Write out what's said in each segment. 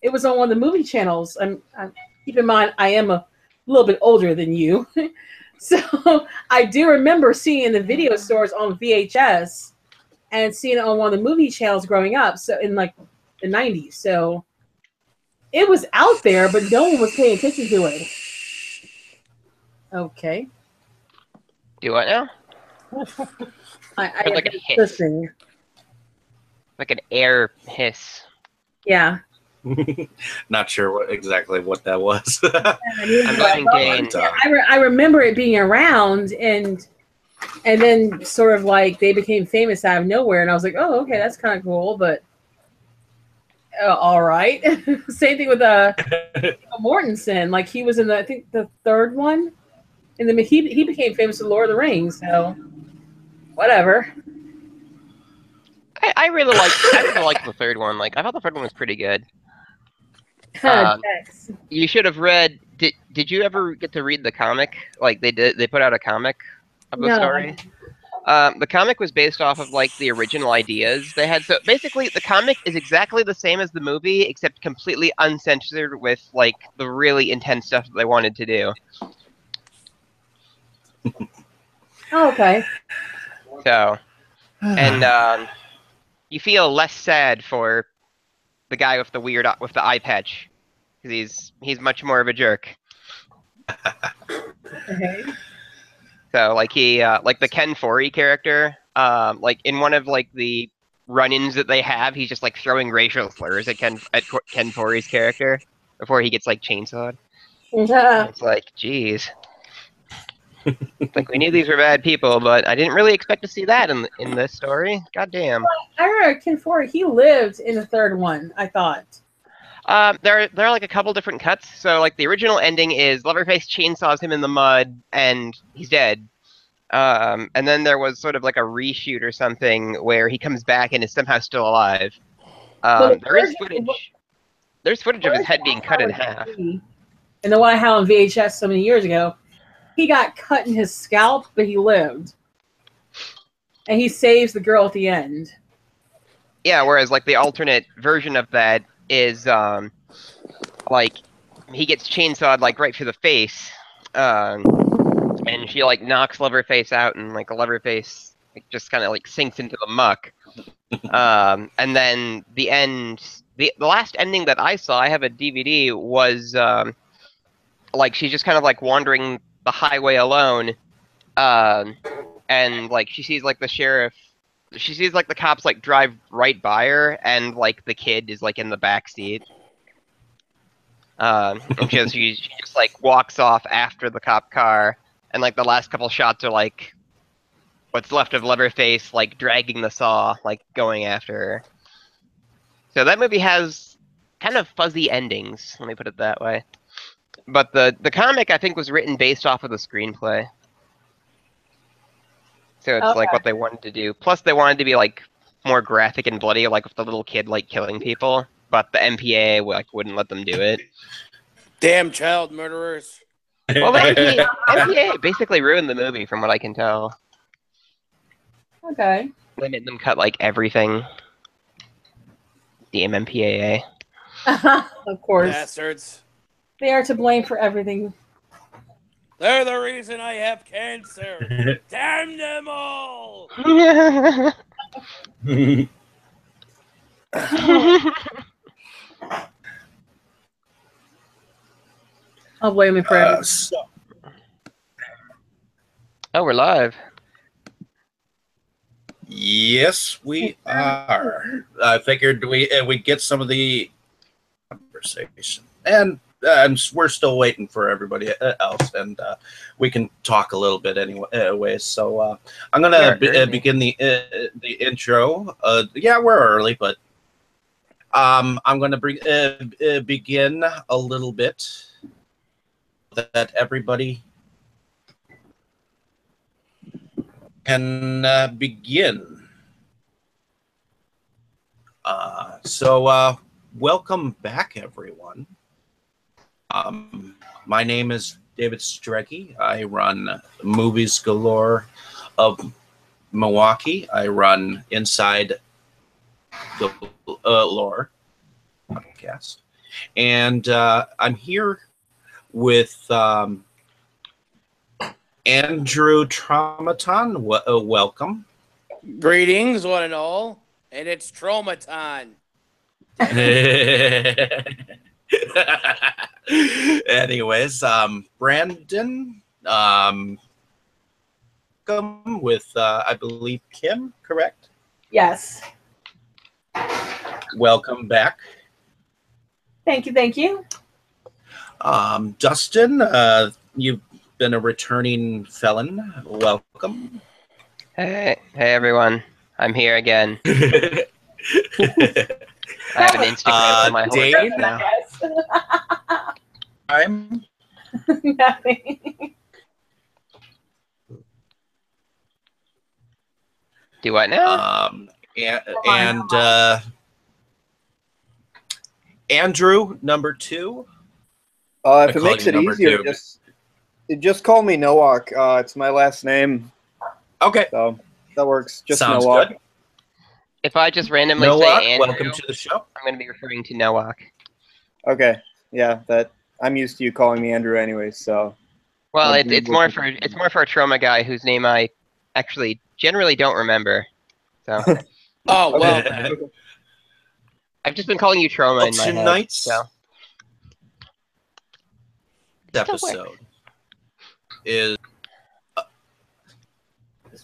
It was on one of the movie channels. Keep in mind, I am a little bit older than you. So I do remember seeing it in the video stores on VHS and seeing it on one of the movie channels growing up. So in like the 90s. So it was out there, but no one was paying attention to it. Okay. Do what now? I like a hiss. listening. Like an air hiss. Yeah. Not sure exactly what that was. I'm letting Dane. I remember it being around, and then sort of like they became famous out of nowhere, and I was like, oh, okay, that's kind of cool, but all right. Same thing with Mortensen. Like he was in I think the third one, and then he became famous with Lord of the Rings. So whatever. I really liked the third one. Like I thought the third one was pretty good. You should have read. Did you ever get to read the comic? Like they put out a comic of the story. The comic was based off of like the original ideas they had. So basically, the comic is exactly the same as the movie, except completely uncensored with like the really intense stuff that they wanted to do. Oh, okay. So, and you feel less sad for the guy with the eye patch, because he's much more of a jerk. Okay. So like he like the Ken Foree character, like in one of like the run-ins that they have, he's just like throwing racial slurs at Ken Foree's character before he gets like chainsawed. Yeah. It's like, geez. Like we knew these were bad people, but I didn't really expect to see that in this story. God damn. I remember Ken Foree. He lived in the third one, I thought. There are like a couple different cuts. So like the original ending is Leatherface chainsaws him in the mud and he's dead. And then there was sort of like a reshoot or something where he comes back and is somehow still alive. There is footage. There's footage of his head being cut in half. And the one I had on VHS so many years ago, he got cut in his scalp, but he lived. And he saves the girl at the end. Yeah, whereas like the alternate version of that is like he gets chainsawed like right through the face, and she like knocks Leatherface out, and like Leatherface like, just kind of like sinks into the muck. And then the end, the last ending that I saw, I have a DVD, was like she's just kind of like wandering the highway alone, and like she sees like the sheriff. She sees like the cops like drive right by her, and like the kid is like in the back seat. And she just like walks off after the cop car, and like the last couple shots are like what's left of Leatherface like dragging the saw, like going after her. So that movie has kind of fuzzy endings, let me put it that way. But the comic I think was written based off of the screenplay. So it's like what they wanted to do. Plus they wanted to be like more graphic and bloody, like with the little kid like killing people. But the MPAA like wouldn't let them do it. Damn child murderers. Well, the MPAA basically ruined the movie from what I can tell. Okay. They made them cut like everything. Damn MPAA. Of course. Bastards. They are to blame for everything. They're the reason I have cancer. Damn them all! I'll blame me for everything. Oh, we're live. Yes, we are. I figured we'd get some of the conversation, and we're still waiting for everybody else, and we can talk a little bit anyway. So I'm gonna begin the intro. Yeah, we're early, but I'm gonna begin a little bit that everybody can begin. So welcome back, everyone. My name is David Strecki. I run Movies Galore of Milwaukee. I run Inside Galore podcast. And I'm here with Andrew Traumaton. Welcome. Greetings, one and all, and it's Traumaton. Anyways, Brandon, welcome with, I believe, Kim, correct? Yes. Welcome back. Thank you. Thank you. Dustin, you've been a returning felon. Welcome. Hey everyone. I'm here again. I have an Instagram for my whole Dave? now. I'm Nothing. Do what now? Andrew, number 2. If it makes it easier, just call me Nowak. It's my last name. Okay. So that works. Just Sounds Nowak. good. If I just randomly Nowak, say Andrew, welcome to the show. I'm going to be referring to Nowak. Okay. Yeah, I'm used to you calling me Andrew anyway, so. Well, it's more for a trauma guy whose name I actually generally don't remember. So Oh, well, then. I've just been calling you Trauma in my head. Tonight's So. episode is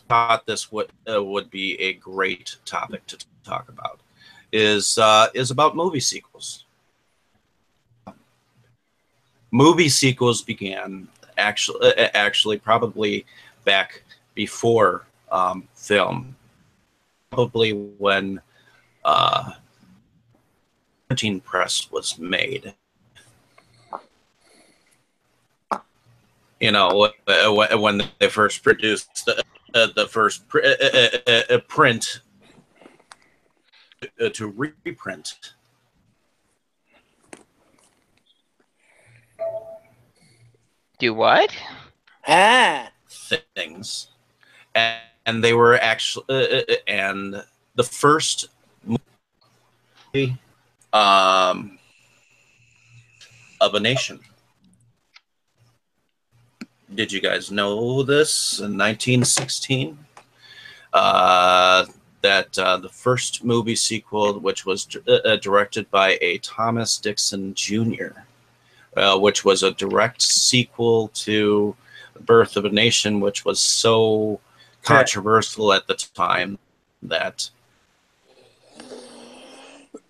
thought this would be a great topic to talk about. Is about movie sequels. Movie sequels began actually probably back before film, probably when printing press was made. You know, when they first produced the first print to reprint. Do what? Things, and they were actually and the first movie of a nation. Did you guys know this? In 1916, that the first movie sequel, which was directed by a Thomas Dixon Jr., which was a direct sequel to Birth of a Nation, which was so controversial at the time that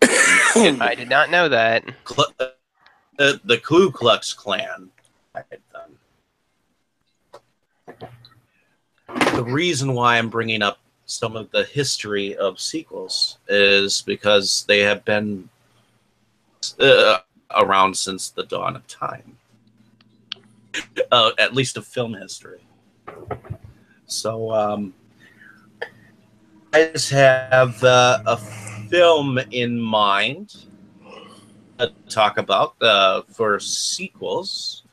I did not know that. The Ku Klux Klan had them. The reason why I'm bringing up some of the history of sequels is because they have been around since the dawn of time, at least of film history. So, I just have a film in mind to talk about for sequels.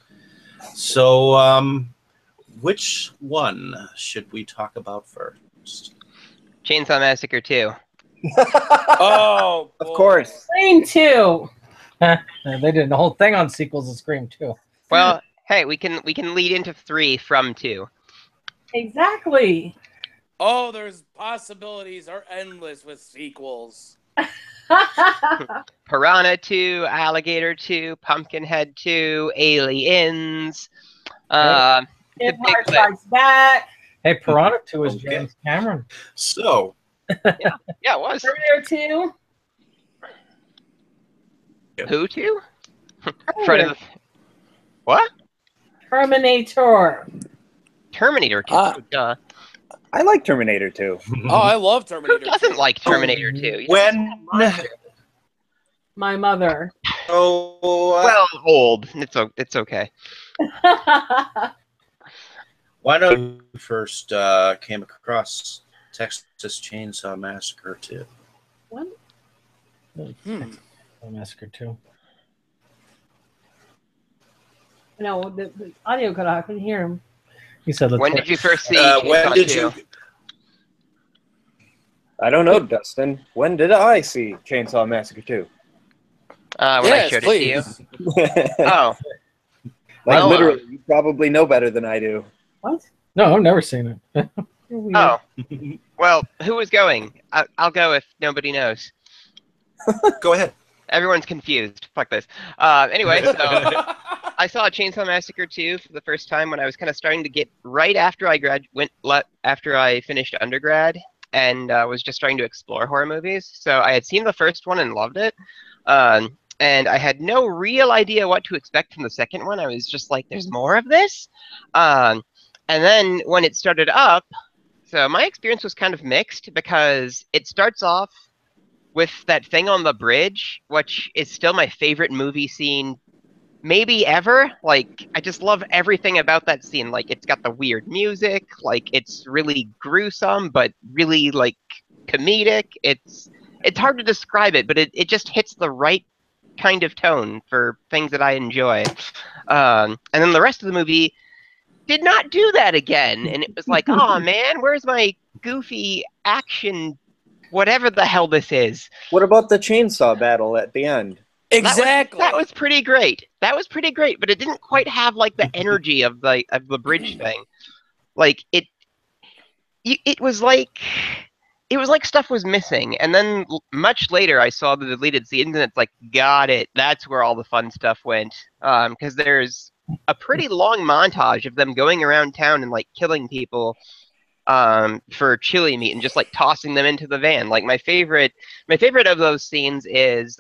So, which one should we talk about first? Chainsaw Massacre 2. Oh, Of course. Scream 2. They did a whole thing on sequels of Scream 2. Well, hey, we can lead into 3 from 2. Exactly. Oh, there's possibilities are endless with sequels. Piranha 2, Alligator 2, Pumpkinhead 2, Aliens. The Empire big list. Strikes Back. Hey, Piranha 2 is Okay. James Cameron. So, Yeah, it was. Terminator 2. Who 2? Front of the... What? Terminator. Terminator 2. Duh. I like Terminator 2. Oh, I love Who Terminator. doesn't like Terminator 2? when My mother. Well, old. It's okay. why don't you first came across Texas Chainsaw Massacre 2? What? Massacre 2. No, the audio cut off. I couldn't hear him. He said, When did you first see When Chainsaw did 2? you? I don't know, Dustin. When did I see Chainsaw Massacre 2? When I showed it to you. Oh. Like, Well, literally, you probably know better than I do. What? No, I've never seen it. Oh. Well, who was going? I'll go if nobody knows. Go ahead. Everyone's confused. Fuck this. Anyway, so I saw Chainsaw Massacre 2 for the first time when I was kind of starting to get right after after I finished undergrad and was just starting to explore horror movies. So I had seen the first one and loved it. And I had no real idea what to expect from the second one. I was just like, there's more of this? And then when it started up, so my experience was kind of mixed because it starts off with that thing on the bridge, which is still my favorite movie scene maybe ever. Like, I just love everything about that scene. Like, it's got the weird music, like, it's really gruesome, but really, like, comedic. It's hard to describe it, but it just hits the right kind of tone for things that I enjoy. And then the rest of the movie did not do that again. And it was like, oh man, where's my goofy action, whatever the hell this is? What about the chainsaw battle at the end? Exactly. That was pretty great. That was pretty great, but it didn't quite have like the energy of the bridge thing. Like it was like stuff was missing. And then much later, I saw the deleted scenes, and it's like, got it. That's where all the fun stuff went. Because there's a pretty long montage of them going around town and like killing people for chili meat and just like tossing them into the van. Like my favorite of those scenes is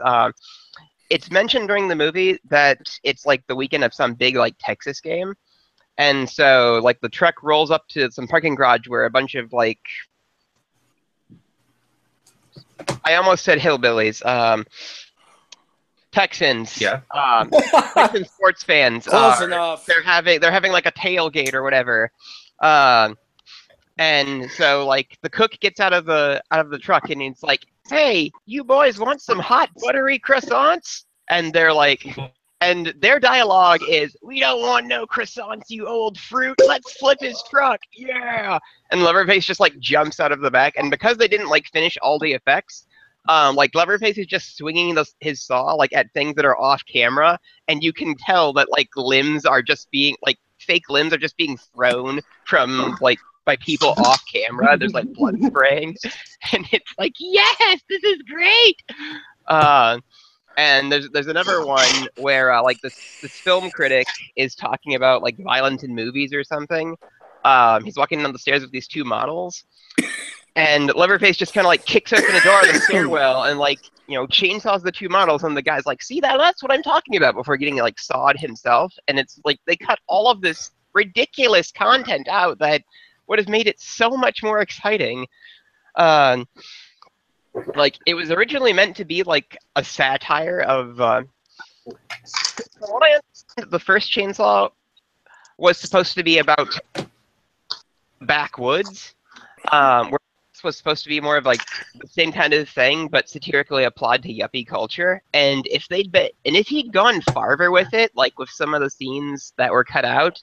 it's mentioned during the movie that it's like the weekend of some big like Texas game. And so like the truck rolls up to some parking garage where a bunch of like, I almost said hillbillies, Texans, Yeah. Texan sports fans. Close enough. They're having like a tailgate or whatever. And so like the cook gets out of the truck and he's like, "Hey, you boys want some hot buttery croissants?" And they're like, and their dialogue is, "We don't want no croissants, you old fruit. Let's flip his truck. Yeah." And Leatherface just like jumps out of the back. And because they didn't like finish all the effects, like Leatherface is just swinging his saw like at things that are off camera, and you can tell that like limbs are just being like fake limbs are just being thrown from like by people off camera. There's like blood spraying, and it's like, yes, this is great. And there's another one where like this film critic is talking about like violence in movies or something. He's walking down the stairs with these two models, and Leatherface just kind of like kicks open the door of the stairwell and like, you know, chainsaws the two models, and the guy's like, "See that? That's what I'm talking about," before getting like sawed himself. And it's like they cut all of this ridiculous content out that would have made it so much more exciting. Like it was originally meant to be like a satire of the first Chainsaw was supposed to be about backwoods, where this was supposed to be more of like the same kind of thing, but satirically applied to yuppie culture. And if he'd gone farther with it, like with some of the scenes that were cut out,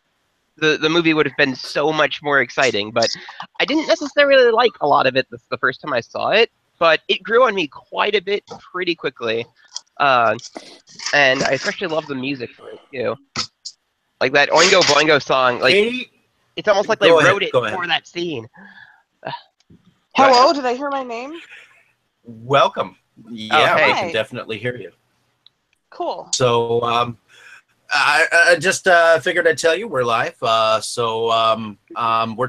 the movie would have been so much more exciting. But I didn't necessarily like a lot of it the first time I saw it, but it grew on me quite a bit pretty quickly. And I especially love the music for it too. Like that Oingo Boingo song, like it's almost like they wrote it for that scene. Hello, did I hear my name? Welcome. Yeah, hey. we can definitely hear you. Cool. So I just figured I'd tell you we're live. We're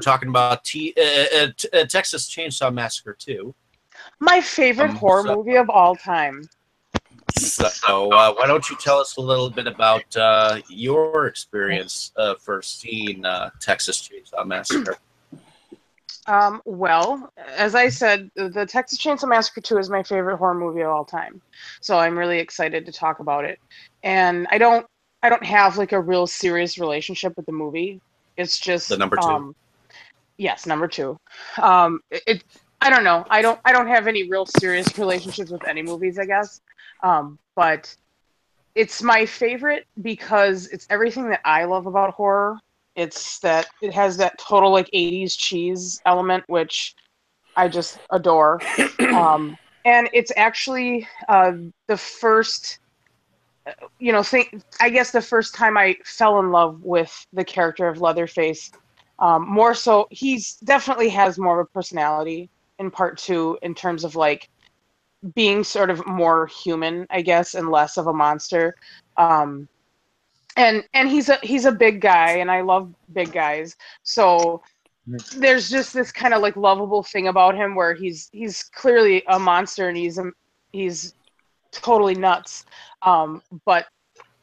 talking about Texas Chainsaw Massacre 2. My favorite horror movie of all time. So why don't you tell us a little bit about your experience for seeing Texas Chainsaw Massacre? Well, as I said, the Texas Chainsaw Massacre 2 is my favorite horror movie of all time. So I'm really excited to talk about it. And I don't have like a real serious relationship with the movie. It's just the number 2. Yes, number 2. I don't know. I don't have any real serious relationships with any movies, I guess. But it's my favorite because it's everything that I love about horror. It's that it has that total like 80s cheese element, which I just adore. And it's actually the first I guess the first time I fell in love with the character of Leatherface, more so, he's definitely has more of a personality in part two in terms of like being sort of more human, I guess, and less of a monster. And he's a big guy, and I love big guys. So there's just this kind of like lovable thing about him where he's clearly a monster and he's totally nuts. But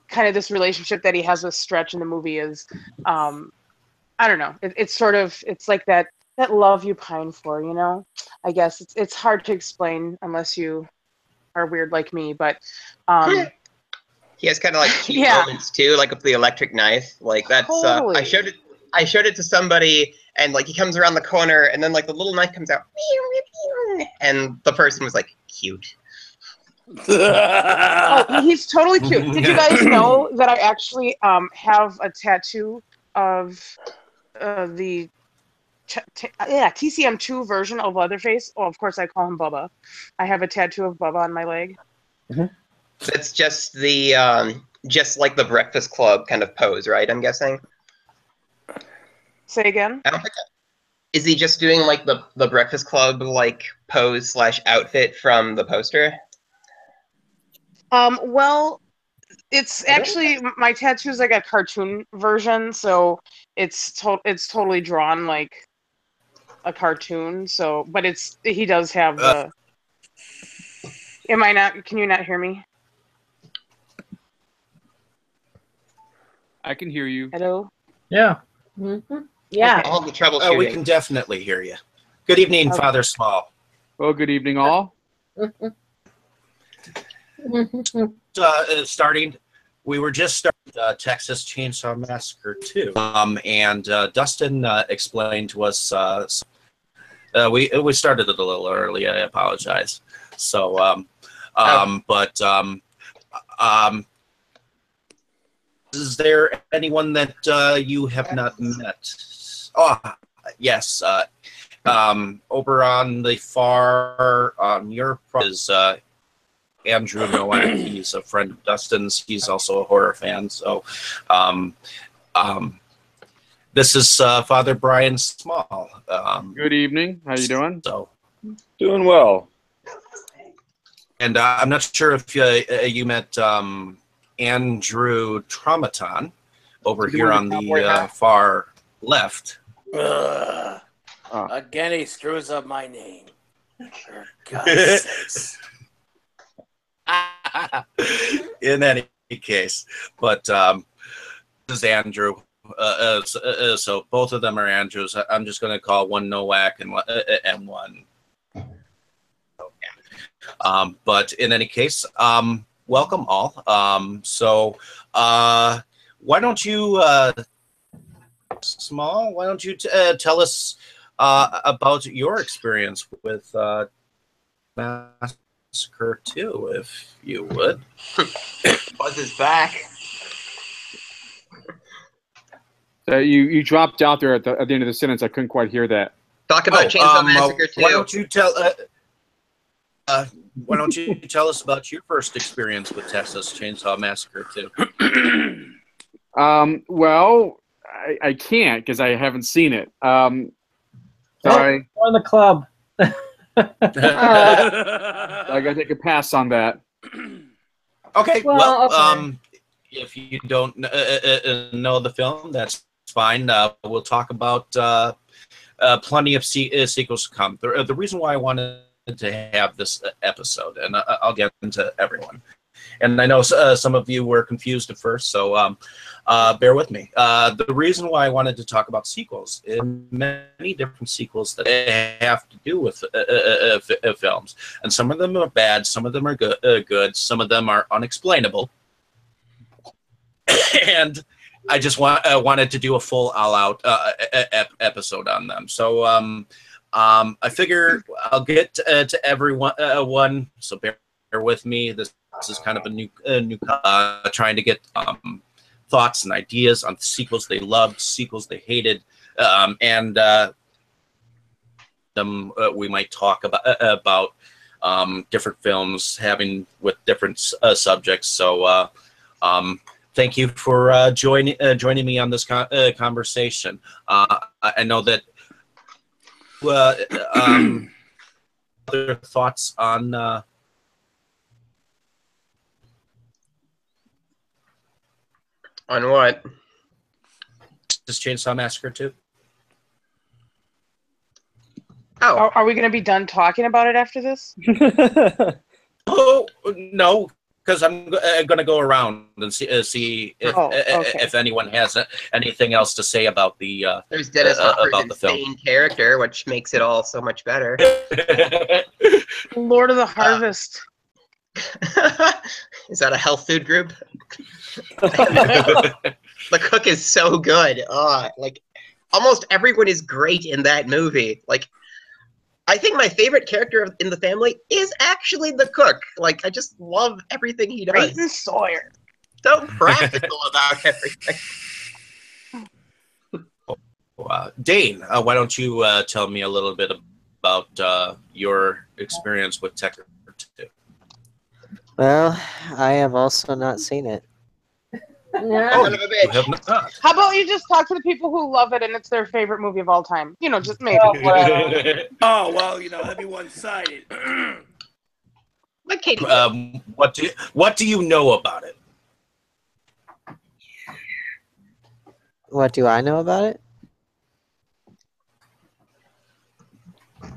kind of this relationship that he has with Stretch in the movie is, I don't know. It's sort of, it's like that love you pine for, you know. I guess it's hard to explain unless you are weird like me, but he has kind of like cute yeah. moments too, like with the electric knife. Like that's Totally. I showed it to somebody, and like he comes around the corner, and then like the little knife comes out, and the person was like, cute. Oh, he's totally cute. Did you guys know that I actually have a tattoo of the TCM2 version of Leatherface? Oh, of course I call him Bubba. I have a tattoo of Bubba on my leg. That's just the just like the Breakfast Club kind of pose, right? I'm guessing. Say again? I don't think is he just doing like the Breakfast Club like pose / outfit from the poster? Well, it's actually my tattoo is like a cartoon version, so it's totally drawn like a cartoon. So, but he does have the. Am I not? Can you not hear me? I can hear you. Hello. Yeah. Mm-hmm. Yeah. All the troubleshooting. We can definitely hear you. Good evening, Okay. Father Small. Well, good evening, all. Starting, we were just starting Texas Chainsaw Massacre 2, and Dustin explained to us. We started it a little early. I apologize. So, but is there anyone that you have not met? Oh, yes. Over on the far on your front is Andrew Nowak. He's a friend of Dustin's. He's also a horror fan. So, this is Father Brian Small. Good evening. How you doing? So, Doing well. and I'm not sure if you met Andrew Traumaton over here on the far left. Again, he screws up my name. For God's sakes. In any case, but this is Andrew. So both of them are Andrews. I'm just going to call one Nowak and one. But in any case, welcome all. So why don't you, Small? Why don't you tell us about your experience with Massacre 2, if you would. Buzz is back. You dropped out there at the end of the sentence. I couldn't quite hear that. Talk about Chainsaw Massacre 2. Why don't you tell? Why don't you tell us about your first experience with Texas Chainsaw Massacre 2? Well, I can't because I haven't seen it. Sorry. On the club. I gotta take a pass on that. Okay. Well, okay. If you don't know the film, that's fine. We'll talk about plenty of sequels to come. The reason why I wanted to have this episode, and I'll get into everyone. And I know some of you were confused at first, so bear with me. The reason why I wanted to talk about sequels, many different sequels that have to do with films, and some of them are bad, some of them are good, some of them are unexplainable, and I just wanted to do a full all-out episode on them. So I figure I'll get to everyone. So bear with me. This is kind of a new trying to get thoughts and ideas on sequels they loved, sequels they hated, and we might talk about different films having with different subjects. So Thank you for joining me on this conversation. I know that. Other thoughts on? On what? This Chainsaw Massacre 2? Oh, Are we going to be done talking about it after this? Oh no, because I'm going to go around and see if okay. if anyone has anything else to say about the there's Dennis Hopper's about the film. insane character, which makes it all so much better. Lord of the Harvest. Is that a health food group? The cook is so good. Like almost everyone is great in that movie. Like I think my favorite character in the family is actually the cook. Like I just love everything he does. Creighton Sawyer. So practical about everything. Dane, why don't you tell me a little bit about your experience with Tekken 2? Well, I have also not seen it. Oh, you have not. How about you just talk to the people who love it and it's their favorite movie of all time? You know, just maybe. Oh, well, you know, that'd be one-sided. Like Katie. What do you know about it? What do I know about it?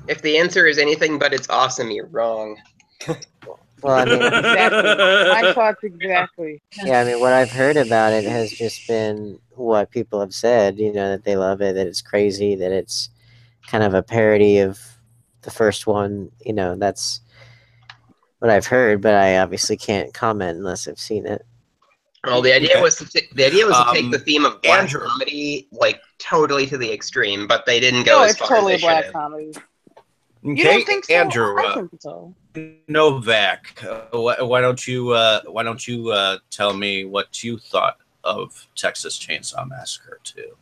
If the answer is anything but it's awesome, you're wrong. Well, I mean, Exactly. My thoughts exactly. yeah, I mean, what I've heard about it has just been what people have said, you know, that they love it, that it's crazy, that it's kind of a parody of the first one. You know, that's what I've heard, but I obviously can't comment unless I've seen it. Well, the idea was to take the theme of black Andrew. comedy like totally to the extreme, but they didn't go No, as it's far totally as they black should have. comedy. Okay, You don't think so? Andrew. I think so. Novak, why don't you tell me what you thought of Texas Chainsaw Massacre 2?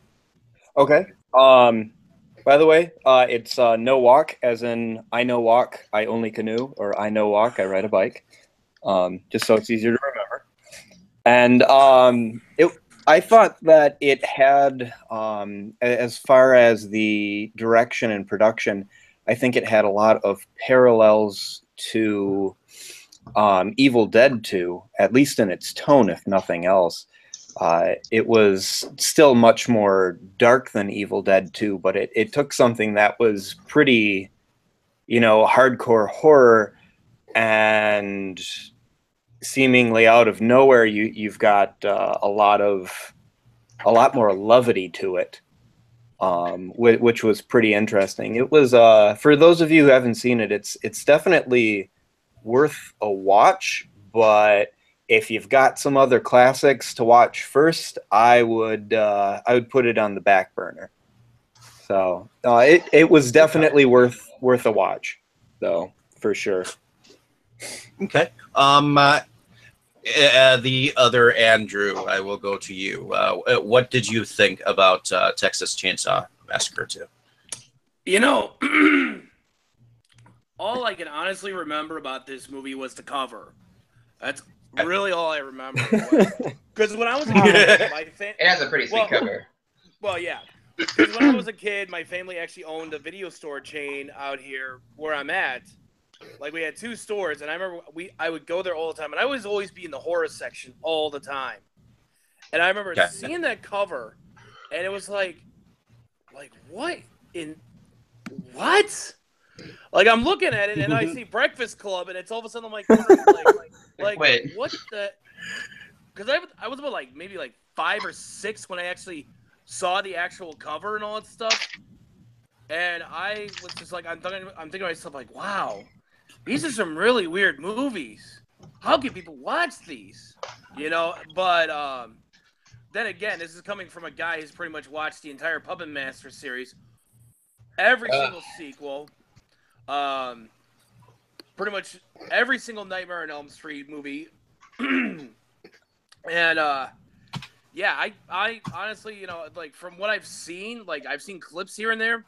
Okay. By the way, it's no walk, as in I no walk, I only canoe, or I no walk, I ride a bike. Just so it's easier to remember. And I thought that it had, as far as the direction and production, I think it had a lot of parallels to Evil Dead 2, at least in its tone, if nothing else. It was still much more dark than Evil Dead 2, but it took something that was pretty, you know, hardcore horror, and seemingly out of nowhere, you've got a lot more levity to it. Which was pretty interesting. It was for those of you who haven't seen it, it's definitely worth a watch. But if you've got some other classics to watch first, I would put it on the back burner. So it was definitely worth a watch, though, for sure. Okay. The other Andrew, I will go to you. What did you think about Texas Chainsaw Massacre 2? You know, all I can honestly remember about this movie was the cover. That's really all I remember. Because when I was a kid, it has a pretty sweet cover. Well, yeah. Because when I was a kid, my family actually owned a video store chain out here where I'm at. Like, we had 2 stores, and I remember I would go there all the time, and I would always be in the horror section all the time. And I remember seeing that cover, and it was like, what? What? Like, I'm looking at it, and I see Breakfast Club, and it's all of a sudden, I'm like, wait. what the? Because I was about, maybe 5 or 6 when I actually saw the actual cover and all that stuff. And I was just like, I'm thinking to myself, like, wow. These are some really weird movies. How can people watch these? You know, but then again, this is coming from a guy who's pretty much watched the entire Puppet Master series, every single sequel, pretty much every single Nightmare on Elm Street movie, and yeah, I honestly, you know, like from what I've seen, like I've seen clips here and there.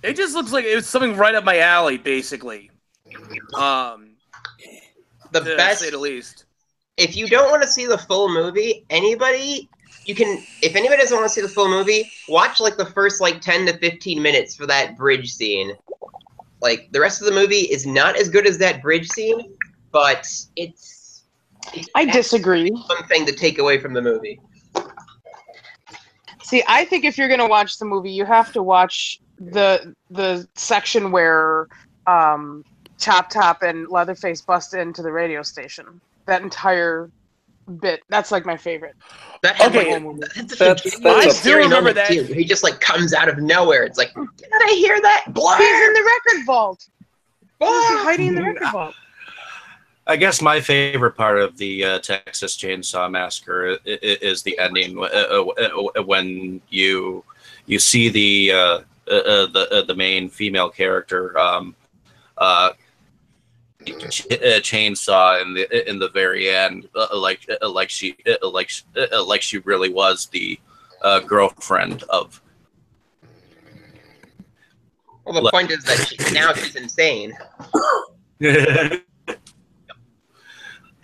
It just looks like it's something right up my alley, basically. The best, to say the least. if you don't want to see the full movie, if anybody doesn't want to see the full movie, watch like the first like 10 to 15 minutes for that bridge scene. Like the rest of the movie is not as good as that bridge scene, but it's I disagree. one thing to take away from the movie. See, I think if you're gonna watch the movie, you have to watch the section where Chop Top and Leatherface bust into the radio station. That entire bit, that's like my favorite. That Okay, that's I do remember that. too. He just like comes out of nowhere. It's like, did I hear that? Blah! He's in the record vault. He's Blah! hiding in the record vault. I guess my favorite part of the Texas Chainsaw Massacre is the ending when you see the main female character chainsaw in the very end, like she really was the girlfriend of. Well, the point is that now she's insane.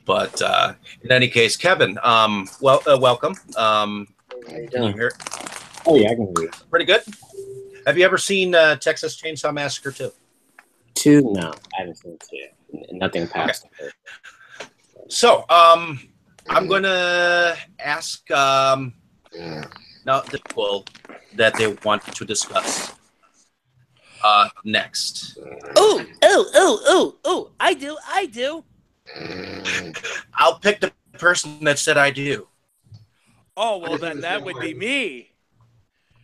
But in any case, Kevin, welcome. Can you hear? Oh yeah, I can hear you. Pretty good. Have you ever seen Texas Chainsaw Massacre 2? 2? No, I haven't seen 2. Nothing past. Okay. So, I'm gonna ask now the people that they want to discuss next. Oh! I do. I'll pick the person that said I do. Oh, well, then that would be me.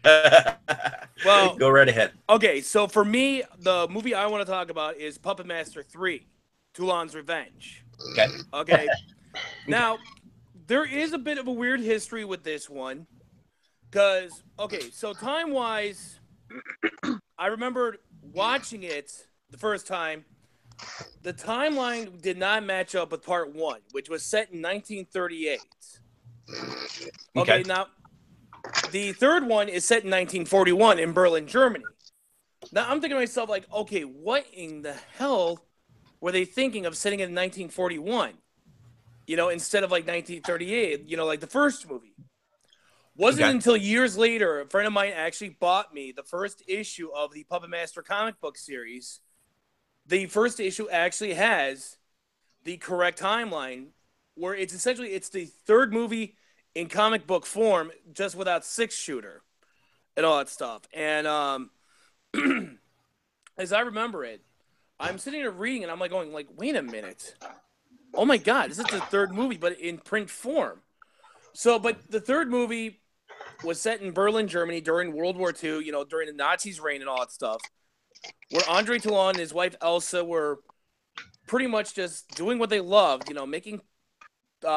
Well, go right ahead. Okay, so for me, the movie I want to talk about is Puppet Master 3, Toulon's Revenge. Okay. Now, there is a bit of a weird history with this one. Because, okay, so time-wise, I remember watching it the first time. The timeline did not match up with part 1, which was set in 1938. Okay, now, the third one is set in 1941 in Berlin, Germany. Now, I'm thinking to myself, like, okay, what in the hell were they thinking of setting it in 1941? You know, instead of, like, 1938, you know, like the first movie. Wasn't until years later, a friend of mine actually bought me the first issue of the Puppet Master comic book series. The first issue actually has the correct timeline, where it's essentially the third movie in comic book form, just without 6-shooter and all that stuff. And as I remember it, I'm sitting there reading, and I'm like going, like, wait a minute. Oh my God, this is the third movie, but in print form. So, but the third movie was set in Berlin, Germany during World War II, you know, during the Nazis' reign and all that stuff, where Andre Toulon and his wife Elsa were pretty much just doing what they loved, you know,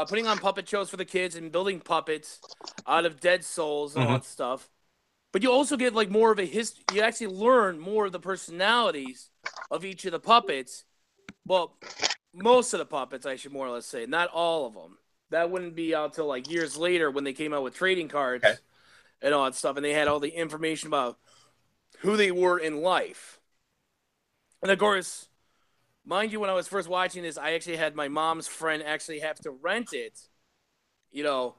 putting on puppet shows for the kids and building puppets out of dead souls and all that stuff. But you also get like more of a history. You actually learn more of the personalities of each of the puppets. Well, most of the puppets, I should more or less say, not all of them. That wouldn't be out till like years later when they came out with trading cards and all that stuff, and they had all the information about who they were in life. And of course, mind you, when I was first watching this, I actually had my mom's friend actually have to rent it, you know.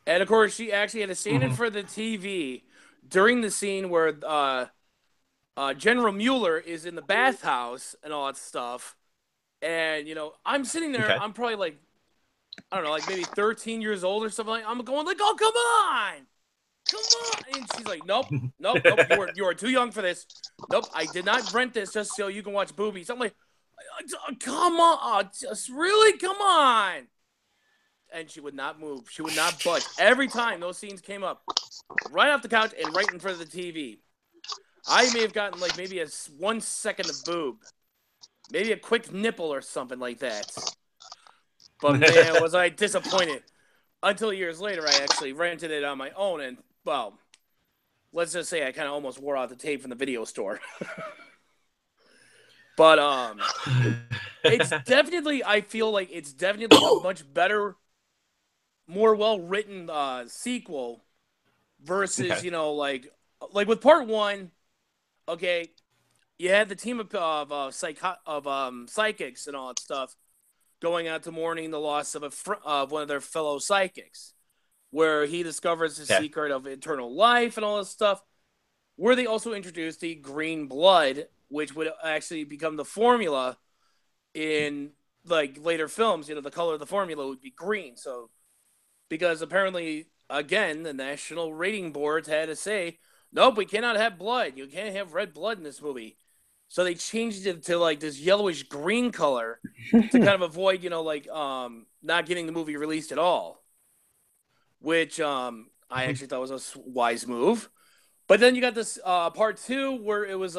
And of course, she actually had to stand in front of the TV during the scene where General Mueller is in the bathhouse and all that stuff. And, you know, I'm sitting there, I'm probably like, I don't know, like maybe 13 years old or something. I'm going like, oh, come on. And she's like, nope, you are too young for this. Nope, I did not rent this just so you can watch boobies. I'm like, come on, just really, come on. And she would not move. She would not budge. Every time those scenes came up, right off the couch and right in front of the TV. I may have gotten like maybe 1 second of boob. Maybe a quick nipple or something like that. But man, was I disappointed. Until years later, I actually rented it on my own. And, well, let's just say I kind of almost wore out the tape from the video store. But it's definitely, I feel like it's definitely a much better, more well-written sequel versus, you know, like with part 1, you had the team of psychics and all that stuff going out to mourning the loss of of one of their fellow psychics, where he discovers the secret of eternal life and all this stuff. Where they also introduced the green blood, which would actually become the formula in like later films. The color of the formula would be green. So, because apparently, again, the national rating boards had to say, nope, we cannot have blood. You can't have red blood in this movie. So they changed it to like this yellowish green color to kind of avoid, not getting the movie released at all. Which I actually thought was a wise move. But then you got this part 2 where it was,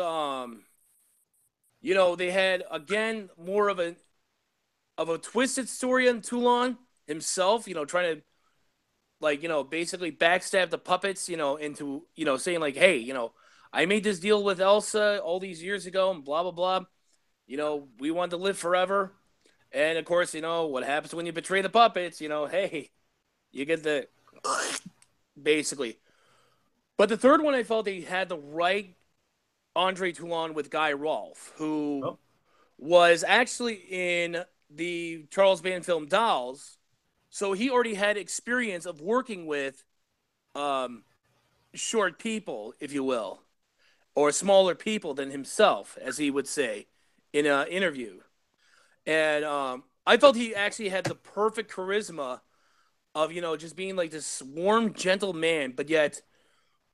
they had again more of a twisted story on Toulon himself. Trying to basically backstab the puppets. Into saying like, hey, I made this deal with Elsa all these years ago, and blah blah blah. We want to live forever, and of course, what happens when you betray the puppets. Hey, you get the basically. But the third one, I felt they had the right Andre Toulon with Guy Rolfe, who was actually in the Charles Band film Dolls. So he already had experience of working with short people, if you will, or smaller people than himself, as he would say in an interview. And I felt he actually had the perfect charisma of, just being like this warm, gentle man, but yet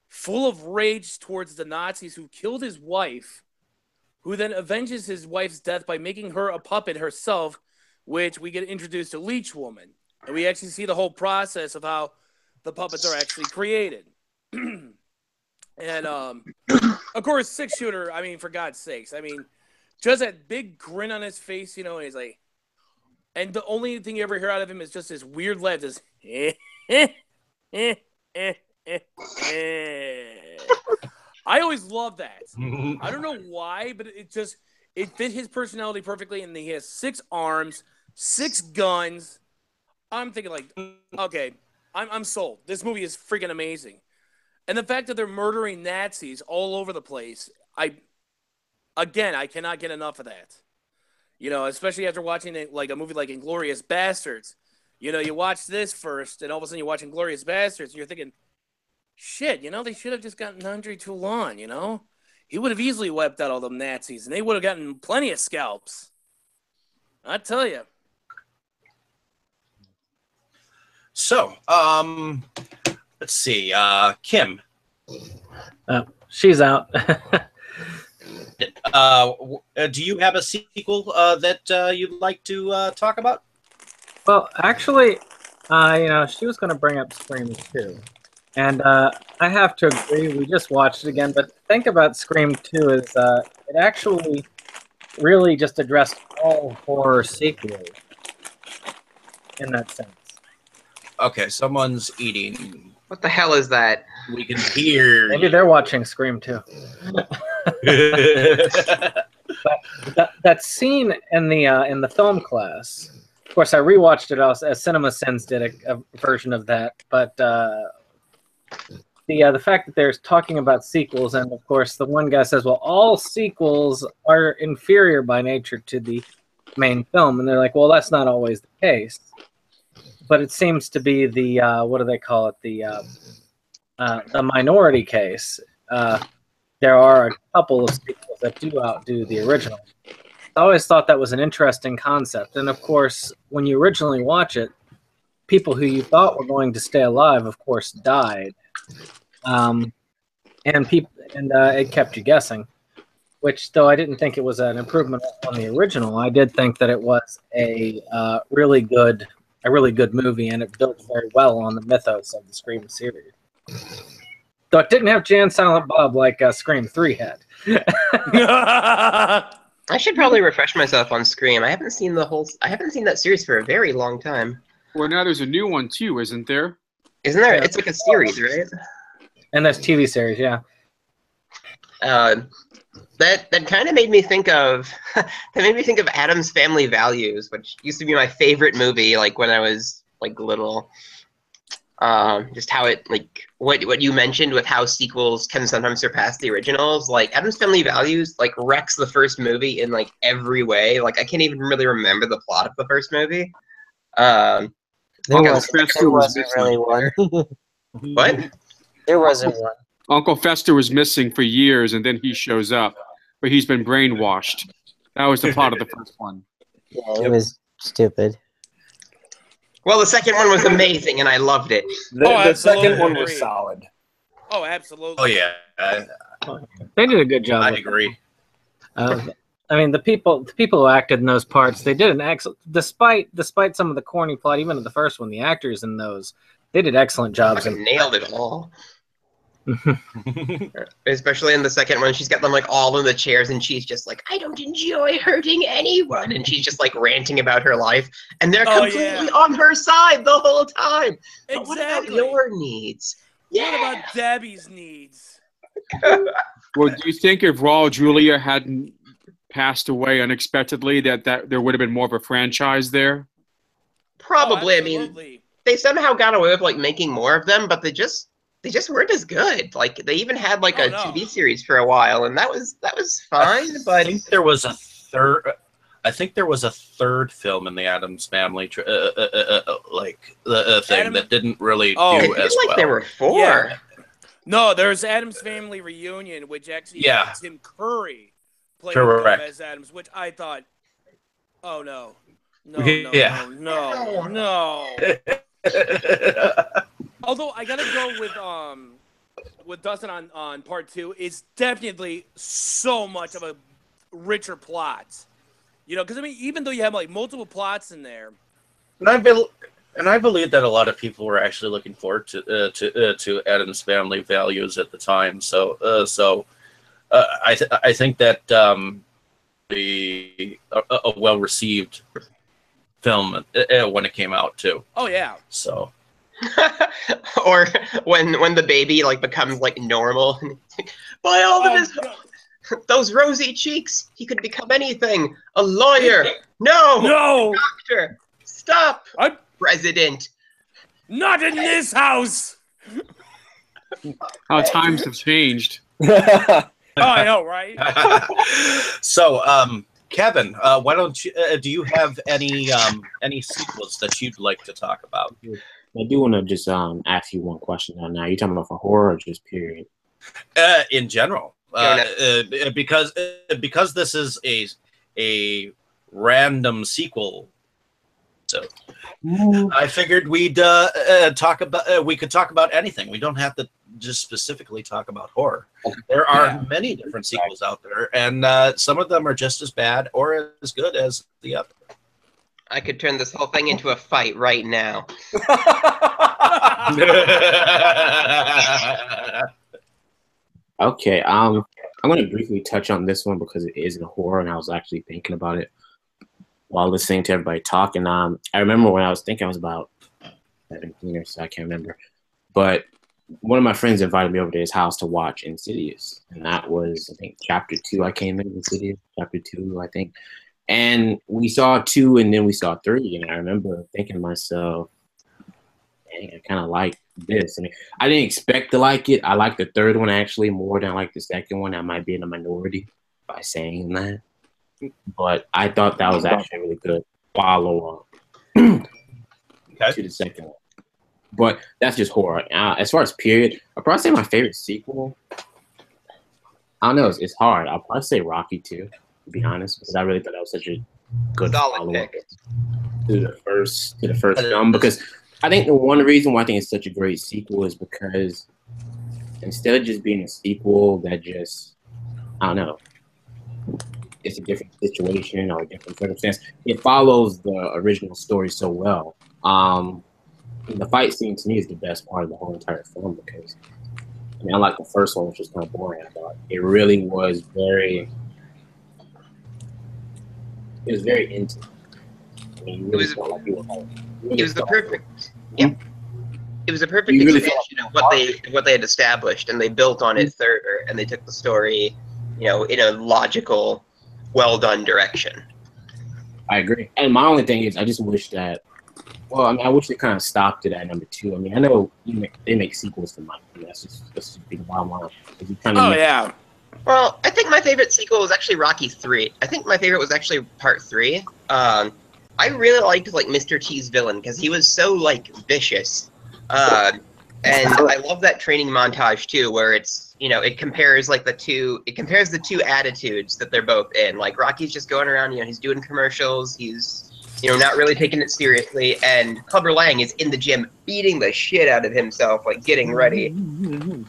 full of rage towards the Nazis who killed his wife, who then avenges his wife's death by making her a puppet herself, which we get introduced to Leech Woman. And we actually see the whole process of how the puppets are actually created. And, of course, Six Shooter, I mean, for God's sakes. I mean, just that big grin on his face, and he's like... And the only thing you ever hear out of him is just this weird laugh, this... I always love that. I don't know why, but it fit his personality perfectly. And he has 6 arms, 6 guns. I'm thinking like, okay, I'm sold. This movie is freaking amazing. And the fact that they're murdering Nazis all over the place, I cannot get enough of that. Especially after watching a movie like Inglourious Bastards. You watch this first, and all of a sudden you're watching Inglourious Bastards, and you're thinking, shit, they should have just gotten Andre Toulon, He would have easily wiped out all them Nazis, and they would have gotten plenty of scalps. I tell you. So, let's see. Kim. She's out. Do you have a sequel that you'd like to talk about? Well, actually, she was going to bring up Scream 2. And I have to agree, we just watched it again, but the thing about Scream 2 is it actually really just addressed all horror sequels in that sense. Okay, someone's eating. What the hell is that? We can hear. Maybe they're watching Scream 2. But that scene in the film class, of course, I rewatched it as Cinema Sins did a version of that, but the fact that they're talking about sequels, and of course the one guy says, well, all sequels are inferior by nature to the main film, and they're like, well, that's not always the case. But it seems to be the what do they call it, the minority case. There are a couple of sequels that do outdo the original. I always thought that was an interesting concept, and of course when you originally watch it, people who you thought were going to stay alive, of course, died. And it kept you guessing, which, though I didn't think it was an improvement on the original, I did think that it was a really good movie, and it built very well on the mythos of the Scream series. Though it didn't have Jan Silent Bob like Scream 3 had. I should probably refresh myself on Scream. I haven't seen that series for a very long time. Well, now there's a new one too, isn't there? Isn't there? It's like a series, right? And that's TV series, yeah. That kind of made me think of Addams Family Values, which used to be my favorite movie, like when I was like little. Just how it like what you mentioned with how sequels can sometimes surpass the originals. Like Addams Family Values like wrecks the first movie in like every way. Like I can't even really remember the plot of the first movie. There wasn't really one. What? There wasn't one. Uncle Fester was missing for years, and then he shows up, but he's been brainwashed. That was the plot of the first one. Yeah, it was stupid. Well, the second one was amazing, and I loved it. The second one was agree. solid. Oh, absolutely. Oh yeah, They did a good job. I with it. agree. I mean, the people who acted in those parts, they did an excellent. Despite some of the corny plot, even in the first one, the actors in those, they did excellent jobs. Fucking nailed it all. Especially in the second one, she's got them like all in the chairs, and she's just like, "I don't enjoy hurting anyone," and she's just like ranting about her life, and they're completely on her side the whole time. But what about your needs? What about Debbie's needs? Well, do you think if Raul Julia hadn't passed away unexpectedly, that there would have been more of a franchise there? Probably. I mean, they somehow got away with like making more of them, but they just weren't as good. Like they even had like a TV series for a while, and that was fine. But I think there was a third. I think there was a third film in the Addams Family, thing that didn't really do as well. There were 4. Yeah. No, there's Addams Family Reunion, which actually had Tim Curry playing as Addams, which I thought, oh no. Although I gotta go with Dustin on part 2, it's definitely so much of a richer plot. You know, because I mean, even though you have like multiple plots in there, and I believe that a lot of people were actually looking forward to Addams Family Values at the time. So I think that a well received film when it came out too. Oh yeah. So. Or when the baby like becomes like normal, by all of his those rosy cheeks, he could become anything. A lawyer. No. Doctor. Stop. President. Not in this house. How times have changed. Oh, I know, right? So, Kevin, why don't you? Do you have any sequels that you'd like to talk about? I do want to just ask you one question now. Are you talking about for horror or just period? In general, because this is a random sequel, so I figured we'd talk about. We could talk about anything. We don't have to just specifically talk about horror. There are many different sequels out there, and some of them are just as bad or as good as the other. I could turn this whole thing into a fight right now. Okay, I'm going to briefly touch on this one because it is a horror, and I was actually thinking about it while listening to everybody talk. And I remember when I was thinking, I was about 17 or so, I can't remember. But one of my friends invited me over to his house to watch Insidious, and that was, I think, Chapter 2 I came in, Insidious, Chapter 2, I think. And we saw 2, and then we saw 3, and I remember thinking to myself, dang, I kind of like this. I mean, I didn't expect to like it. I like the third one, actually, more than I like the second one. I might be in a minority by saying that. But I thought that was actually a really good follow-up to the second one. But that's just horror. As far as period, I'll probably say my favorite sequel. I don't know. It's hard. I'll probably say Rocky 2. To be honest, because I really thought that was such a good follow-up to the first film. Because I think the one reason why I think it's such a great sequel is because instead of just being a sequel that just, I don't know, it's a different situation or a different circumstance, it follows the original story so well. The fight scene to me is the best part of the whole entire film because, I mean, unlike the first one, which was kind of boring, I thought it really was very. It was very intimate. I mean, really it was the perfect. Yeah. It was a perfect extension of what they had established, and they built on it further, and they took the story, in a logical, well done direction. I agree. And my only thing is, I just wish that Well, I mean, I wish they kind of stopped it at number 2. I mean, I know they make sequels to money. That's just the bottom line. If you're trying to Oh make, yeah. Well, I think my favorite sequel was actually Rocky 3. I think my favorite was actually Part 3. I really liked like Mr. T's villain because he was so like vicious. And I love that training montage too, where it's it compares like the two attitudes that they're both in. Like Rocky's just going around, he's doing commercials, he's not really taking it seriously, and Clubber Lang is in the gym beating the shit out of himself, like getting ready.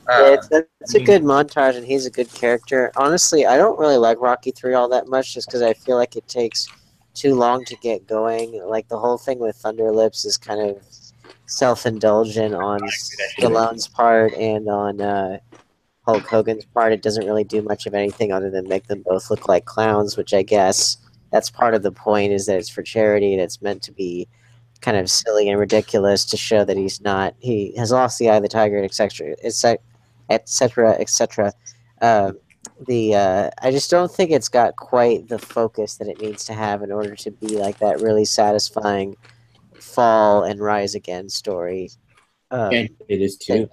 Yeah, it's a good montage, and he's a good character. Honestly, I don't really like Rocky 3 all that much, just because I feel like it takes too long to get going. Like, the whole thing with Thunder Lips is kind of self-indulgent on Stallone's part and on Hulk Hogan's part. It doesn't really do much of anything other than make them both look like clowns, which I guess that's part of the point, is that it's for charity and it's meant to be kind of silly and ridiculous to show that he has lost the eye of the tiger, etc., etc., etc. I just don't think it's got quite the focus that it needs to have in order to be like that really satisfying fall and rise again story. it is too.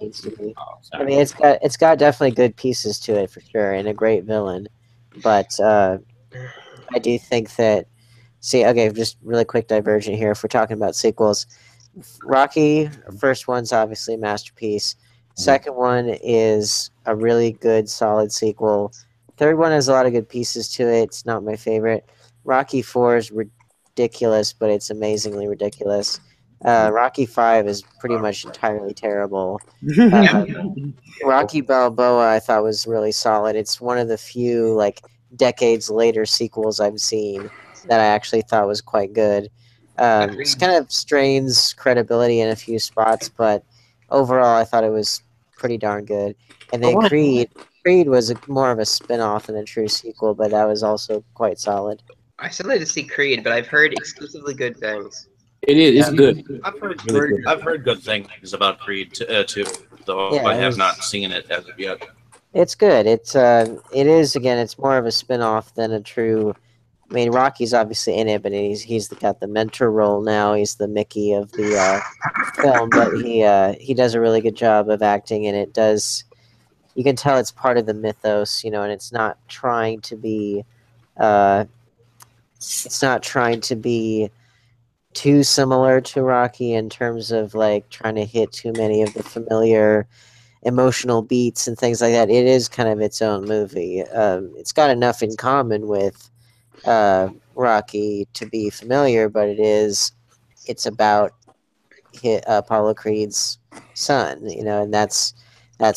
I mean, it's got definitely good pieces to it for sure, and a great villain, but I do think that. See, okay, just really quick divergent here. If we're talking about sequels, Rocky, first one's obviously a masterpiece. Second one is a really good, solid sequel. Third one has a lot of good pieces to it. It's not my favorite. Rocky 4 is ridiculous, but it's amazingly ridiculous. Rocky 5 is pretty much entirely terrible. Rocky Balboa I thought was really solid. It's one of the few like decades later sequels I've seen that I actually thought was quite good. It's kind of strains credibility in a few spots, but overall I thought it was pretty darn good. And then Creed was more of a spin-off than a true sequel, but that was also quite solid. I still need to see Creed, but I've heard exclusively good things. It is. It's good. I've heard good things about Creed too, though Yeah, I have not seen it as of yet. It's good. It is, again, it's more of a spin-off than a true. I mean, Rocky's obviously in it, but he's got the mentor role now. He's the Mickey of the film, but he does a really good job of acting, and it does. You can tell it's part of the mythos, and it's not trying to be. It's not trying to be too similar to Rocky in terms of like trying to hit too many of the familiar emotional beats and things like that. It is kind of its own movie. It's got enough in common with Rocky to be familiar, but it's about Apollo Creed's son, and that's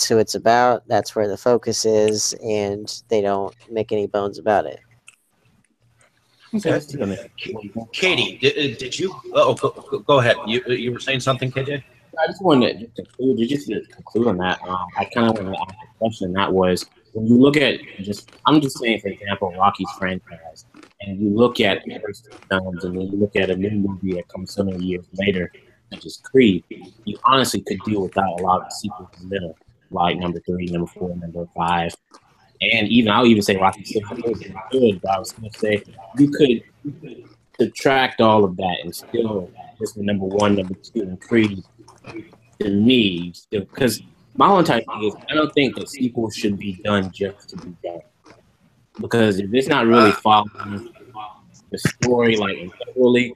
who it's about. That's where the focus is, and they don't make any bones about it. Katie, did you? Oh, go ahead. You were saying something, KJ? I just wanted to conclude on that. I kind of want to ask a question. That was, when you look at I'm just saying, for example, Rocky's franchise, and you look at the first films, and then you look at a new movie that comes so many years later, such as Creed, you honestly could do without a lot of sequels in the middle, like number 3, number 4, number 5. And I'll even say Rocky 6 is good, but I was going to say you could subtract all of that and still just the number 1, number 2, and Creed. To me, because my whole entire thing is, I don't think that sequels should be done just to be done. Because if it's not really following the story like integrally,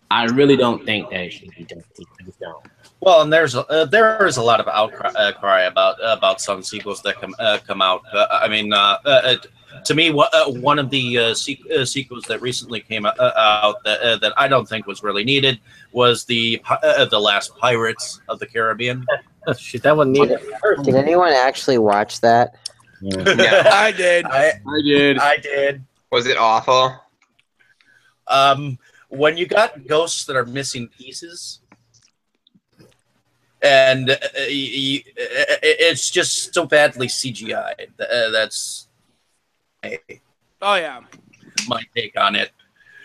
I really don't think that it should be done. I just don't. Well, and there is a lot of outcry about some sequels that come out. To me, one of the sequels that recently came out that I don't think was really needed was the last Pirates of the Caribbean. Shoot, that one needed. Did anyone actually watch that? No. I did. I did. Was it awful? When you got ghosts that are missing pieces, and it's just so badly CGI. That's Oh yeah. my take on it.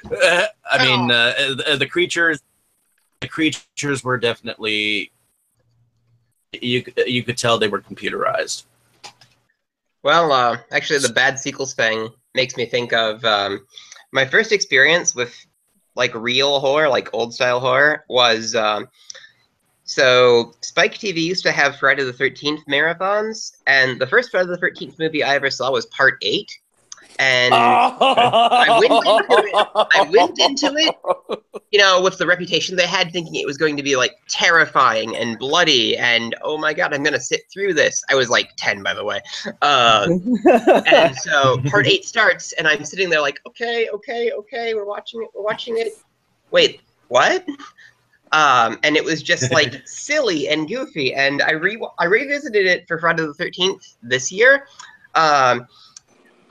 The creatures were definitely, you could tell they were computerized. Well, actually, the bad sequels thing makes me think of my first experience with like real horror, like old style horror, was so Spike TV used to have Friday the 13th marathons, and the first Friday the 13th movie I ever saw was Part 8. And I went into it, you know, with the reputation they had, thinking it was going to be like terrifying and bloody, and oh my god, I'm gonna sit through this. I was like 10, by the way. And so Part 8 starts, and I'm sitting there like, okay, we're watching it. Wait, what? And it was just like silly and goofy, and I revisited it for Friday the 13th this year.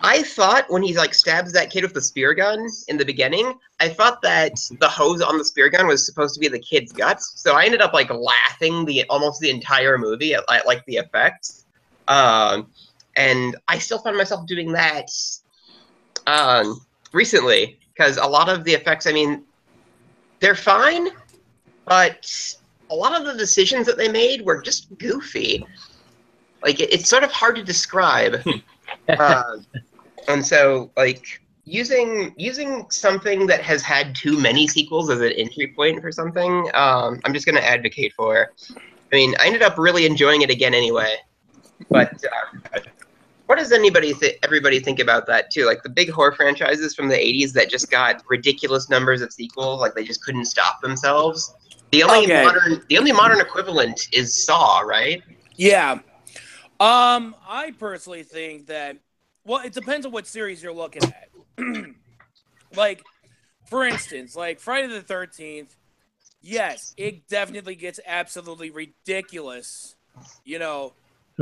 I thought when he like stabs that kid with the spear gun in the beginning, I thought that the hose on the spear gun was supposed to be the kid's guts. So I ended up like laughing almost the entire movie at like the effects. And I still found myself doing that recently, because a lot of the effects, I mean, they're fine, but a lot of the decisions that they made were just goofy. Like it's sort of hard to describe. And so, like, using something that has had too many sequels as an entry point for something, I'm just going to advocate for. I mean, I ended up really enjoying it again anyway. But what does everybody think about that too? Like the big horror franchises from the 80s that just got ridiculous numbers of sequels, like they just couldn't stop themselves. The only modern equivalent is Saw, right? Yeah. I personally think that, well, it depends on what series you're looking at. Like, for instance, like Friday the 13th, yes, it definitely gets absolutely ridiculous, you know,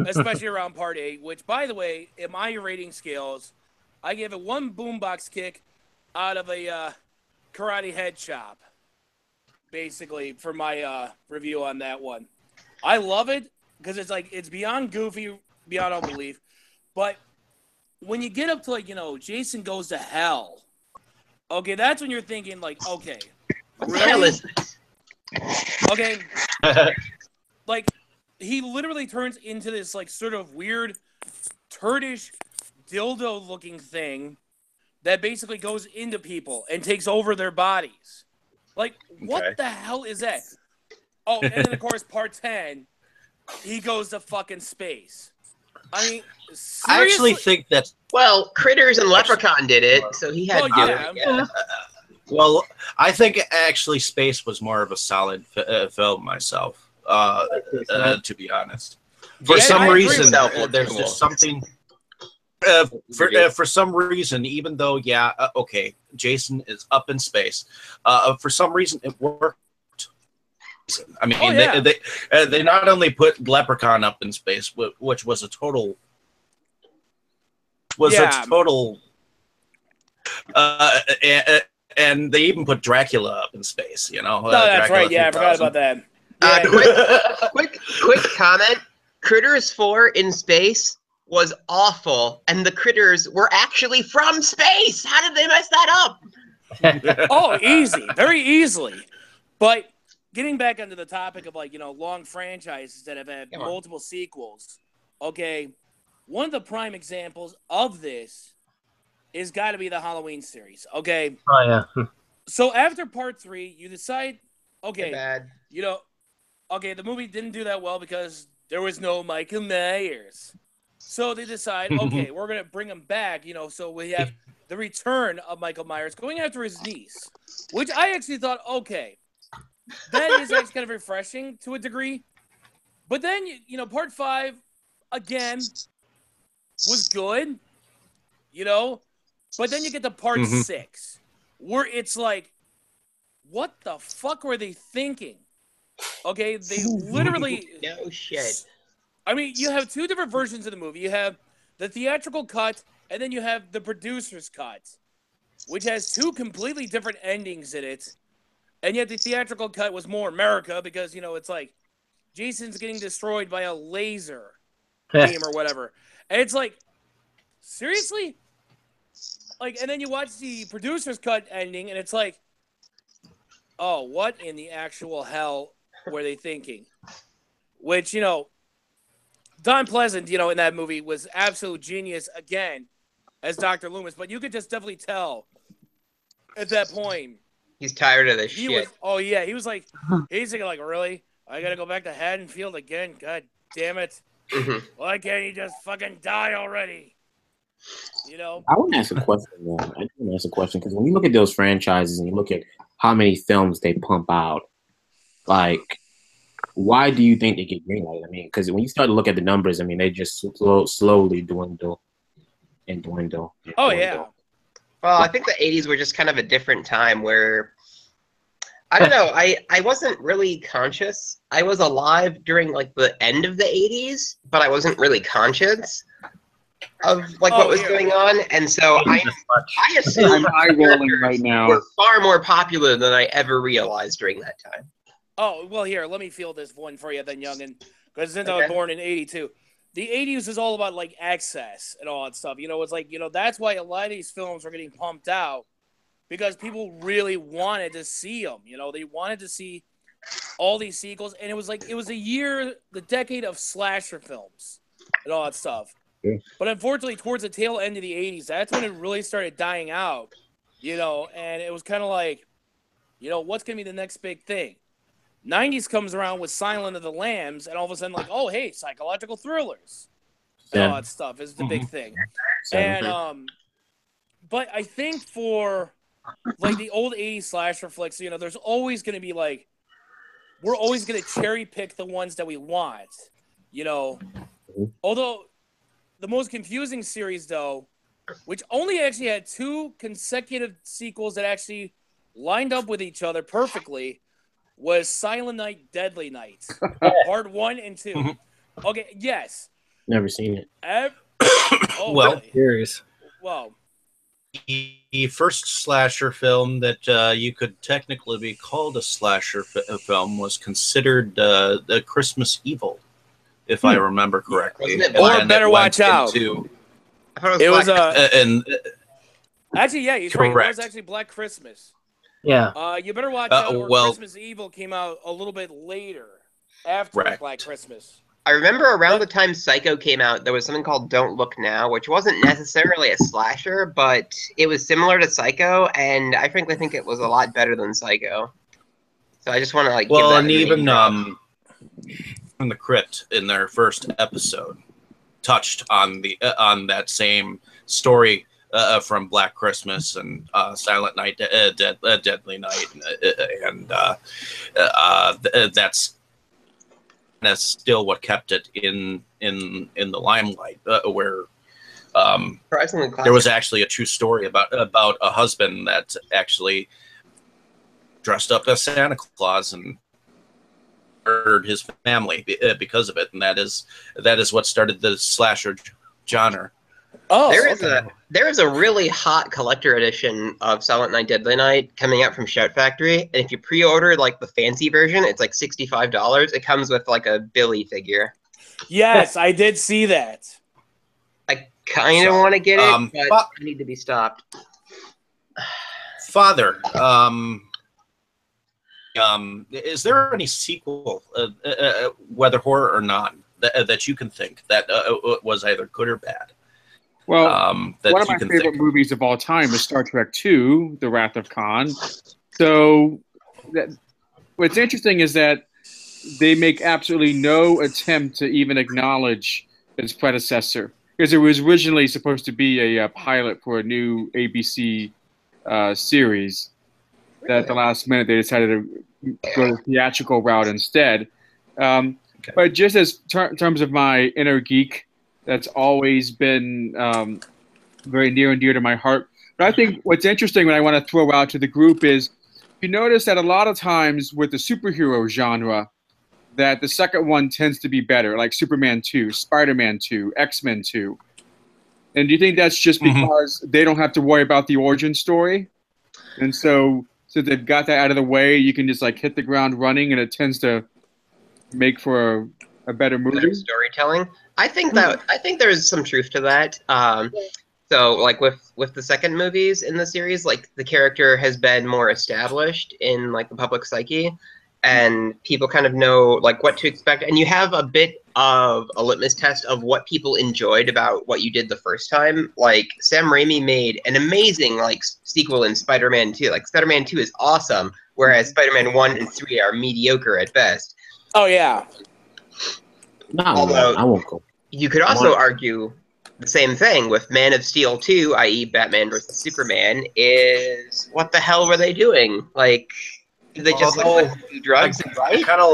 especially around Part 8, which, by the way, in my rating scales, I gave it 1 boombox kick out of a karate head chop, basically, for my review on that one. I love it because it's like, it's beyond goofy, beyond all belief, but when you get up to, like, you know, Jason Goes to Hell, okay, that's when you're thinking, like, okay, really? Okay, like, he literally turns into this, like, sort of weird, turdish, dildo-looking thing that basically goes into people and takes over their bodies. Like, what the hell is that? Oh, and then, of course, Part 10, he goes to fucking space. I mean, seriously? I actually think that's... Well, Critters and Leprechaun did it, so he had to. Yeah. Well, I think actually Space was more of a solid film myself, to be honest. For some reason, there's just something... for some reason, even though, okay, Jason is up in space, for some reason it worked. I mean, they not only put Leprechaun up in space, which was a total, and they even put Dracula up in space. You know, no, that's Dracula right. Yeah, I forgot about that. Yeah. Quick comment: Critters 4 in space was awful, and the critters were actually from space. How did they mess that up? Oh, easy, very easily. But getting back onto the topic of, like, you know, long franchises that have had multiple sequels, okay, one of the prime examples of this is got to be the Halloween series, okay? Oh, yeah. So after Part 3, you decide, okay, you know, okay, the movie didn't do that well because there was no Michael Myers. So they decide, okay, we're going to bring him back, you know, so we have the return of Michael Myers going after his niece, which I actually thought, okay, that is actually kind of refreshing to a degree. But then, you know, Part 5, again, was good, you know. But then you get to Part 6, where it's like, what the fuck were they thinking? Okay, they literally... No shit. I mean, you have 2 different versions of the movie. You have the theatrical cut, and then you have the producer's cut, which has 2 completely different endings in it. And yet the theatrical cut was more America because, you know, it's like Jason's getting destroyed by a laser beam or whatever. And it's like, seriously? Like, and then you watch the producer's cut ending and it's like, oh, what in the actual hell were they thinking? Which, you know, Don Pleasant, you know, in that movie was absolute genius again as Dr. Loomis. But you could just definitely tell at that point He's tired of this He shit. was. Oh yeah, he was like, he's thinking like, really? I gotta go back to Haddonfield again? God damn it! Mhm. Why can't he just fucking die already? You know. I want to ask a question. Though. I want to ask a question because when you look at those franchises and you look at how many films they pump out, like, why do you think they get greenlighted? I mean, because when you start to look at the numbers, I mean, they just slowly dwindle and dwindle. And Oh dwindle. yeah. Well, I think the 80s were just kind of a different time where, I don't know, I wasn't really conscious. I was alive during like the end of the 80s, but I wasn't really conscious of like what was going on, and so I assume I'm eye-rolling right now. were far more popular than I ever realized during that time. Oh well, here, let me field this one for you, then, youngin, because since I was born in '82. The 80s is all about, like, access and all that stuff. You know, it's like, you know, that's why a lot of these films were getting pumped out because people really wanted to see them. You know, they wanted to see all these sequels. And it was like, it was the decade of slasher films and all that stuff. Yeah. But unfortunately, towards the tail end of the 80s, that's when it really started dying out, you know, and it was kind of like, you know, what's going to be the next big thing? 90s comes around with Silent of the Lambs, and all of a sudden, like, oh, hey, psychological thrillers. And all that stuff is the big thing. And, but I think for, like, the old 80s slasher flicks, you know, there's always going to be, like, we're always going to cherry pick the ones that we want, you know. Although, the most confusing series, though, which only actually had 2 consecutive sequels that actually lined up with each other perfectly, was Silent Night, Deadly Night, part 1 and 2. Okay, yes. Never seen it. Oh, Well, really? Series. Well, The first slasher film that you could technically be called a slasher film was considered the Christmas Evil, if I remember correctly. Wasn't it And Black- then Better it went Watch Out. into- I thought it was Black- and actually, yeah, he's right. It was Correct. actually Black Christmas. Yeah. You better watch out, or well- Christmas Evil came out a little bit later, after Correct. Black Christmas. I remember around the time Psycho came out, there was something called Don't Look Now, which wasn't necessarily a slasher, but it was similar to Psycho, and I frankly think it was a lot better than Psycho. So I just want to like give well, that and a name even drop. from the Crypt in their first episode touched on that same story from Black Christmas and Silent Night, Deadly Night, and that's still what kept it in the limelight, where Surprisingly there was classic. actually a true story about a husband that actually dressed up as Santa Claus and murdered his family because of it, and that is what started the slasher genre. Oh, There is a really hot collector edition of Silent Night, Deadly Night coming out from Shout Factory, and if you pre-order like the fancy version, it's like $65. It comes with like a Billy figure. yes, I did see that. I kind of So, want to get it, but but- I need to be stopped. Father, is there any sequel, whether horror or not, that you can think that was either good or bad? Well, That one of you my can favorite think. movies of all time is Star Trek II, The Wrath of Khan. So what's interesting is that they make absolutely no attempt to even acknowledge its predecessor, because it was originally supposed to be a pilot for a new ABC series. That at the last minute they decided to go the theatrical route instead. But just as terms of my inner geek, that's always been very near and dear to my heart. But I think what's interesting, what I want to throw out to the group is, you notice that a lot of times with the superhero genre, that the second one tends to be better, like Superman 2, Spider-Man 2, X-Men 2. And do you think that's just because they don't have to worry about the origin story? And so they've got that out of the way, you can just like hit the ground running, and it tends to make for a better movie. Better storytelling. I think there is some truth to that. So like with the second movies in the series, like the character has been more established in like the public psyche, and people kind of know like what to expect, and you have a bit of a litmus test of what people enjoyed about what you did the first time. Like Sam Raimi made an amazing like sequel in Spider-Man 2. Like Spider-Man 2 is awesome, whereas Spider-Man 1 and 3 are mediocre at best. Oh yeah. Although I won't go. you could also argue the same thing with Man of Steel 2, i.e. Batman versus Superman, is what the hell were they doing? Like, did they just do drugs and I fight? kind of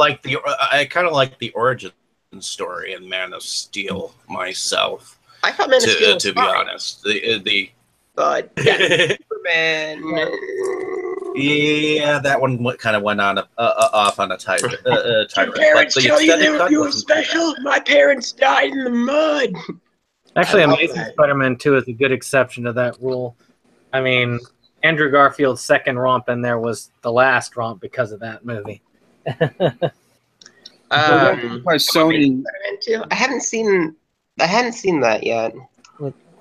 like the origin story in Man of Steel myself. I thought Man of Steel was to be fine. honest, the But Superman. Yeah, that one kind of went on off on a tirade. Your parents tell you you were special? My parents died in the mud. Actually, Amazing Spider-Man 2 is a good exception to that rule. I mean, Andrew Garfield's second romp in there was the last romp because of that movie. By Sony. I hadn't seen that yet.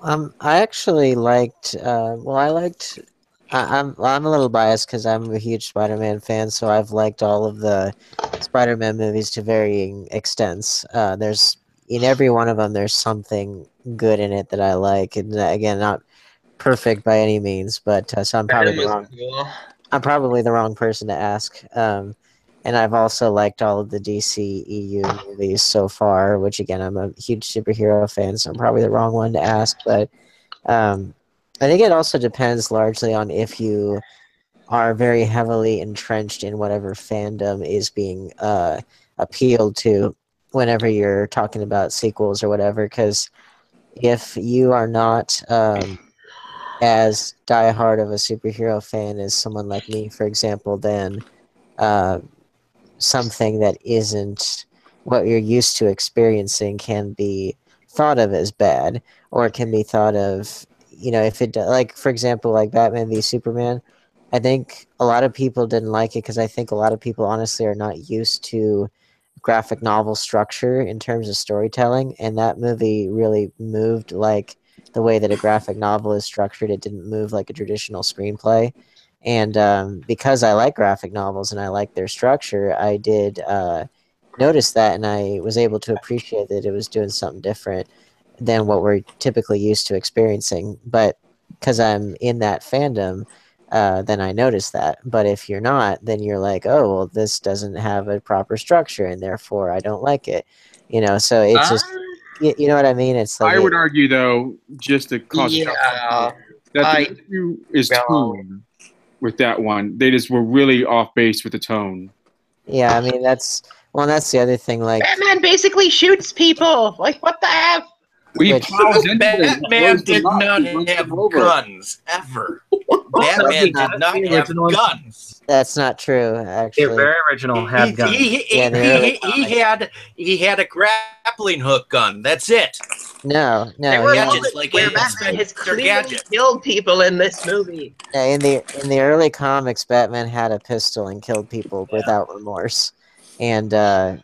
I actually liked. I'm a little biased because I'm a huge Spider-Man fan, so I've liked all of the Spider-Man movies to varying extents. There's in every one of them, there's something good in it that I like, and again, not perfect by any means, but so I'm probably the wrong person to ask. And I've also liked all of the DC EU movies so far, which again, I'm a huge superhero fan, so I'm probably the wrong one to ask. But I think it also depends largely on if you are very heavily entrenched in whatever fandom is being appealed to whenever you're talking about sequels or whatever. Because if you are not as diehard of a superhero fan as someone like me, for example, then something that isn't what you're used to experiencing can be thought of as bad, or it can be thought of, if it, like, for example, like Batman v Superman. I think a lot of people didn't like it because I think a lot of people honestly are not used to graphic novel structure in terms of storytelling, and that movie really moved like the way that a graphic novel is structured. It didn't move like a traditional screenplay. And because I like graphic novels and I like their structure, I did notice that, and I was able to appreciate that it was doing something different than what we're typically used to experiencing. But because I'm in that fandom, then I noticed that. But if you're not, then you're like, oh, well, this doesn't have a proper structure, and therefore I don't like it. So it's just, you know what I mean? It's like I would argue, though, just to cause Yeah, that the issue is tone with that one. They just were really off base with the tone. Yeah, I mean, that's the other thing. Like, Batman basically shoots people. Like, what the F? Batman did not have guns ever. Batman did not have guns. That's not true, actually. The very original had guns. He had a grappling hook gun. That's it. No. Gadgets, where Batman has clearly killed people in this movie. In the early comics, Batman had a pistol and killed people without remorse, and I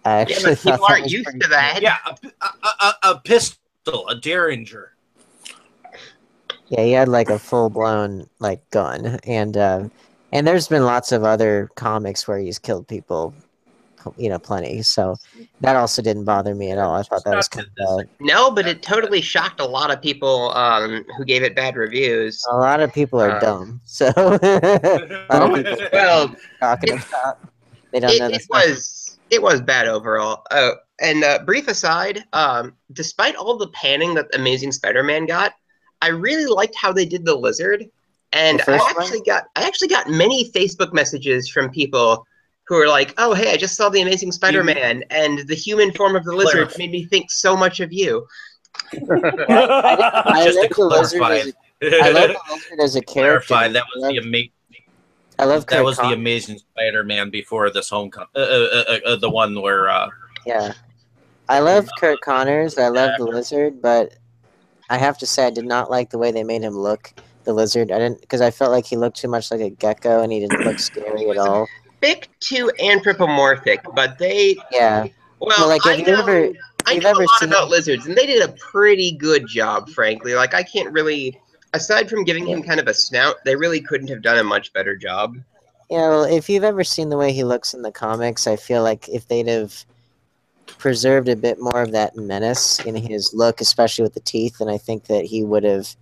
actually but people aren't used to that. Yeah, a pistol, a Derringer. Yeah, he had like a full blown like gun, and there's been lots of other comics where he's killed people, plenty. So that also didn't bother me at all. I thought that was kind of bad. No, but it totally shocked a lot of people who gave it bad reviews. A lot of people are dumb, so a lot of people talking about they don't know it was bad overall. And brief aside, despite all the panning that Amazing Spider-Man got, I really liked how they did the lizard, and I actually got many Facebook messages from people who were like, "Oh, hey, I just saw the Amazing Spider-Man, and the human form of the lizard made me think so much of you." I love the lizard as a character. That was the amazing. I love that was the Amazing Spider-Man before this the one where yeah. I love Kurt Connors. I love the lizard, but I have to say I did not like the way they made him look. The lizard, I didn't, because I felt like he looked too much like a gecko, and he didn't look scary at all. Bit too anthropomorphic, but they Well, like, I know a lot about lizards, and they did a pretty good job, frankly. Like, I can't really, aside from giving him kind of a snout, they really couldn't have done a much better job. Yeah, well, if you've ever seen the way he looks in the comics, I feel like if they'd have preserved a bit more of that menace in his look, especially with the teeth, then I think that he would have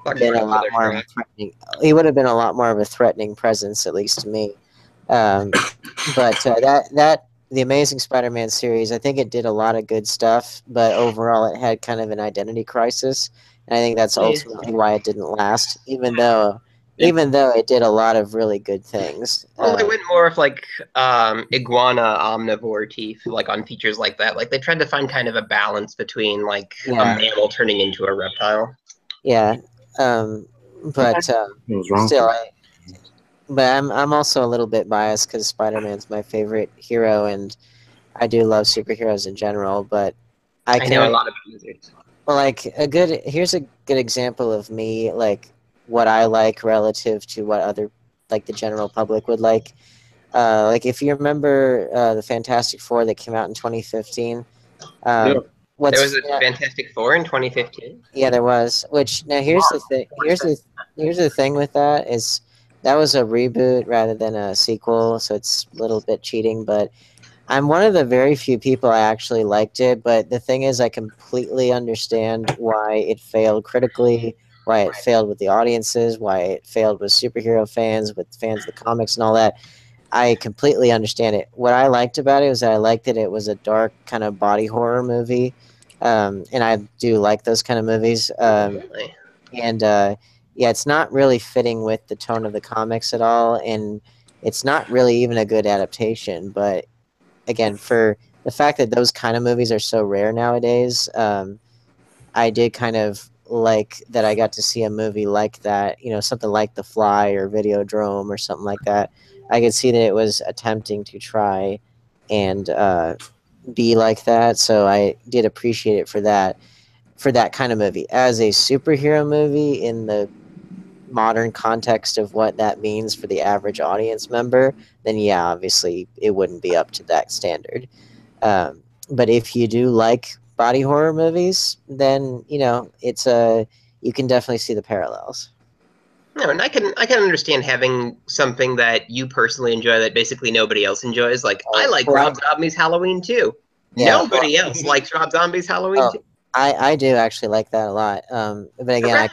Talking been a about lot another more of a track. threatening. He would have been a lot more of a threatening presence, at least to me. Um, but that the Amazing Spider-Man series, I think it did a lot of good stuff, but overall it had kind of an identity crisis, and I think that's ultimately why it didn't last, even though it did a lot of really good things. Well, they went more of like iguana omnivore teeth, like on features like that. Like they tried to find kind of a balance between like a Yeah. mammal turning into a reptile. Yeah, but It was wrong. still, I'm also a little bit biased because Spider-Man's my favorite hero, and I do love superheroes in general. But I know a lot about lizards. well, like here's a good example of me like what I like relative to what other like the general public would like. Like if you remember the Fantastic Four that came out in 2015. Yeah. There was a Fantastic Four in 2015. Yeah, there was. Which now here's the thing. Here's the thing with that is that was a reboot rather than a sequel, so it's a little bit cheating. But I'm one of the very few people I actually liked it. But the thing is, I completely understand why it failed critically, why it failed with the audiences, why it failed with superhero fans, with fans of the comics and all that. I completely understand it. What I liked about it was that I liked that it was a dark kind of body horror movie, and I do like those kind of movies. Really? And yeah, it's not really fitting with the tone of the comics at all, and it's not really even a good adaptation. But again, for the fact that those kind of movies are so rare nowadays, I did kind of like that I got to see a movie like that, you know, something like The Fly or Videodrome or something like that. I could see that it was attempting to try and be like that, so I did appreciate it for that kind of movie. As a superhero movie in the modern context of what that means for the average audience member, then yeah, obviously it wouldn't be up to that standard. But if you do like body horror movies, then you know you can definitely see the parallels. No, and I can understand having something that you personally enjoy that basically nobody else enjoys. Like I like Well, Rob Zombie's Halloween too. Yeah. Nobody else likes Rob Zombie's Halloween Oh, too. I do actually like that a lot. But again,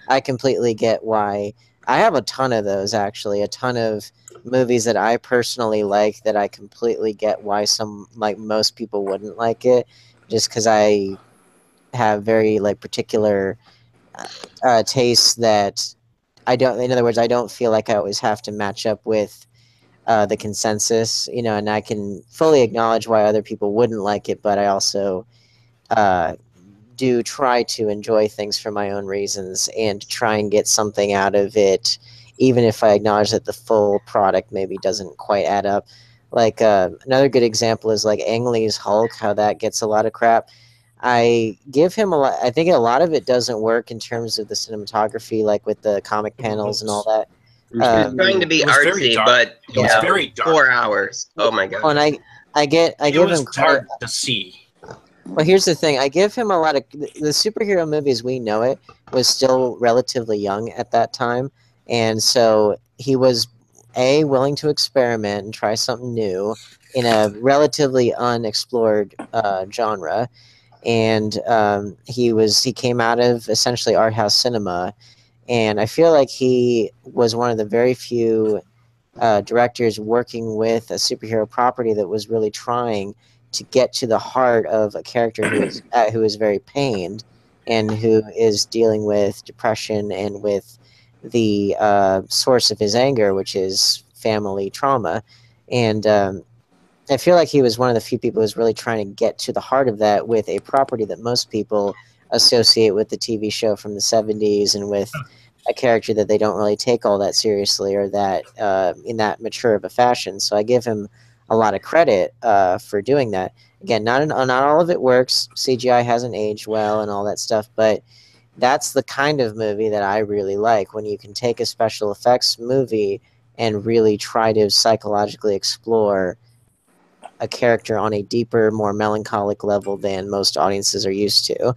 I completely get why. I have a ton of those actually, a ton of movies that I personally like that I completely get why some like most people wouldn't like it, just because I have very like particular tastes that I don't. In other words, I don't feel like I always have to match up with the consensus, you know, and I can fully acknowledge why other people wouldn't like it, but I also uh, do try to enjoy things for my own reasons and try and get something out of it, even if I acknowledge that the full product maybe doesn't quite add up. Like another good example is like Ang Lee's Hulk, how that gets a lot of crap. I give him a lot. I think a lot of it doesn't work in terms of the cinematography, like with the comic panels and all that. He's trying to be it was very artsy, dark. but It was very dark. 4 hours. Oh my god. Oh, and I give was him credit. hard to see. Well, here's the thing. I give him a lot of the superhero movies we know it was still relatively young at that time, and so he was willing to experiment and try something new in a relatively unexplored genre, and he came out of essentially art house cinema, and I feel like he was one of the very few directors working with a superhero property that was really trying to get to the heart of a character who is very pained and who is dealing with depression and with the source of his anger, which is family trauma. And I feel like he was one of the few people who was really trying to get to the heart of that with a property that most people associate with the TV show from the 70s and with a character that they don't really take all that seriously or that in that mature of a fashion. So I give him a lot of credit for doing that. Again, not all of it works. CGI hasn't aged well and all that stuff, but that's the kind of movie that I really like when you can take a special effects movie and really try to psychologically explore a character on a deeper, more melancholic level than most audiences are used to.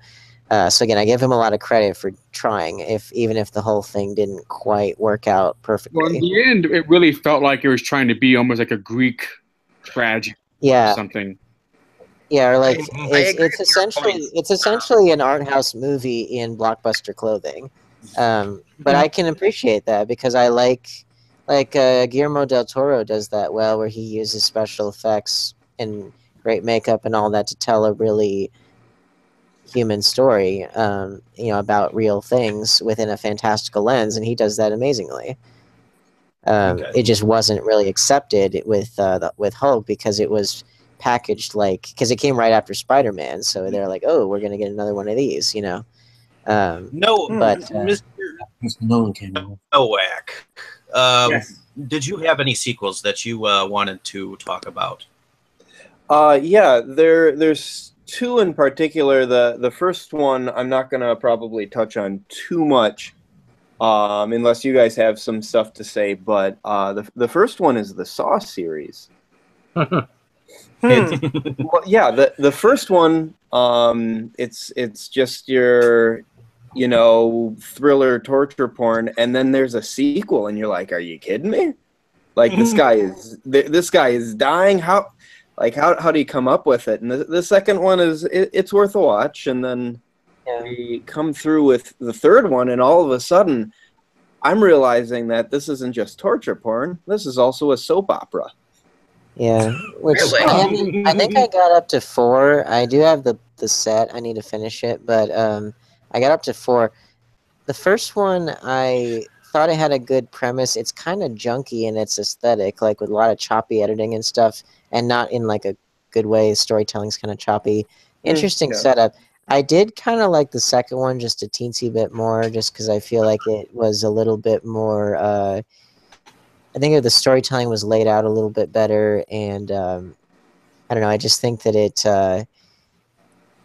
So again, I give him a lot of credit for trying, even if the whole thing didn't quite work out Well, in perfectly. the end, it really felt like it was trying to be almost like a Greek tragedy or Yeah, something. yeah, or like I agree it's with your essentially points. it's essentially an art house movie in blockbuster clothing. But I can appreciate that because I like Guillermo del Toro does that well, where he uses special effects and great makeup and all that to tell a really human story, about real things within a fantastical lens, and he does that amazingly. Okay. It just wasn't really accepted with Hulk because it was packaged because it came right after Spider-Man, so they're like, oh, we're gonna get another one of these, No, but Mr. Nolan came out. Nowak, Yes. did you have any sequels that you wanted to talk about? Yeah, there's two in particular. The first one I'm not gonna probably touch on too much, unless you guys have some stuff to say. But the first one is the Saw series. Well, yeah, the first one, it's just your, thriller torture porn, and then there's a sequel, and you're like, are you kidding me? Like this guy is dying. How do you come up with it? And the second one it's worth a watch, and then we come through with the third one, and all of a sudden, I'm realizing that this isn't just torture porn. This is also a soap opera. yeah, which Really? I think I got up to 4. I do have the set. I need to finish it, but I got up to 4. The first one, I thought it had a good premise. It's kind of junky in its aesthetic, like with a lot of choppy editing and stuff, and not in like a good way. Storytelling's kind of choppy. Interesting yeah. setup. I did kind of like the second one just a teensy bit more, just because I feel like it was a little bit more. I think the storytelling was laid out a little bit better, and I don't know. I just think that it. I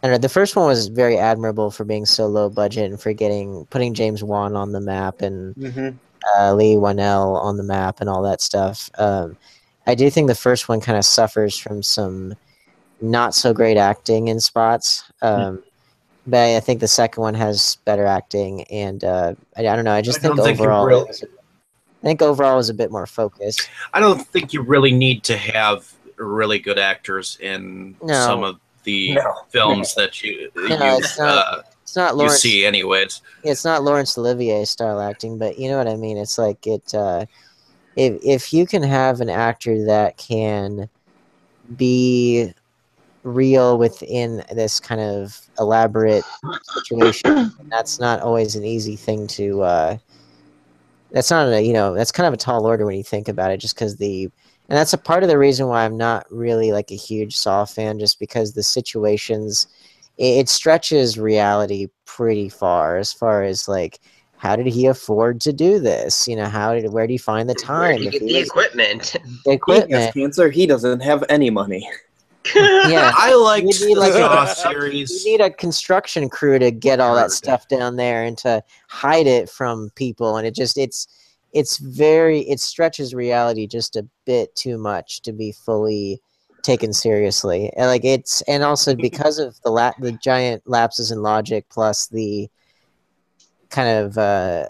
don't know. The first one was very admirable for being so low budget and for putting James Wan on the map and Lee Wanell on the map and all that stuff. I do think the first one kind of suffers from some not so great acting in spots. But I think the second one has better acting, and I don't know. I just think overall, I think overall it was a bit more focused. I don't think you really need to have really good actors in some No, of the films that it's not. It's not you Lawrence. see, anyways. It's not Laurence Olivier style acting, but you know what I mean. It's like it. If you can have an actor that can be real within this kind of elaborate situation, that's not always an easy thing to. That's not that's kind of a tall order when you think about it, just because and that's a part of the reason why I'm not really like a huge Saw fan, just because the situations, it stretches reality pretty far as like, how did he afford to do this? Where do you find the Where time? did you If get he the was- equipment? the He equipment, has cancer. He doesn't have any money. yeah. I liked You need the like Saw you series. need a construction crew to get all that Word. stuff down there and to hide it from people, and it stretches reality just a bit too much to be fully taken seriously. And and also because of the giant lapses in logic, plus the kind of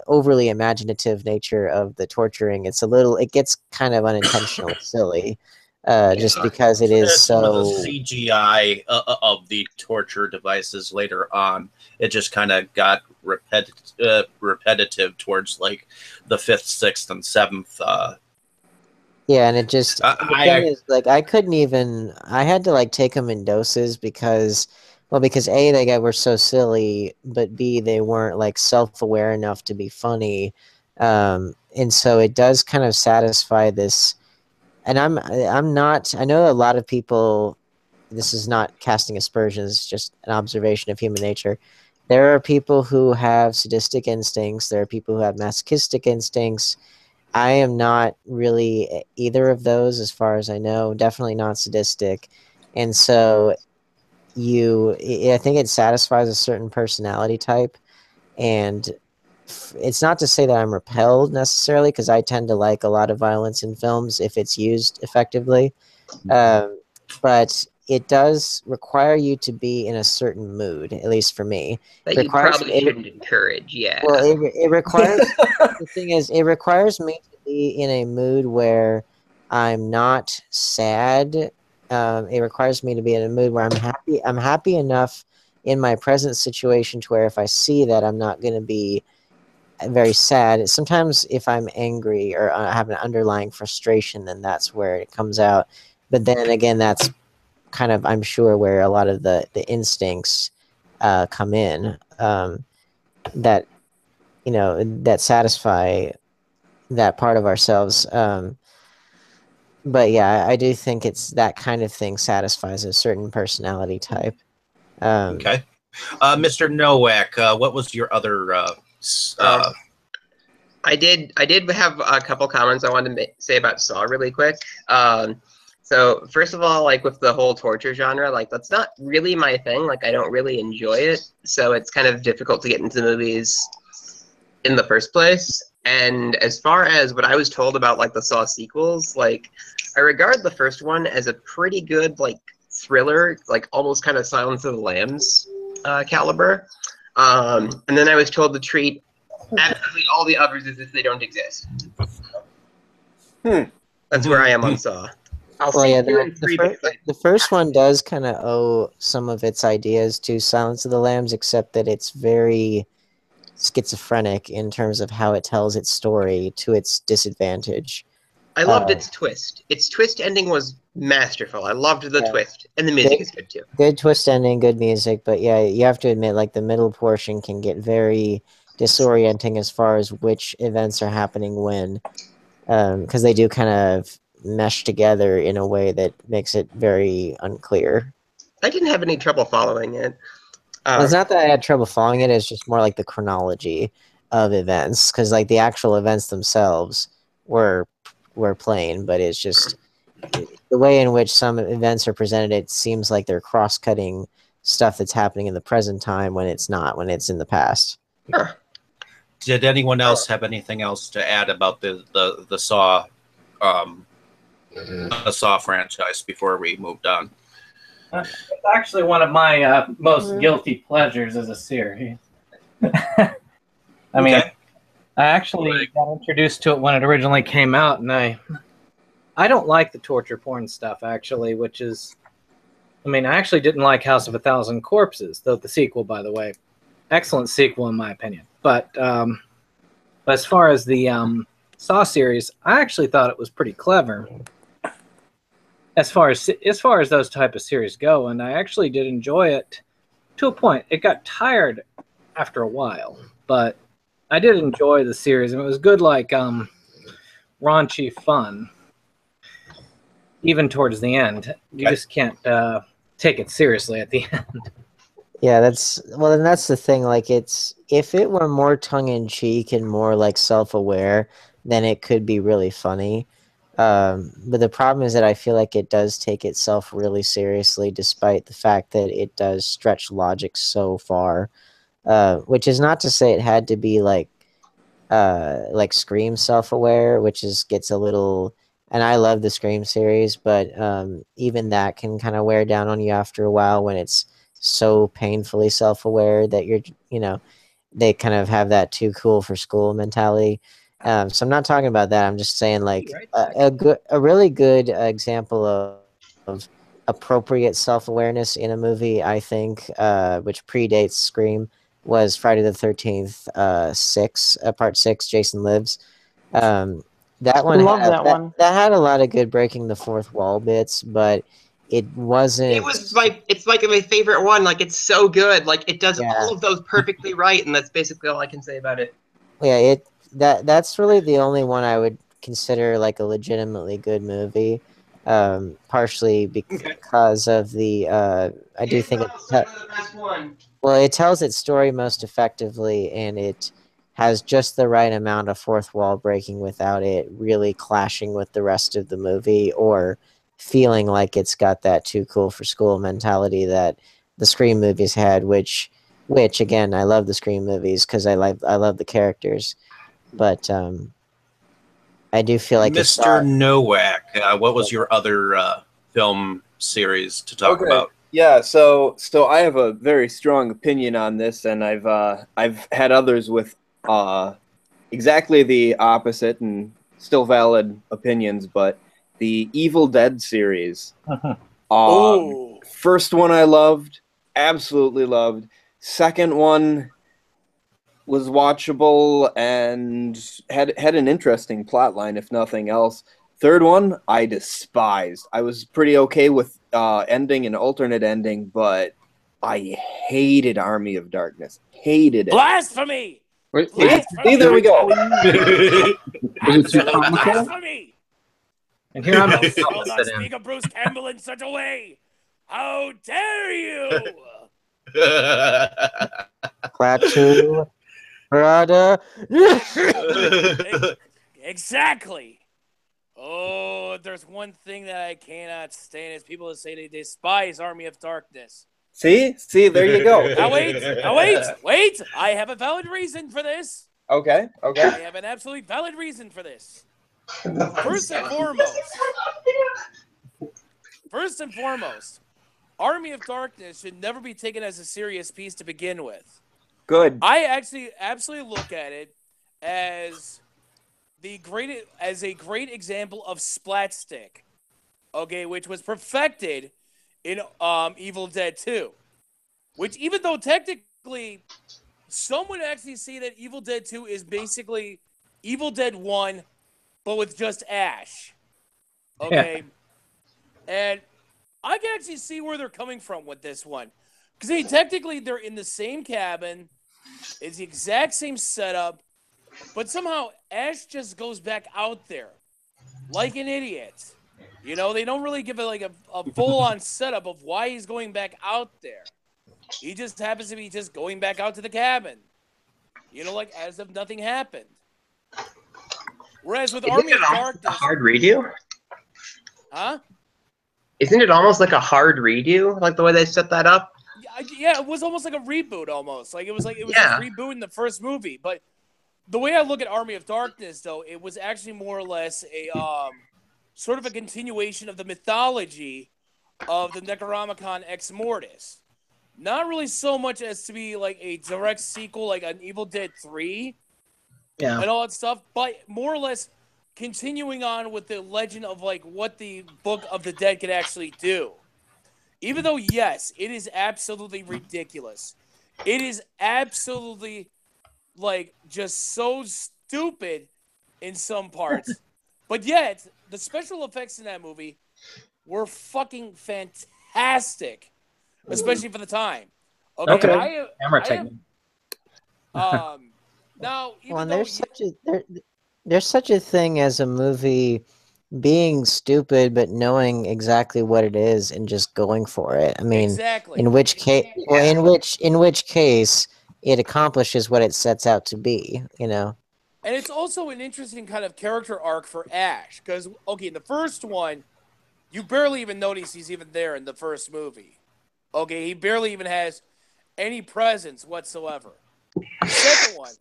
overly imaginative nature of the torturing, it gets kind of unintentionally silly, just because it is Some of the so. CGI of the torture devices later on, it just kind of got repetitive towards like the 5th, 6th, and 7th. Yeah, and the thing is, like, I had to like take them in doses because A, were so silly, but B, they weren't like self-aware enough to be funny, and so it does kind of satisfy this. And I'm not. I know a lot of people. This is not casting aspersions; it's just an observation of human nature. There are people who have sadistic instincts. There are people who have masochistic instincts. I am not really either of those, as far as I know. Definitely not sadistic, and so I think it satisfies a certain personality type, and it's not to say that I'm repelled necessarily, because I tend to like a lot of violence in films if it's used effectively. But it does require you to be in a certain mood, at least for me. That It you requires probably shouldn't encourage. Yeah. well, it requires the thing is, it requires me to be in a mood where I'm not sad. It requires me to be in a mood where I'm happy. I'm happy enough in my present situation to where if I see that, I'm not going to be very sad. Sometimes if I'm angry or I have an underlying frustration, then that's where it comes out. But then again, that's kind of, I'm sure, where a lot of the instincts come in, that, you know, that satisfy that part of ourselves. But yeah, I do think it's that kind of thing satisfies a certain personality type. Okay. Mr. Nowak, what was your other I did have a couple comments I wanted to say about Saw really quick. So first of all, like with the whole torture genre, like that's not really my thing. Like I don't really enjoy it, so it's kind of difficult to get into movies in the first place. And as far as what I was told about like the Saw sequels, like I regard the first one as a pretty good like thriller, like almost kind of Silence of the Lambs caliber. And then I was told to treat absolutely all the others as if they don't exist. That's where I am on Saw. Well, yeah, the first one does kind of owe some of its ideas to Silence of the Lambs, except that it's very schizophrenic in terms of how it tells its story to its disadvantage. I loved its twist. Its twist ending was masterful. I loved the twist, and the music is good too. Good twist ending, good music, but yeah, you have to admit, like the middle portion can get very disorienting as far as which events are happening when, because they do kind of mesh together in a way that makes it very unclear. I didn't have any trouble following it. Well, it's not that I had trouble following it, it's just more like the chronology of events, because like the actual events themselves were plain, but it's just the way in which some events are presented, it seems like they're cross-cutting stuff that's happening in the present time when it's not, when it's in the past. Huh. Did anyone else have anything else to add about the Saw the Saw franchise before we moved on? It's actually one of my most guilty pleasures as a series. I mean, I actually got introduced to it when it originally came out, and I don't like the torture porn stuff, actually, which is, I mean, I actually didn't like House of a Thousand Corpses, though the sequel, by the way. Excellent sequel, in my opinion. But as far as the Saw series, I actually thought it was pretty clever. As far as those type of series go, and I actually did enjoy it to a point. It got tired after a while, but I did enjoy the series, and it was good, like raunchy fun. Even towards the end, you just can't take it seriously at the end. Yeah, and that's the thing. Like, if it were more tongue in cheek and more like self-aware, then it could be really funny. But the problem is that I feel like it does take itself really seriously, despite the fact that it does stretch logic so far. Which is not to say it had to be like Scream self-aware, which gets a little. And I love the Scream series, but even that can kind of wear down on you after a while when it's so painfully self-aware that they kind of have that too cool for school mentality. So I'm not talking about that. I'm just saying like a really good example of appropriate self-awareness in a movie, I think, which predates Scream, was Friday the 13th, Part 6, Jason Lives. That one, that had a lot of good breaking the fourth wall bits, but it wasn't. It's like my favorite one. Like, it's so good. Like, it does all of those perfectly right, and that's basically all I can say about it. Yeah, that's really the only one I would consider like a legitimately good movie. Partially because of the I do think it tells its story most effectively, and it has just the right amount of fourth wall breaking without it really clashing with the rest of the movie or feeling like it's got that too cool for school mentality that the Scream movies had, which again, I love the Scream movies because I love the characters, but I do feel like Mr. Nowak, what was your other film series to talk Okay. about. Yeah, so I have a very strong opinion on this, and I've had others with exactly the opposite and still valid opinions. But the Evil Dead series, Oh, first one I loved, absolutely loved. Second one was watchable and had an interesting plot line, if nothing else. Third one, I despised. I was pretty okay with ending an alternate ending, but I hated Army of Darkness. Hated it. blasphemy! Wait, See, there we go. was it too Absolute comical? blasphemy! And here I'm Thou supposed shalt to not sit in. speak of Bruce Campbell in such a way! How dare you! Klaatu, brother. Exactly! Oh, there's one thing that I cannot stand is people that say they despise Army of Darkness. See, there you go. Now wait! I have a valid reason for this. Okay. I have an absolutely valid reason for this. First and foremost, Army of Darkness should never be taken as a serious piece to begin with. Good. I actually absolutely look at it as a great example of splatstick, okay, which was perfected in Evil Dead 2. Which, even though technically, some would actually say that Evil Dead 2 is basically Evil Dead 1, but with just Ash. Okay? And I can actually see where they're coming from with this one. Because, I mean, technically, they're in the same cabin. It's the exact same setup. But somehow, Ash just goes back out there. Like an idiot. You know, they don't really give it like a full-on setup of why he's going back out there. He just happens to be just going back out to the cabin. You know, like as if nothing happened. Whereas with Isn't Army it of almost Darkness... a hard redo? Huh? Isn't it almost like a hard redo? Like the way they set that up? Yeah, it was almost like a reboot almost. Like it was Yeah. just rebooting the first movie. But the way I look at Army of Darkness, though, it was actually more or less a sort of a continuation of the mythology of the Necronomicon Ex Mortis. Not really so much as to be like a direct sequel, like an Evil Dead 3 and all that stuff, but more or less continuing on with the legend of like what the Book of the Dead could actually do. Even though, yes, it is absolutely ridiculous. It is absolutely like just so stupid in some parts. But yet, the special effects in that movie were fucking fantastic. Especially for the time. Okay. Camera technique. Now, even Well, though there's such a thing as a movie being stupid but knowing exactly what it is and just going for it. I mean, exactly. in which case, it accomplishes what it sets out to be. You know. And it's also an interesting kind of character arc for Ash, because in the first one, you barely even notice he's even there in the first movie. Okay, he barely even has any presence whatsoever. The second one,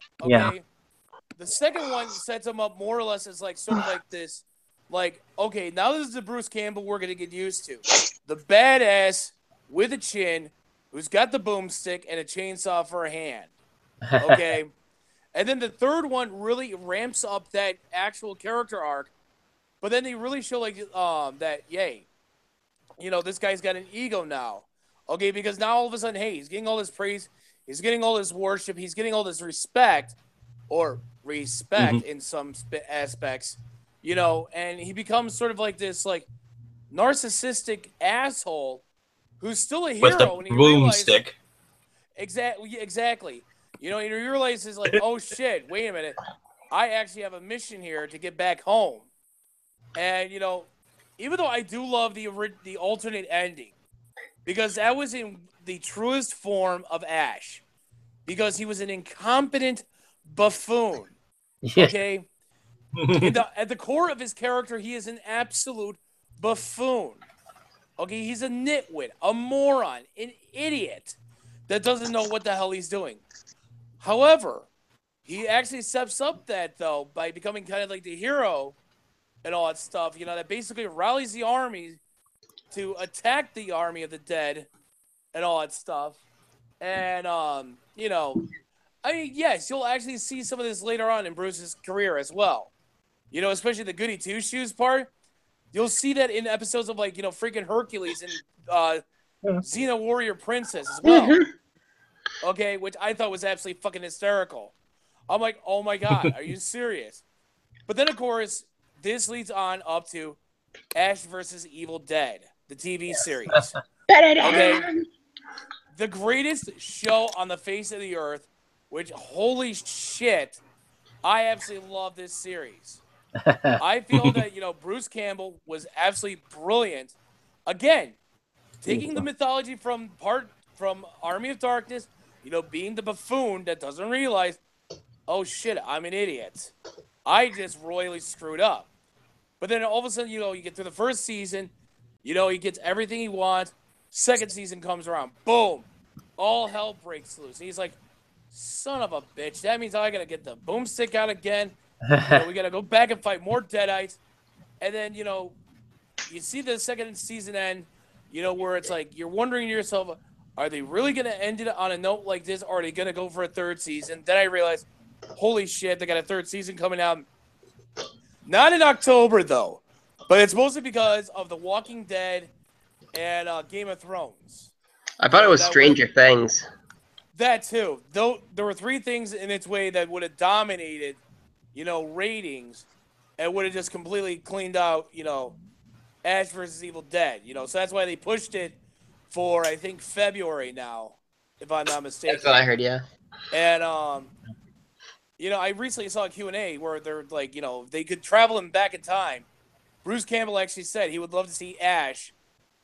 the second one sets him up more or less as like sort of like this, like, okay, now this is the Bruce Campbell we're gonna get used to. The badass with a chin who's got the boomstick and a chainsaw for a hand. Okay. And then the third one really ramps up that actual character arc, but then they really show like that, yay, you know, this guy's got an ego now. Okay, because now all of a sudden, hey, he's getting all this praise, he's getting all this worship, he's getting all this respect, in some aspects, you know, and he becomes sort of like this, like, narcissistic asshole who's still a hero. With the and he boomstick. Exactly. You know, and he realizes, like, oh shit, wait a minute, I actually have a mission here to get back home. And, you know, even though I do love the alternate ending, because that was in the truest form of Ash. Because he was an incompetent buffoon. Okay? At the core of his character, he is an absolute buffoon. Okay? He's a nitwit, a moron, an idiot that doesn't know what the hell he's doing. However, he actually steps up that, though, by becoming kind of like the hero and all that stuff, you know, that basically rallies the army to attack the army of the dead and all that stuff. And you know, I mean, yes, you'll actually see some of this later on in Bruce's career as well. You know, especially the goody two shoes part. You'll see that in episodes of like, you know, freaking Hercules and Xena Warrior Princess as well. Okay, which I thought was absolutely fucking hysterical. I'm like, oh my god, are you serious? But then of course, this leads on up to Ash versus Evil Dead, the TV series. Okay, the greatest show on the face of the earth. Which, holy shit, I absolutely love this series. I feel that, you know, Bruce Campbell was absolutely brilliant. Again, taking the mythology from Army of Darkness, you know, being the buffoon that doesn't realize, oh shit, I'm an idiot. I just royally screwed up. But then all of a sudden, you know, you get through the first season, you know, he gets everything he wants. Second season comes around, boom, all hell breaks loose. And he's like, son of a bitch, that means I gotta get the boomstick out again. You know, we gotta go back and fight more Deadites. And then, you know, you see the second season end, you know, where it's like, you're wondering to yourself, are they really gonna end it on a note like this, or are they gonna go for a third season? Then I realized, holy shit, they got a third season coming out. Not in October, though. But it's mostly because of The Walking Dead and Game of Thrones. I thought it was Stranger Things. That too. Though there were three things in its way that would have dominated, you know, ratings, and would have just completely cleaned out, you know, Ash versus Evil Dead. You know, so that's why they pushed it for, I think, February now, if I'm not mistaken. That's what I heard, yeah. And you know, I recently saw a Q&A where they're like, you know, they could travel him back in time. Bruce Campbell actually said he would love to see Ash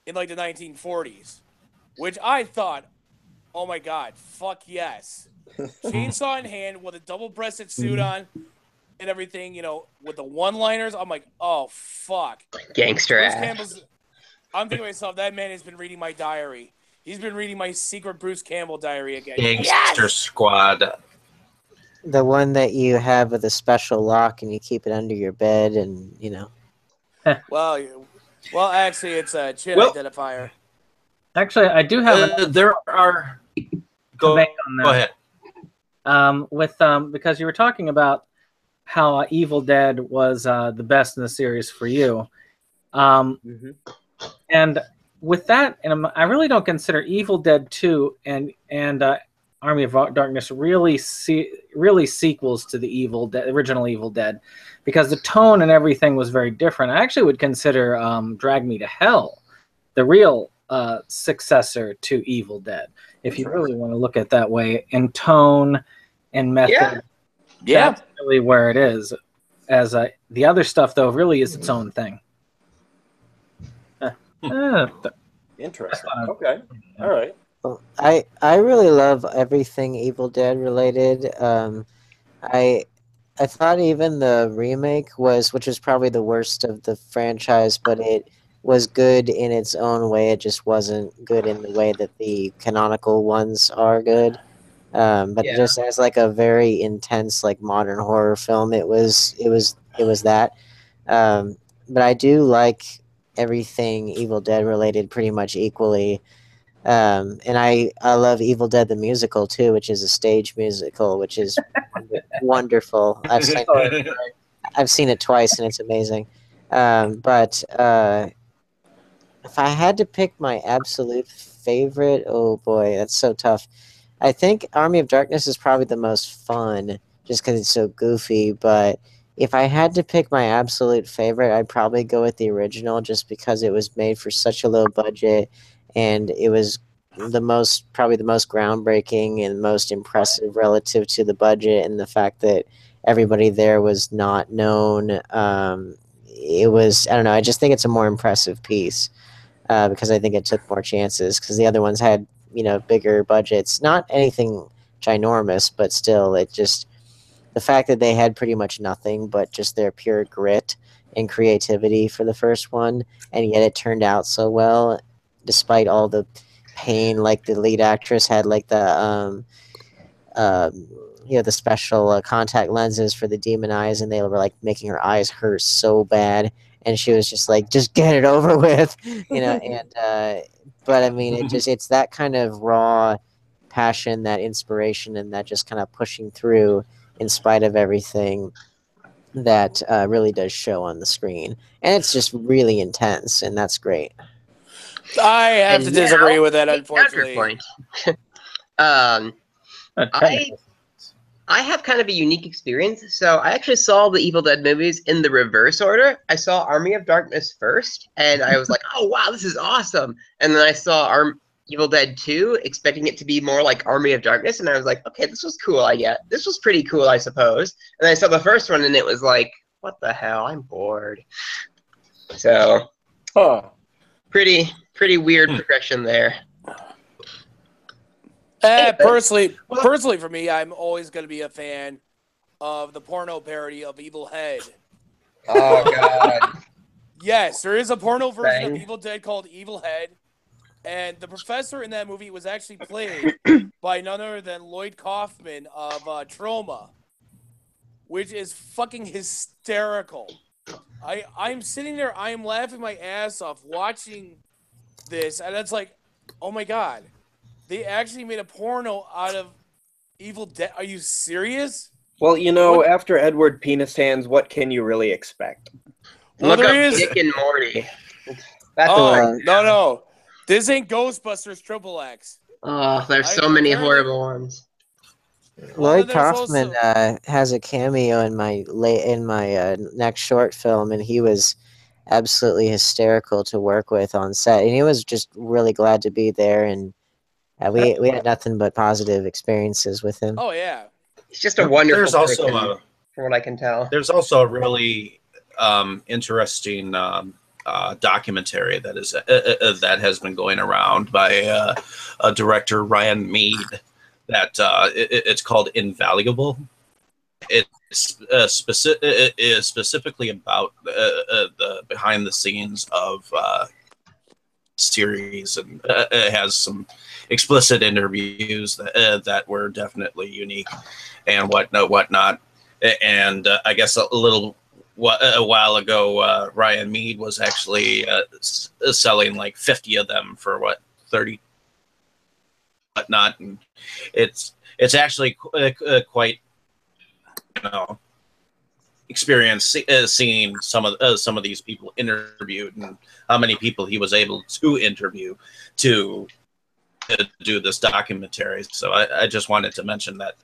in like the 1940s, which I thought, oh my god, fuck yes. Chainsaw in hand with a double-breasted suit on and everything, you know, with the one-liners. I'm like, oh fuck. Gangster Bruce Ash. Campbell's, I'm thinking to myself, that man has been reading my diary. He's been reading my secret Bruce Campbell diary again. Gangster Squad. The one that you have with a special lock and you keep it under your bed, and you know. Well, actually, it's a chin identifier. Actually, I do have. There are. Go ahead. Because you were talking about how Evil Dead was the best in the series for you, and with that, and I really don't consider Evil Dead 2 and Army of Darkness really sequels to the original Evil Dead, because the tone and everything was very different. I actually would consider Drag Me to Hell the real successor to Evil Dead, if you really want to look at it that way, in tone and method. Yeah. That's really where it is. As the other stuff, though, really is its own thing. Interesting. Okay. All right. I really love everything Evil Dead related. I thought even the remake which was probably the worst of the franchise, but it was good in its own way. It just wasn't good in the way that the canonical ones are good. But just as like a very intense like modern horror film, it was that. But I do like everything Evil Dead related pretty much equally. And I love Evil Dead the musical too, which is a stage musical, which is wonderful. I've seen it twice and it's amazing. But if I had to pick my absolute favorite, oh boy, that's so tough. I think Army of Darkness is probably the most fun, just because it's so goofy. But if I had to pick my absolute favorite, I'd probably go with the original, just because it was made for such a low budget, and it was probably the most groundbreaking and most impressive relative to the budget, and the fact that everybody there was not known. It was, I don't know, I just think it's a more impressive piece, because I think it took more chances, because the other ones had, you know, bigger budgets, not anything ginormous, but still, it just, the fact that they had pretty much nothing but just their pure grit and creativity for the first one, and yet it turned out so well, despite all the pain. Like the lead actress had like the the special contact lenses for the demon eyes, and they were like making her eyes hurt so bad, and she was just like, just get it over with, you know. And but I mean, it's that kind of raw passion, that inspiration, and that just kind of pushing through in spite of everything that really does show on the screen, and it's just really intense, and that's great. I have to And disagree now, with that, counterpoint. unfortunately. I have kind of a unique experience. So I actually saw the Evil Dead movies in the reverse order. I saw Army of Darkness first, and I was like, "Oh wow, this is awesome!" And then I saw Evil Dead 2, expecting it to be more like Army of Darkness, and I was like, "Okay, this was cool. This was pretty cool, I suppose." And then I saw the first one, and it was like, "What the hell? I'm bored." So, pretty weird progression there. Personally, for me, I'm always going to be a fan of the porno parody of Evil Head. Oh God! Yes, there is a porno version of Bang. Evil Dead called Evil Head, and the professor in that movie was actually played by none other than Lloyd Kaufman of Trauma, which is fucking hysterical. I'm sitting there, I am laughing my ass off watching this, and it's like, oh my God. They actually made a porno out of Evil Dead. Are you serious? Well, you know, after Edward Penis Hands, what can you really expect? Well, Look there up is. Dick and Morty. That's No. This ain't Ghostbusters Triple X. Oh, there's so many horrible ones. Lloyd Kaufman has a cameo in my next short film, and he was absolutely hysterical to work with on set, and he was just really glad to be there, and we had nothing but positive experiences with him. Oh yeah, he's just a wonderful There's also person, from what I can tell. There's also a really interesting documentary that is that has been going around by director Ryan Mead. That it's called Invaluable. It's specifically about the behind the scenes of series, and it has some explicit interviews that were definitely unique and whatnot. And I guess a while ago, Ryan Mead was actually selling like 50 of them for what, 30 whatnot, and it's actually quite, you know, experience seeing some of these people interviewed and how many people he was able to interview to do this documentary. So I just wanted to mention that.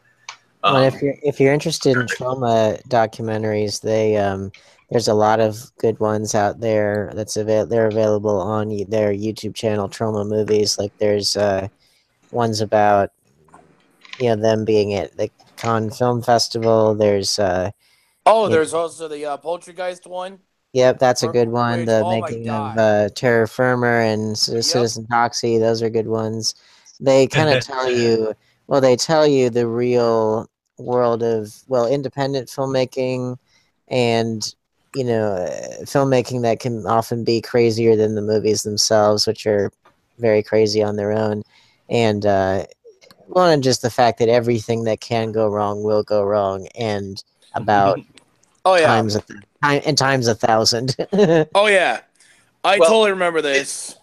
Well, if you're interested in trauma documentaries, there's a lot of good ones out there they're available on their YouTube channel, Trauma Movies. Like there's ones about, you know, them being at the Cannes Film Festival. There's there's also the Poltergeist one. Yep, that's a good one. The oh making of Terra Firma and Citizen Toxie, those are good ones. They kind of tell you, well, they tell you the real world of, well, independent filmmaking and, you know, filmmaking that can often be crazier than the movies themselves, which are very crazy on their own. And, well, and just the fact that everything that can go wrong will go wrong, and about times 1,000. Oh yeah, I totally remember this.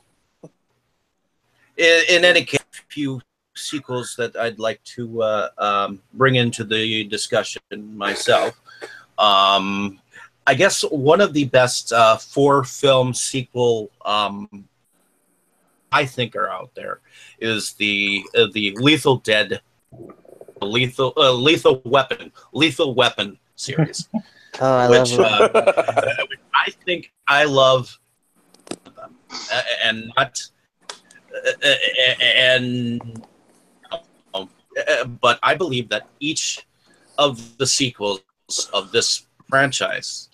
In any case, a few sequels that I'd like to bring into the discussion myself. I guess one of the best 4-film sequel I think are out there is the Lethal Dead, Lethal Weapon series. Oh, I which, love which I think I love them, and not but I believe that each of the sequels of this franchise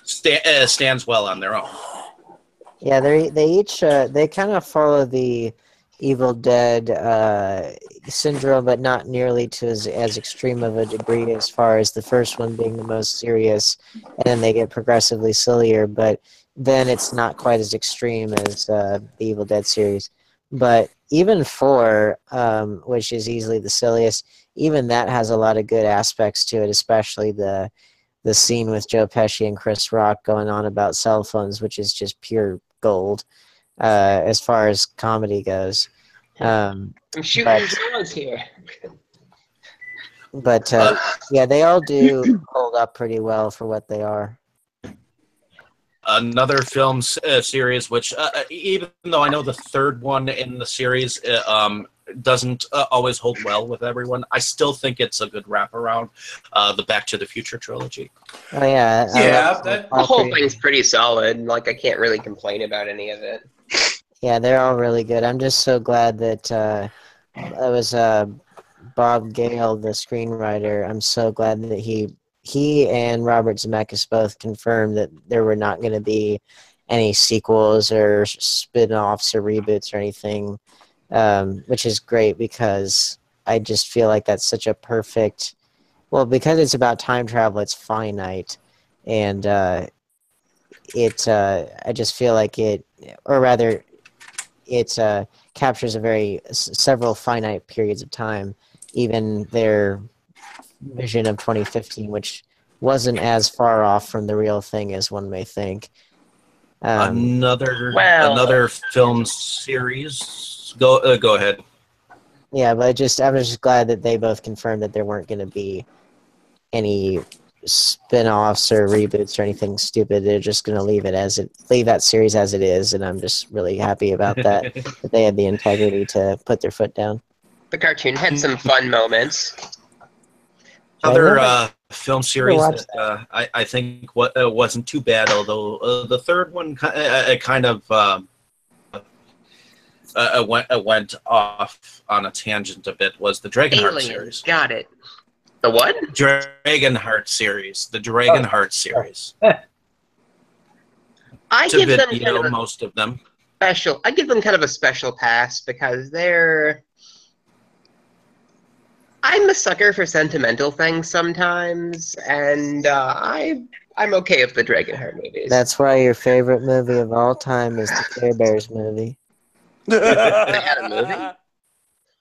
stands well on their own. Yeah, they each they kind of follow the Evil Dead syndrome, but not nearly to as extreme of a degree as far as the first one being the most serious, and then they get progressively sillier, but then it's not quite as extreme as the Evil Dead series. But even 4, which is easily the silliest, even that has a lot of good aspects to it, especially the the scene with Joe Pesci and Chris Rock going on about cell phones, which is just pure gold as far as comedy goes. I'm shooting drawers here. But yeah, they all do hold up pretty well for what they are. Another film series, which even though I know the third one in the series doesn't always hold well with everyone, I still think it's a good wraparound. The Back to the Future trilogy. Oh yeah, The whole thing's pretty solid. Like I can't really complain about any of it. Yeah, they're all really good. I'm just so glad that it was Bob Gale, the screenwriter. I'm so glad that he and Robert Zemeckis both confirmed that there were not going to be any sequels or spin-offs or reboots or anything, which is great because I just feel like that's such a perfect... Well, because it's about time travel, it's finite, and I just feel like it... Or rather, it captures several finite periods of time, even their vision of 2015, which wasn't as far off from the real thing as one may think. Another film series. Go ahead. Yeah, but I was just glad that they both confirmed that there weren't going to be any spin-offs or reboots or anything stupid. They're just going to leave that series as it is, and I'm just really happy about that. That they had the integrity to put their foot down. The cartoon had some fun moments. Another film series that I think wasn't too bad, although the third one kind of went off on a tangent a bit, was the Dragonheart series. Got it. The what? Dragonheart series. The Dragonheart series. I give them kind of most of them. Special. I give them kind of a special pass because they're... I'm a sucker for sentimental things sometimes, and I'm okay with the Dragonheart movies. That's why your favorite movie of all time is the Care Bears movie. They had a movie?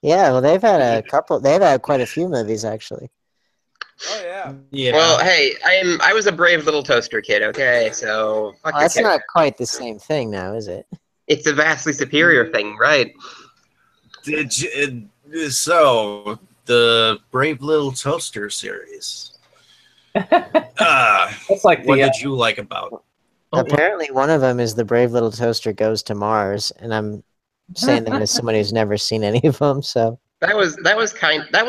Yeah, well, they've had a couple. They've had quite a few movies, actually. Oh yeah. Yeah. Well, hey, I was a brave little toaster kid. Okay, so fuck Well, that's not quite the same thing, now, is it? It's a vastly superior thing, right? So the Brave Little Toaster series. That's like what did you like about it? Apparently, one of them is the Brave Little Toaster Goes to Mars, and I'm saying that as somebody who's never seen any of them. So there was kind of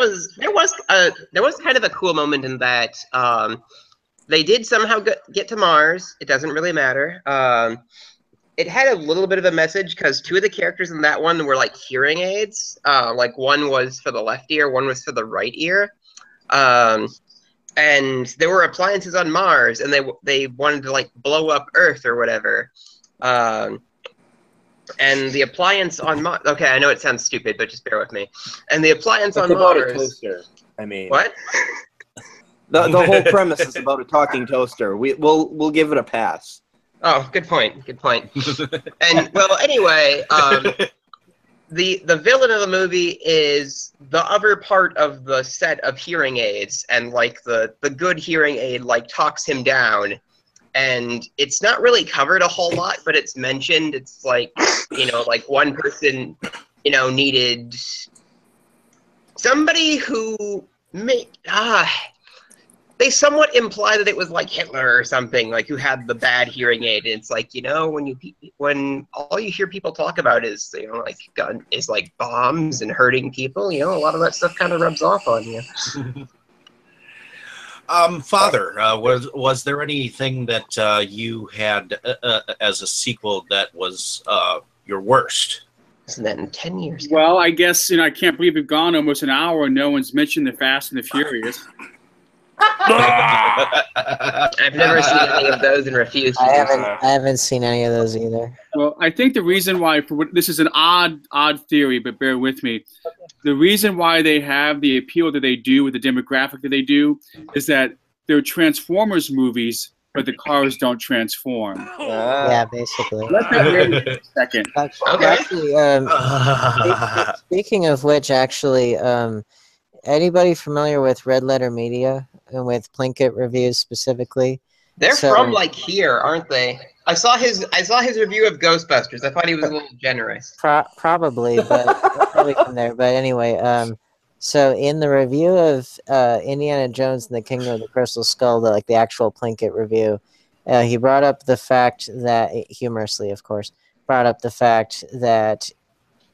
a cool moment in that they did somehow get to Mars. It doesn't really matter. It had a little bit of a message because two of the characters in that one were like hearing aids. Like one was for the left ear, one was for the right ear. And there were appliances on Mars, and they wanted to like blow up Earth or whatever. And the appliance on Mars. Okay, I know it sounds stupid, but just bear with me. And the appliance on about Mars. A toaster. I mean, what? The whole premise is about a talking toaster. We'll give it a pass. Oh, good point. Good point. And well, anyway, the villain of the movie is the other part of the set of hearing aids, and like the good hearing aid like talks him down, and it's not really covered a whole lot, but it's mentioned. It's like, like one person, needed somebody who they somewhat imply that it was like Hitler or something, like who had the bad hearing aid. And it's like, when all you hear people talk about is, like like bombs and hurting people, a lot of that stuff kind of rubs off on you. Father, was there anything that you had as a sequel that was your worst? Isn't that in 10 years? Well, I guess, I can't believe we've gone almost an hour and no one's mentioned the Fast and the Furious. I've never seen any of those and refused to I haven't seen any of those either. Well, I think the reason why, this is an odd theory, but bear with me. The reason why they have the appeal that they do with the demographic that they do is that they're Transformers movies, but the cars don't transform. Yeah, basically. Let that marinate a second. Actually, speaking of which, actually, Anybody familiar with Red Letter Media and with Plinkett Reviews specifically? They're So- from like here, aren't they? I saw his review of Ghostbusters. I thought he was a little generous. Probably, but probably from there. But anyway, so in the review of Indiana Jones and the Kingdom of the Crystal Skull, the actual Plinkett review, he brought up the fact that, humorously, of course, brought up the fact that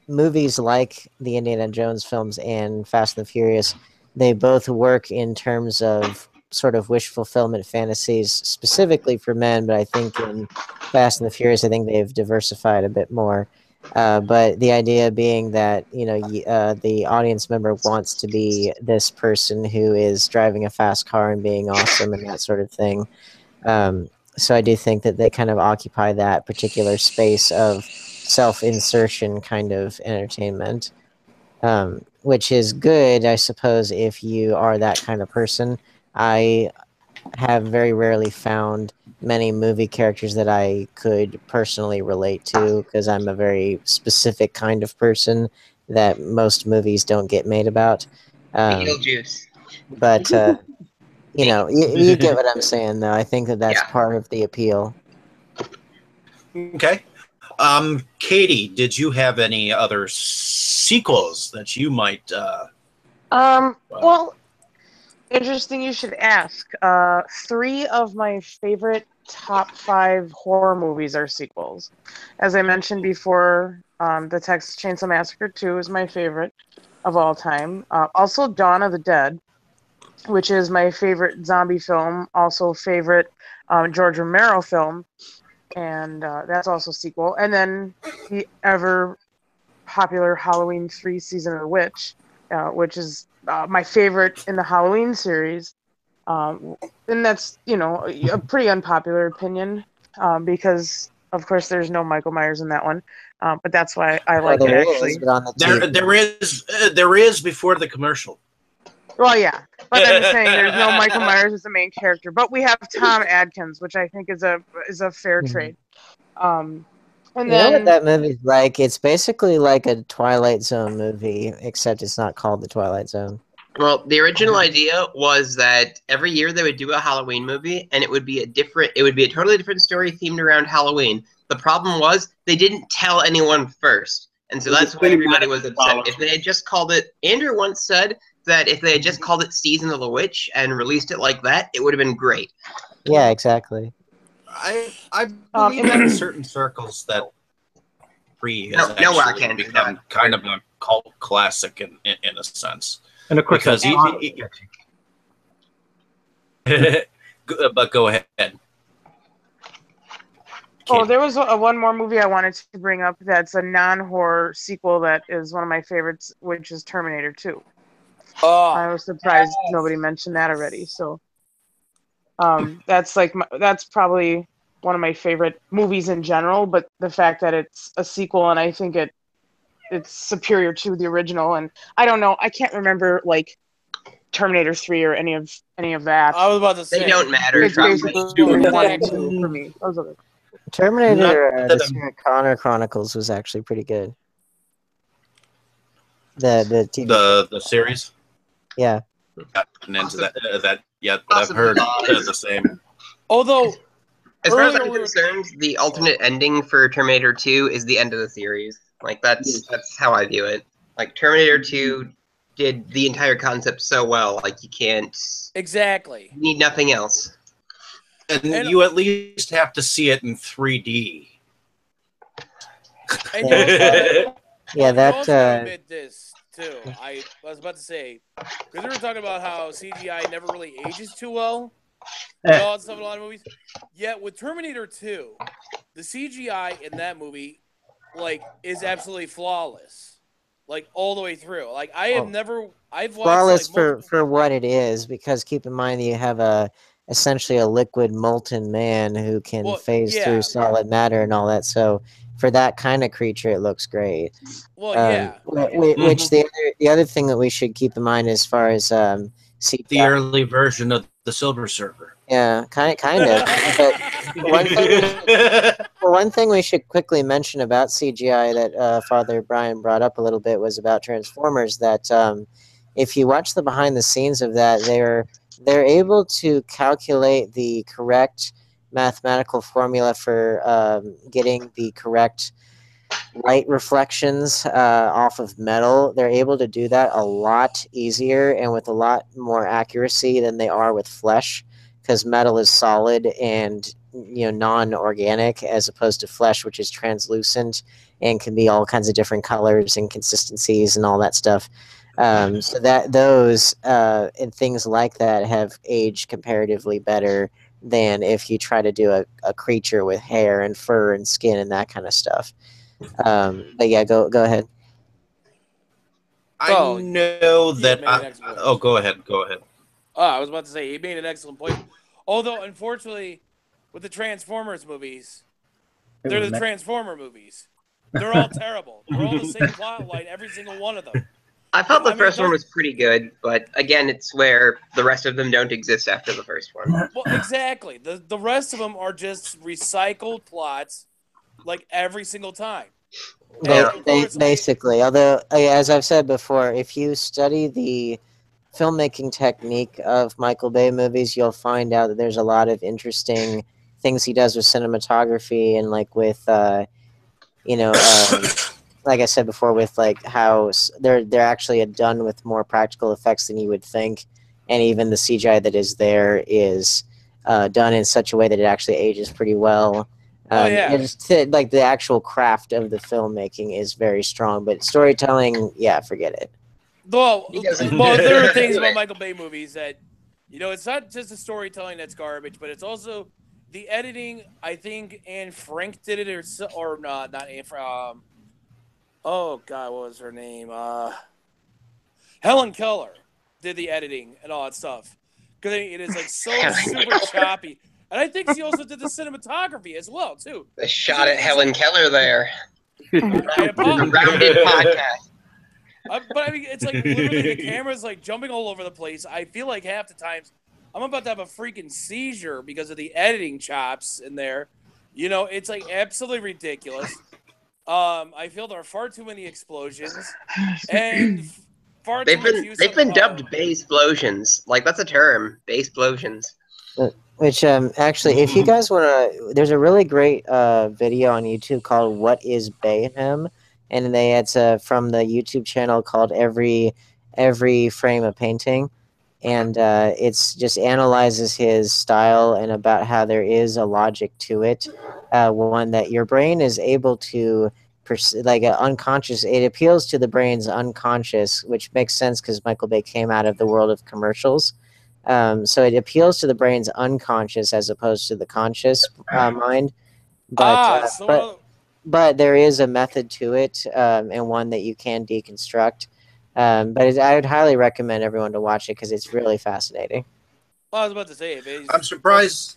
movies like the Indiana Jones films and Fast and the Furious, they both work in terms of sort of wish fulfillment fantasies specifically for men, but I think in Fast and the Furious, I think they've diversified a bit more. But the idea being that, the audience member wants to be this person who is driving a fast car and being awesome and that sort of thing. So I do think that they kind of occupy that particular space of self-insertion kind of entertainment, which is good, I suppose, if you are that kind of person. I have very rarely found many movie characters that I could personally relate to because I'm a very specific kind of person that most movies don't get made about. Beetlejuice. But, you get what I'm saying, though. I think that that's part of the appeal. Okay. Katie, did you have any other sequels that you might? Well, interesting you should ask. 3 of my favorite top 5 horror movies are sequels. As I mentioned before, the Texas Chainsaw Massacre 2 is my favorite of all time. Also, Dawn of the Dead, which is my favorite zombie film, also favorite George Romero film, and that's also a sequel. And then the ever popular Halloween 3 Season of the Witch, which is my favorite in the Halloween series. And that's, a pretty unpopular opinion because, of course, there's no Michael Myers in that one. But that's why I like it, actually. There is before the commercial. Well, yeah. But I'm saying there's no Michael Myers as the main character. But we have Tom Adkins, which I think is a fair trade. And you know what that movie's like? It's basically like a Twilight Zone movie, except it's not called the Twilight Zone. Well, the original idea was that every year they would do a Halloween movie, and it would be a totally different story themed around Halloween. The problem was they didn't tell anyone first, and so that's why everybody was upset. If they had just called it, Andrew once said that if they had just called it Season of the Witch and released it like that, it would have been great. Yeah, exactly. I believe in certain circles that Free has actually become kind of a cult classic in a sense. And of course, because but go ahead. Oh, there was one more movie I wanted to bring up that's a non-horror sequel that is one of my favorites, which is Terminator 2. Oh, I was surprised nobody mentioned that already. So, that's probably one of my favorite movies in general. But the fact that it's a sequel, and I think it's superior to the original. And I don't know, I can't remember like Terminator 3 or any of that. I was about to say they don't matter. It's basically 1 and 2 for me. Those are Terminator: The Sarah Connor Chronicles was actually pretty good. The TV the series. Yeah. Gotten into that yet, but I've heard the same. Although, as far as I'm concerned, the alternate ending for Terminator 2 is the end of the series. Like that's how I view it. Like Terminator 2 did the entire concept so well. Like you can't exactly need nothing else. And you at least have to see it in 3D. Yeah, that. Admit this too. I was about to say because we were talking about how CGI never really ages too well. And all that stuff in a lot of movies. Yet with Terminator 2, the CGI in that movie, like, is absolutely flawless, like all the way through. Like I've watched flawless like, for what it is, because keep in mind that you have essentially a liquid molten man who can phase through solid matter and all that. So for that kind of creature, it looks great. Well, Which the other thing that we should keep in mind as far as CGI, the early version of the Silver Surfer. Yeah, kind of. But one thing we should quickly mention about CGI that Father Brian brought up a little bit was about Transformers. That if you watch the behind the scenes of that, they're able to calculate the correct mathematical formula for getting the correct light reflections off of metal. They're able to do that a lot easier and with a lot more accuracy than they are with flesh, because metal is solid and non-organic, as opposed to flesh, which is translucent and can be all kinds of different colors and consistencies and all that stuff. So that those and things like that have aged comparatively better than if you try to do a creature with hair and fur and skin and that kind of stuff. But yeah, go ahead. I Oh, know he that. made an excellent point. Oh, go ahead. Go ahead. I was about to say he made an excellent point. Although, unfortunately, with the Transformers movies, they're the Transformer movies. They're all terrible. They're all the same plot line, every single one of them. I thought the first one was pretty good, but again, it's where the rest of them don't exist after the first one. Well, exactly. The rest of them are just recycled plots, like every single time. Basically, although as I've said before, if you study the filmmaking technique of Michael Bay movies, you'll find out that there's a lot of interesting things he does with cinematography and like with like I said before, with like how they're actually done with more practical effects than you would think, and even the CGI that is there is done in such a way that it actually ages pretty well. Like the actual craft of the filmmaking is very strong, but storytelling, yeah, forget it. Well, there are things about Michael Bay movies that, it's not just the storytelling that's garbage, but it's also the editing. I think Anne Frank did it, or not Anne Frank. Oh God, what was her name? Helen Keller did the editing and all that stuff, because it is like so super choppy. And I think she also did the cinematography as well too. The shot at Helen Keller there. I apologize. Rounded podcast. But I mean, it's like literally the camera's like jumping all over the place. I feel like half the times I'm about to have a freaking seizure because of the editing chops in there. It's like absolutely ridiculous. I feel there are far too many explosions, and far too much use. They've been dubbed Bay-splosions. Like, that's a term, Bay-splosions. Which actually, if you guys want to, there's a really great video on YouTube called "What Is Bayhem," and it's from the YouTube channel called Every Frame a Painting, and it's just analyzes his style and about how there is a logic to it, one that your brain is able to unconscious. It appeals to the brain's unconscious, which makes sense because Michael Bay came out of the world of commercials. So it appeals to the brain's unconscious as opposed to the conscious mind. But there is a method to it, and one that you can deconstruct. But I would highly recommend everyone to watch it because it's really fascinating. Well, I was about to say, I'm surprised.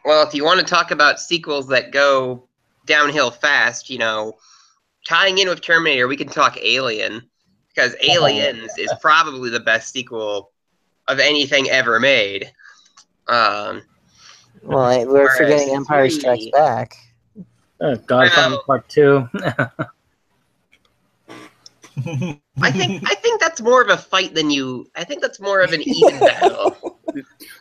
Well, if you want to talk about sequels that go downhill fast, tying in with Terminator, we can talk Alien, because Aliens is probably the best sequel of anything ever made. Well, we're forgetting Empire Strikes Back. Godfather Part 2. I think that's more of a fight than you. I think that's more of an even battle.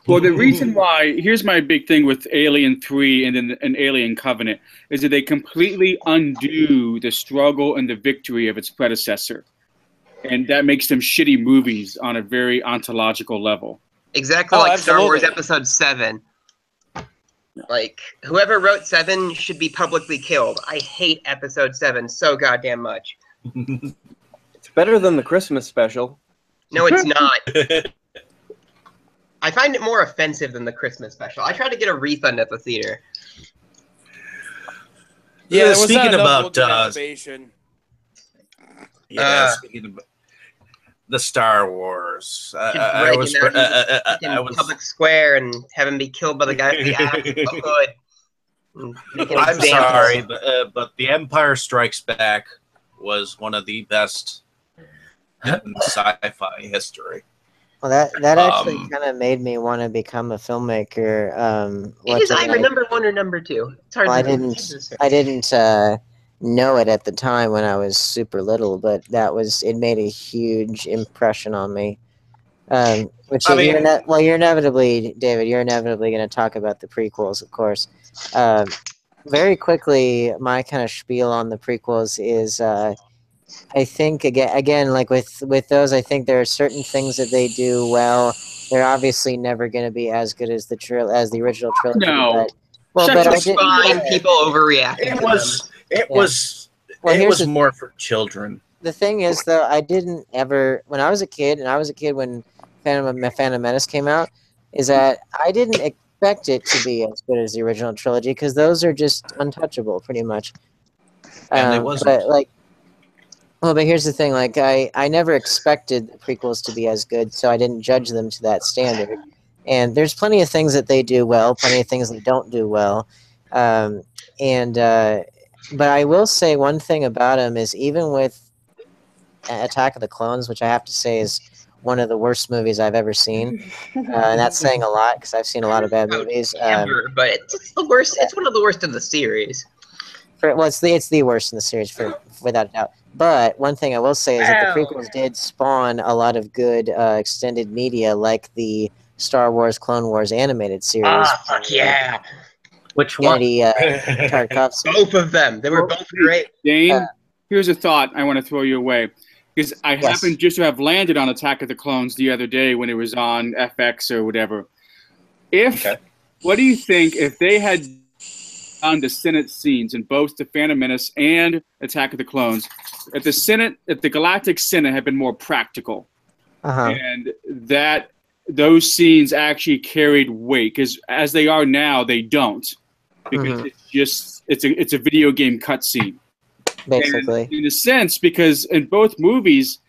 Well, the reason why, here's my big thing with Alien 3 and then an Alien Covenant, is that they completely undo the struggle and the victory of its predecessor. And that makes them shitty movies on a very ontological level. Exactly like Star Wars Episode 7. Like, whoever wrote 7 should be publicly killed. I hate Episode 7 so goddamn much. It's better than the Christmas special. No, it's not. I find it more offensive than the Christmas special. I tried to get a refund at the theater. Yeah, speaking about speaking of the Star Wars, I was public square and have him be killed by the guy with the axe. I'm sorry, but The Empire Strikes Back was one of the best in sci-fi history. Well, that actually kind of made me want to become a filmmaker. It is either number 1 or number 2. It's hard I didn't know it at the time when I was super little, but it made a huge impression on me. Which I mean, you're inevitably, David, you're inevitably going to talk about the prequels, of course. Very quickly, my kind of spiel on the prequels is, I think again, like with those, I think there are certain things that they do well. They're obviously never going to be as good as the original trilogy, No. but well, Shut but your I did. Fine, people overreacting it to them. was it Yeah. was Well, it here's was the more for children. the thing is though, I didn't ever when I was a kid, and I was a kid when Phantom Menace came out, is that I didn't expect it to be as good as the original trilogy because those are just untouchable, pretty much. And it wasn't. But like, well, but here's the thing: like, I never expected the prequels to be as good, so I didn't judge them to that standard. And there's plenty of things that they do well, plenty of things they don't do well, um, and but I will say one thing about them is even with Attack of the Clones, which I have to say is one of the worst movies I've ever seen, and that's saying a lot because I've seen a lot of bad movies. Ever, but it's the worst. It's one of the worst in the series. It's the worst in the series without a doubt. But one thing I will say is that the prequels did spawn a lot of good extended media, like the Star Wars Clone Wars animated series. Ah, fuck yeah! Which one? Gennady Tartakovsky. Both of them. They were both great. Dane, here's a thought I want to throw you away. Because I happened just to have landed on Attack of the Clones the other day when it was on FX or whatever. What do you think if they had done the Senate scenes in both the Phantom Menace and Attack of the Clones, if the Galactic Senate had been more practical, and that those scenes actually carried weight? Because as they are now, they don't, because it's a video game cutscene. Basically. And in a sense, because in both movies,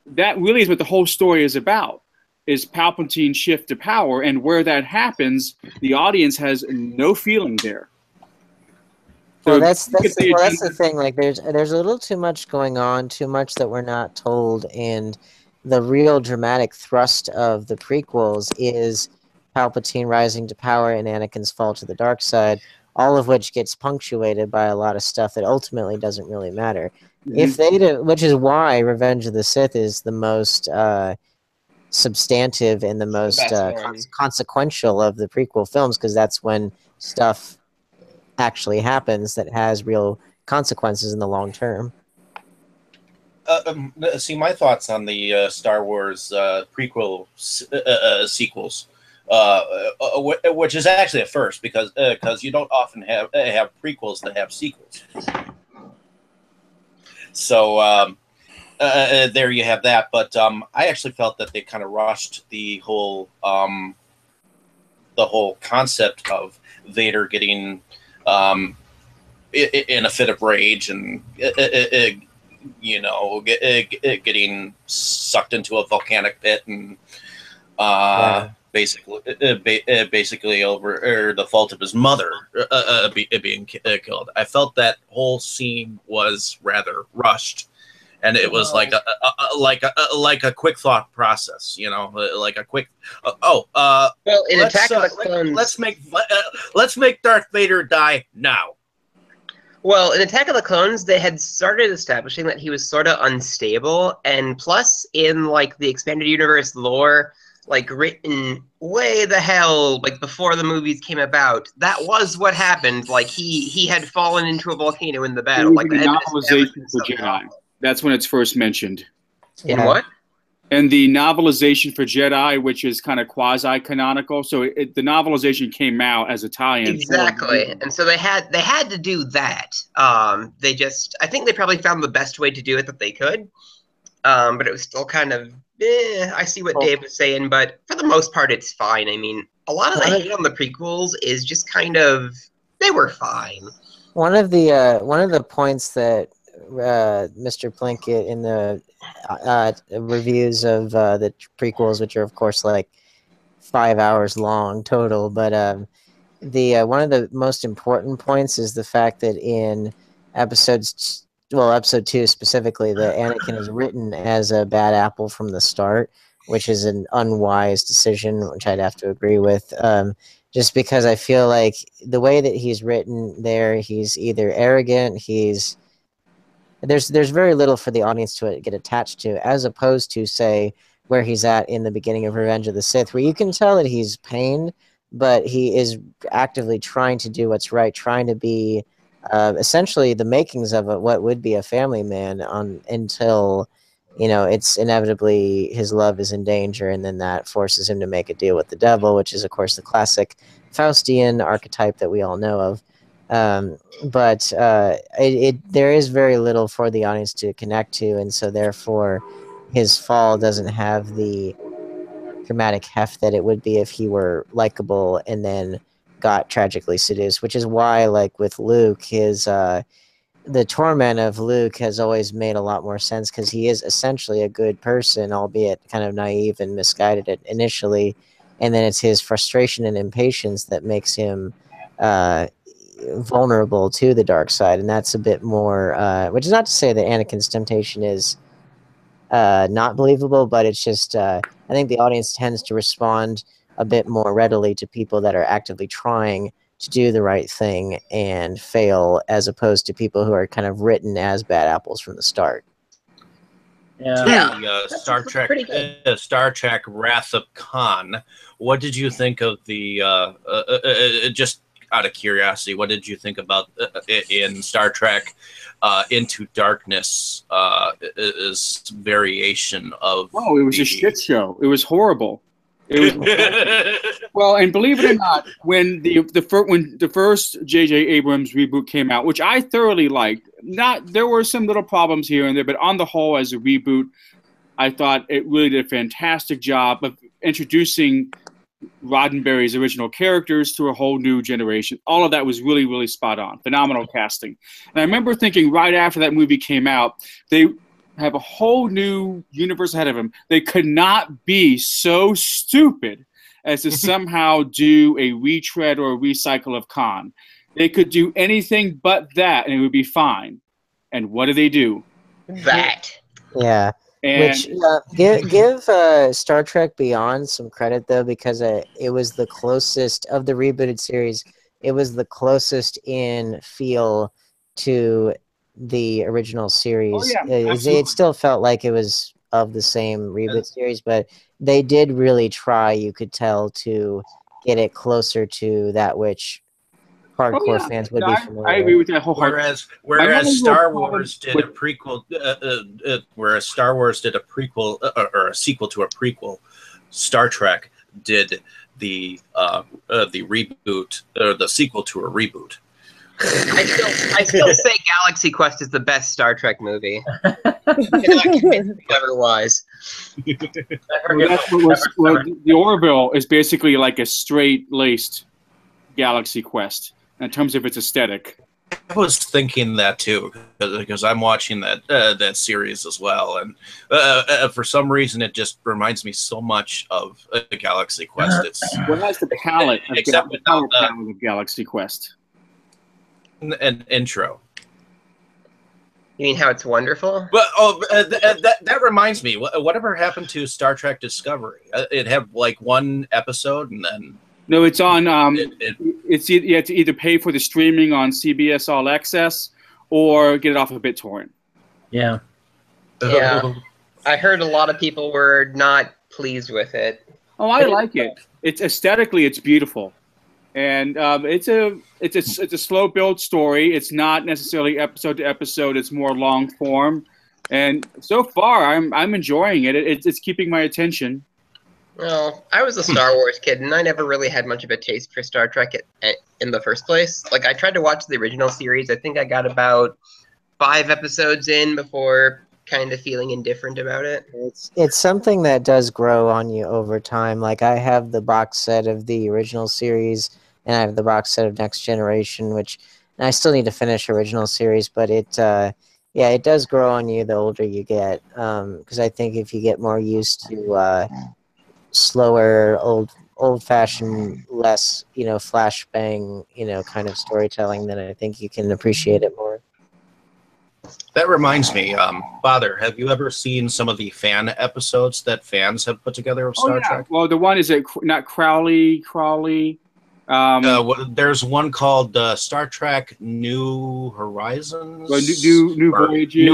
that really is what the whole story is about, is Palpatine's shift to power, and where that happens, the audience has no feeling there. So that's the thing. Like, there's a little too much going on, too much that we're not told, and the real dramatic thrust of the prequels is Palpatine rising to power and Anakin's fall to the dark side, all of which gets punctuated by a lot of stuff that ultimately doesn't really matter. If they do, which is why Revenge of the Sith is the most substantive and the most consequential of the prequel films, because that's when stuff actually happens that has real consequences in the long term. See, my thoughts on the Star Wars prequel sequels, which is actually a first because you don't often have prequels that have sequels. So there you have that. But I actually felt that they kind of rushed the whole concept of Vader getting in a fit of rage and getting sucked into a volcanic pit and basically over the fault of his mother being killed. I felt that whole scene was rather rushed, and it was like a quick thought process, like a quick. Well, in Attack of the Clones, let's make Darth Vader die now. Well, in Attack of the Clones, they had started establishing that he was sort of unstable, and plus, in like the expanded universe lore, like written way the hell like before the movies came about, that was what happened. Like he had fallen into a volcano in the battle. Like the novelization for Jedi. That's when it's first mentioned. In what? And the novelization for Jedi, which is kind of quasi-canonical. So the novelization came out as a tie-in. Exactly. And so they had to do that. I think they probably found the best way to do it that they could. But it was still kind of, I see what Dave was saying, but for the most part, it's fine. I mean, a lot of the hate on the prequels is just kind of, they were fine. One of the points that Mr. Plinkett in the reviews of the prequels, which are of course like 5 hours long total, but the one of the most important points is the fact that in episode 2 specifically, that Anakin is written as a bad apple from the start, which is an unwise decision, which I'd have to agree with. Just because I feel like the way that he's written there, he's either arrogant, he's there's very little for the audience to get attached to, as opposed to, say, where he's at in the beginning of Revenge of the Sith, where you can tell that he's pained, but he is actively trying to do what's right, trying to be essentially the makings of what would be a family man until, it's inevitably his love is in danger, and then that forces him to make a deal with the devil, which is, of course, the classic Faustian archetype that we all know of. But there is very little for the audience to connect to, and so therefore his fall doesn't have the dramatic heft that it would be if he were likable and then got tragically seduced, which is why, like with Luke, the torment of Luke has always made a lot more sense, because he is essentially a good person, albeit kind of naive and misguided initially, and then it's his frustration and impatience that makes him vulnerable to the dark side, and that's a bit more, which is not to say that Anakin's temptation is not believable, but it's just I think the audience tends to respond a bit more readily to people that are actively trying to do the right thing and fail, as opposed to people who are kind of written as bad apples from the start. Yeah. Star Trek Wrath of Khan. What did you think of the just out of curiosity, what did you think about in Star Trek Into Darkness is variation of it was a shit show. It was horrible. It was well, and believe it or not, when the first J.J. Abrams reboot came out, which I thoroughly liked, there were some little problems here and there, but on the whole, as a reboot, I thought it really did a fantastic job of introducing Roddenberry's original characters to a whole new generation. All of that was really, really spot on. Phenomenal casting. And I remember thinking right after that movie came out, they have a whole new universe ahead of them. They could not be so stupid as to somehow do a retread or a recycle of Khan. They could do anything but that, and it would be fine. And what do? That. Yeah. And Which give Star Trek Beyond some credit, though, because it was the closest of the rebooted series. It was the closest in feel to the original series. Oh, yeah, It still felt like it was of the same reboot series, but they did really try, you could tell, to get it closer to that which hardcore fans would be familiar I agree with that wholeheartedly. Whereas Star Wars did a prequel, whereas Star Wars did a prequel or a sequel to a prequel, Star Trek did the reboot or the sequel to a reboot. I still say Galaxy Quest is the best Star Trek movie. Otherwise, the Orville is basically like a straight-laced Galaxy Quest in terms of its aesthetic. I was thinking that too, because I'm watching that series as well, and for some reason it just reminds me so much of Galaxy Quest. That's the palette of Galaxy Quest. An intro. You mean how it's wonderful? Well, that reminds me. Whatever happened to Star Trek Discovery? It had like one episode, and then. No, it's on. You have to either pay for the streaming on CBS All Access or get it off of BitTorrent. Yeah. Yeah. I heard a lot of people were not pleased with it. Oh, I like it. It's aesthetically, it's beautiful, and it's a slow build story. It's not necessarily episode to episode. It's more long form, and so far, I'm enjoying it. It's keeping my attention. Well, I was a Star Wars kid, and I never really had much of a taste for Star Trek in the first place. Like, I tried to watch the original series. I think I got about 5 episodes in before kind of feeling indifferent about it. It's something that does grow on you over time. Like, I have the box set of the original series, and I have the box set of Next Generation, and I still need to finish original series, but it does grow on you the older you get. Because I think if you get more used to slower, old-fashioned, less, flashbang, kind of storytelling, then I think you can appreciate it more. That reminds me, Father, have you ever seen some of the fan episodes that fans have put together of Star Trek? Well, the one is not Crowley. There's one called Star Trek New Horizons, New or Voyages,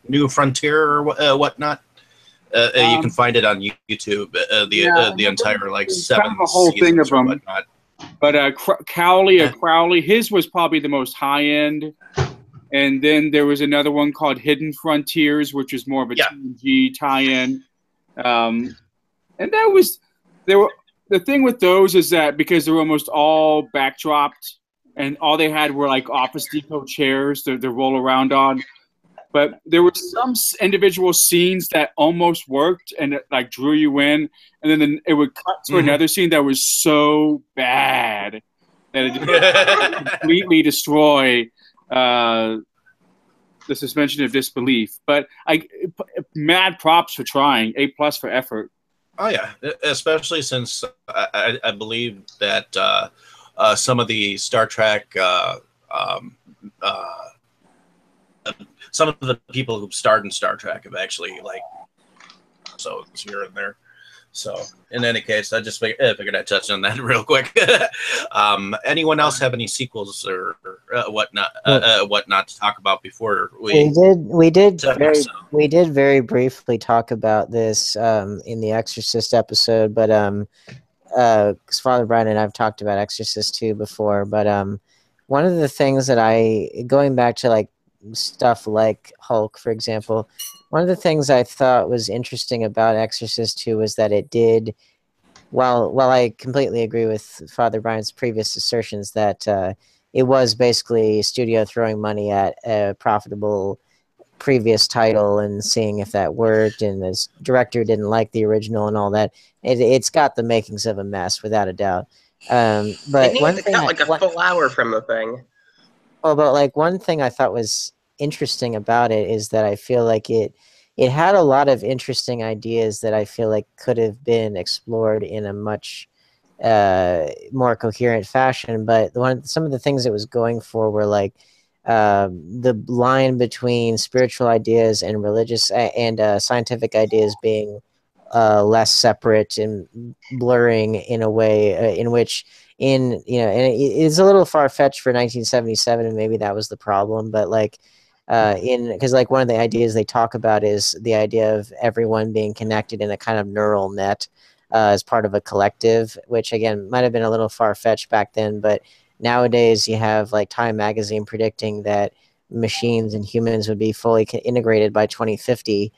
New Frontier, or whatnot. You can find it on YouTube. The entire like there's 7 kind of a whole thing seasons of or them. whatnot. But Crowley, his was probably the most high end. And then there was another one called Hidden Frontiers, which was more of a TNG tie-in. And that was the thing with those is that because they were almost all backdropped, and all they had were like Office Depot chairs to roll around on. But there were some individual scenes that almost worked and it like drew you in, and then it would cut to another scene that was so bad that it just completely destroy the suspension of disbelief. But mad props for trying. A+ for effort. Oh yeah, especially since I believe that some of the Star Trek, some of the people who starred in Star Trek have actually like so here and there. So in any case, I just figured I'd touch on that real quick. Anyone else have any sequels or whatnot to talk about before we did very briefly talk about this in the Exorcist episode, but because Father Brian and I've talked about Exorcist 2 before, but one of the things that going back to like stuff like Hulk, for example, one of the things I thought was interesting about Exorcist 2 was that it did, while I completely agree with Father Brian's previous assertions that it was basically studio throwing money at a profitable previous title and seeing if that worked, and this director didn't like the original and all that, it's got the makings of a mess without a doubt. But They need to cut like a full hour from the thing. Well, but like one thing I thought was interesting about it is that I feel like it had a lot of interesting ideas that I feel like could have been explored in a much more coherent fashion. But some of the things it was going for were like the line between spiritual ideas and religious and scientific ideas being less separate and blurring in a way in which and it's a little far-fetched for 1977, and maybe that was the problem, but like because like one of the ideas they talk about is the idea of everyone being connected in a kind of neural net as part of a collective, which again might have been a little far-fetched back then, but nowadays you have like Time magazine predicting that machines and humans would be fully integrated by 2050.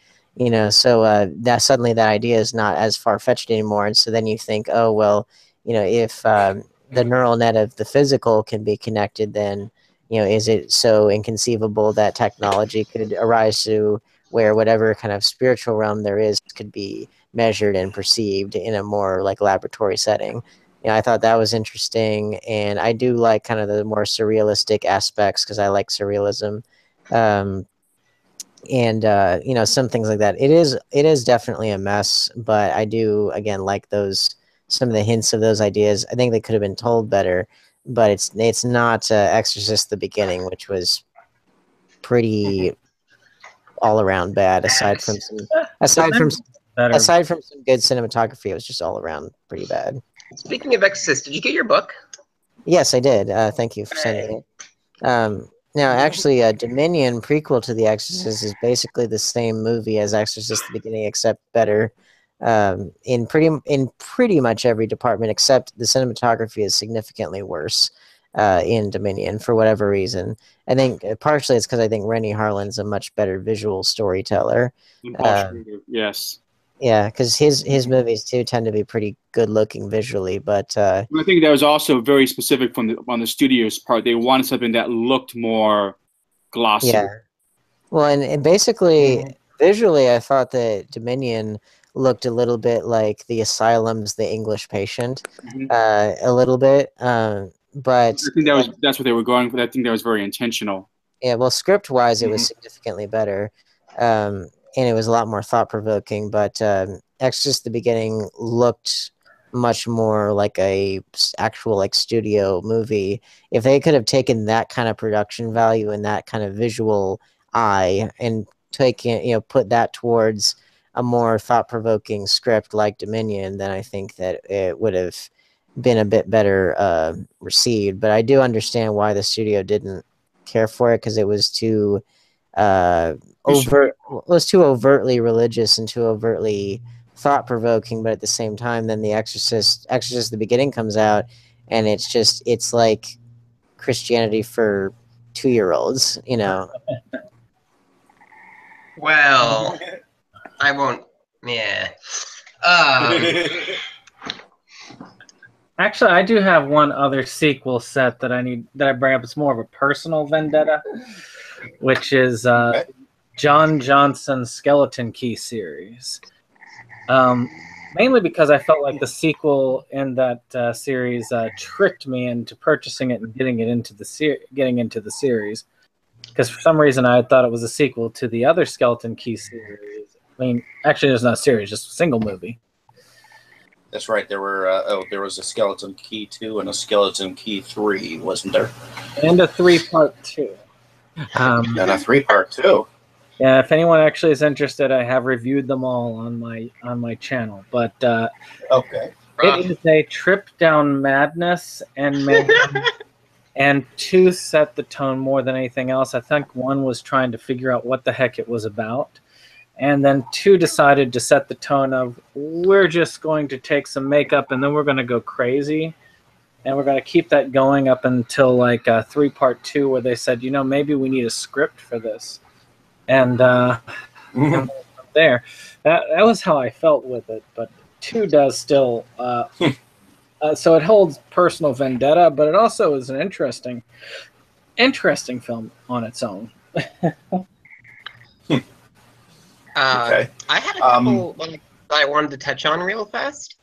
So that suddenly that idea is not as far-fetched anymore, and so then you think, oh well, if the neural net of the physical can be connected, then is it so inconceivable that technology could arise to where whatever kind of spiritual realm there is could be measured and perceived in a more like laboratory setting? I thought that was interesting, and I do like kind of the more surrealistic aspects because I like surrealism. And some things like that. It is definitely a mess, but I do again like some of the hints of those ideas. I think they could have been told better, but it's not Exorcist the Beginning, which was pretty all around bad. Aside from some good cinematography, it was just all around pretty bad. Speaking of Exorcist, did you get your book? Yes, I did. Thank you for sending it. Now, actually, Dominion, prequel to The Exorcist, is basically the same movie as Exorcist the Beginning, except better in pretty much every department, except the cinematography is significantly worse in Dominion for whatever reason. I think partially it's because I think Rennie Harlan's a much better visual storyteller. Yes. Yeah, because his movies too tend to be pretty good looking visually, but I think that was also very specific on the studio's part. They wanted something that looked more glossy. Yeah. Well, and basically visually, I thought that Dominion looked a little bit like The Asylum's The English Patient, a little bit. But I think that's what they were going for. I think that was very intentional. Yeah, well, script wise, it was significantly better. And it was a lot more thought provoking, but Exorcist the Beginning looked much more like a actual like studio movie. If they could have taken that kind of production value and that kind of visual eye and put that towards a more thought provoking script like Dominion, then I think that it would have been a bit better received. But I do understand why the studio didn't care for it, because it was too overtly religious and too overtly thought-provoking. But at the same time, then the Exorcist the beginning comes out, and it's like Christianity for 2-year-olds, you know. Well, I won't. Yeah. Actually, I do have one other sequel set that I bring up. It's more of a personal vendetta, which is John Johnson's Skeleton Key series. Mainly because I felt like the sequel in that series tricked me into purchasing it and getting into the series. Because for some reason I thought it was a sequel to the other Skeleton Key series. I mean, actually, there's not a series, just a single movie. That's right. There was a Skeleton Key 2 and a Skeleton Key 3, wasn't there? And a 3-part 2. And a 3-part 2. Yeah, if anyone actually is interested, I have reviewed them all on my channel. But okay, it is a trip down madness and mayhem, and 2 set the tone more than anything else. I think 1 was trying to figure out what the heck it was about, and then 2 decided to set the tone of, we're just going to take some makeup and then we're going to go crazy, and we're going to keep that going up until like 3-part 2, where they said, maybe we need a script for this. And and there, that was how I felt with it. But 2 does still, so it holds personal vendetta, but it also is an interesting film on its own. Okay. I had a couple that I wanted to touch on real fast.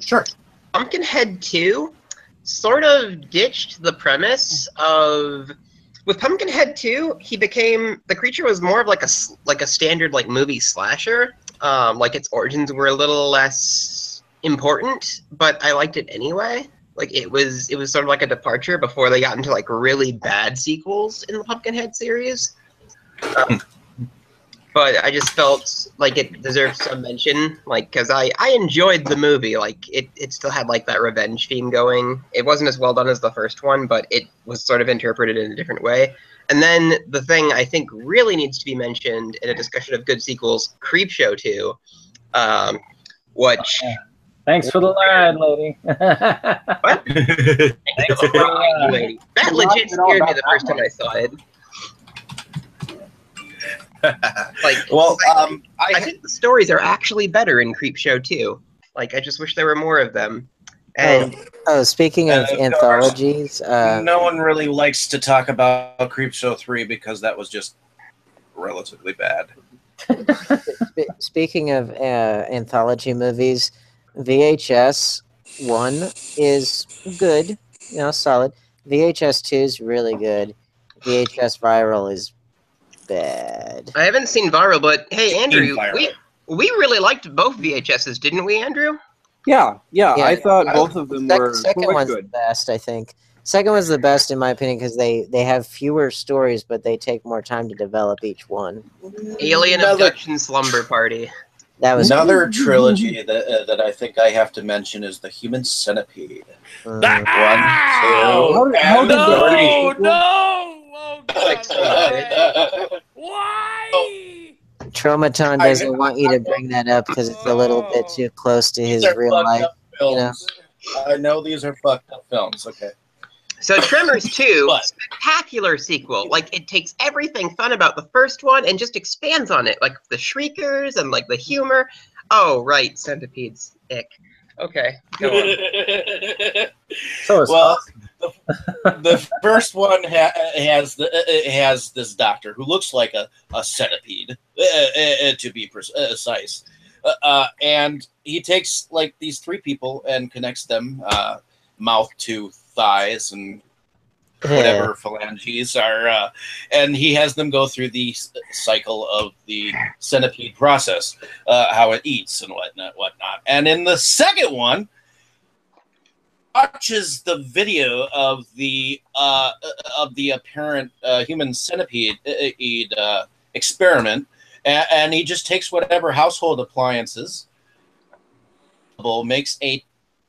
Sure. Pumpkinhead 2 sort of ditched the premise of. With Pumpkinhead 2, the creature was more of like a standard like movie slasher. Like its origins were a little less important, but I liked it anyway. Like it was sort of like a departure before they got into like really bad sequels in the Pumpkinhead series. But I just felt like it deserved some mention, like because I enjoyed the movie. Like it still had like that revenge theme going. It wasn't as well done as the first one, but it was sort of interpreted in a different way. And then the thing I think really needs to be mentioned in a discussion of good sequels, Creepshow 2, which. Thanks for the ride, lady. What? Thanks for the ride, lady. That legit scared me the first time I saw it. I think the stories are actually better in Creepshow 2. Like, I just wish there were more of them. And speaking of anthologies, no one really likes to talk about Creepshow 3 because that was just relatively bad. Speaking of anthology movies, VHS 1 is good, solid. VHS 2 is really good. VHS Viral is bad. I haven't seen Viral, but hey, Andrew, we really liked both VHSs, didn't we, Andrew? Yeah. I thought both of them were second one's good. The best, I think. Second one's the best in my opinion because they have fewer stories, but they take more time to develop each one. Alien Abduction Slumber Party. That was another trilogy that I think I have to mention is the Human Centipede. 1, 2. Oh God! Why? Traumaton doesn't want you to bring that up because it's a little bit too close to his real life. I know these are fucked up films. Okay. So Tremors 2, spectacular sequel. Like, it takes everything fun about the first one and just expands on it. Like, the shriekers and, like, the humor. Oh, right, centipedes. Ick. Okay, go on. The first one has this doctor who looks like a centipede, to be precise. And he takes, like, these 3 people and connects them mouth to thighs and whatever phalanges are, and he has them go through the cycle of the centipede process, how it eats and whatnot. And in the second one, watches the video of the apparent human centipede experiment, and he just takes whatever household appliances, makes a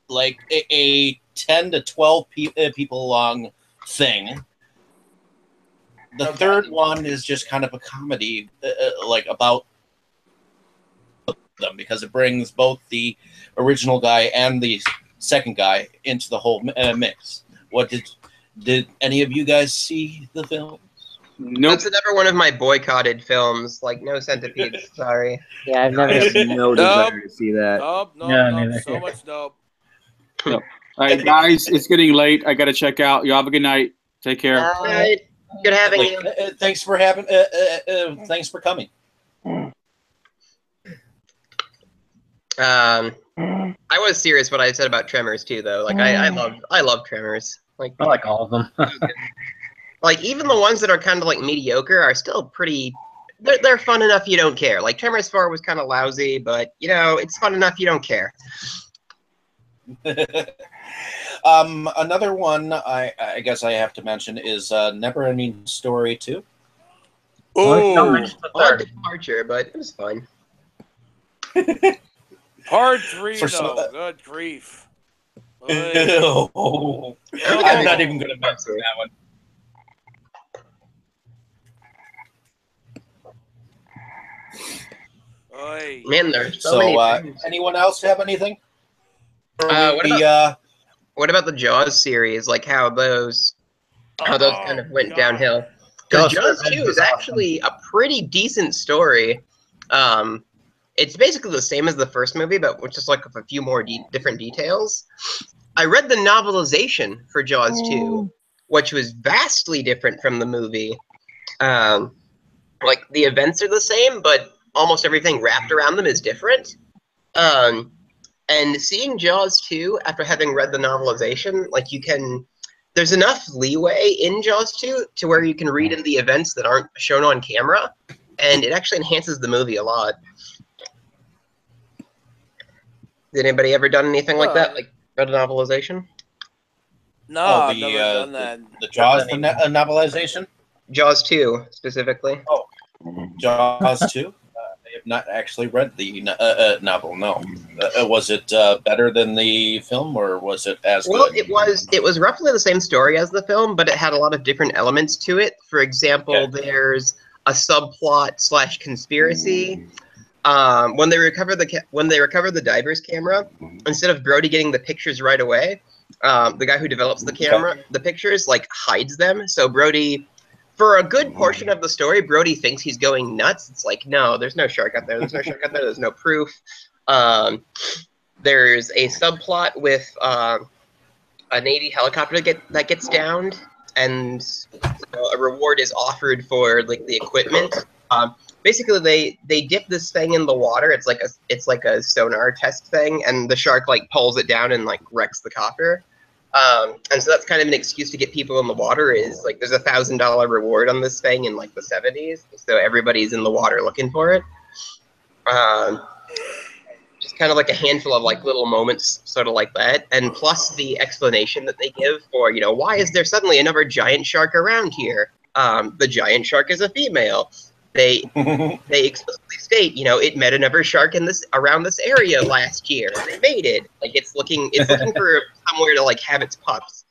like a 10 to 12 people long thing. The third one is just kind of a comedy, like about them, because it brings both the original guy and the second guy into the whole mix. What did any of you guys see the film? Nope. That's another one of my boycotted films. Like, no centipedes. Sorry. Yeah, I've I never have seen. no desire to see that. Nope, No, nope, neither. so much nope. All right, guys, it's getting late. I got to check out. You have a good night. Take care. All right. Good having you. Thanks for thanks for coming. I was serious what I said about Tremors too, though. Like, I love Tremors. Like, I like all of them. like even the ones that are kind of like mediocre are still pretty. They're fun enough you don't care. Like Tremors 4 was kind of lousy, but you know it's fun enough you don't care. Another one I guess I have to mention is Never Ending Story 2. Oh, Odd departure, but it was fun. part 3 For though. some- Good grief. I'm not even going to mention that one. Oy. Man, there's so So, many things. anyone else have anything? What about the Jaws series? Like how those kind of went downhill? Because Jaws 2 is actually a pretty decent story. It's basically the same as the first movie, but with just like a few more different details. I read the novelization for Jaws 2, which was vastly different from the movie. Like the events are the same, but almost everything wrapped around them is different. And seeing Jaws 2 after having read the novelization, like there's enough leeway in Jaws 2 to where you can read in the events that aren't shown on camera, and it actually enhances the movie a lot. Did anybody ever done anything like that, like read a novelization? No, Oh, I've never done that. the Jaws novelization? Jaws 2, specifically. Oh, Jaws 2? I have not actually read the novel, no. Was it better than the film, or was it as Well, good? it was roughly the same story as the film, but it had a lot of different elements to it. For example, there's a subplot / conspiracy. When they recover the diver's camera, instead of Brody getting the pictures right away, the guy who develops the pictures, like hides them. So Brody, for a good portion of the story, Brody thinks he's going nuts. It's like, no, there's no shark out there. There's no shark out there. There's no proof. There's a subplot with a Navy helicopter that gets downed, and a reward is offered for like the equipment. Basically, they dip this thing in the water. It's like a sonar test thing, and the shark like pulls it down and like wrecks the copter. And so that's kind of an excuse to get people in the water. Is like there's $1,000 reward on this thing in like the 70s, so everybody's in the water looking for it. Just kind of like a handful of like little moments, sort of like that, and plus the explanation that they give for why is there suddenly another giant shark around here? The giant shark is a female. They explicitly state, it met another shark around this area last year. They mated. Like it's looking for somewhere to like have its pups.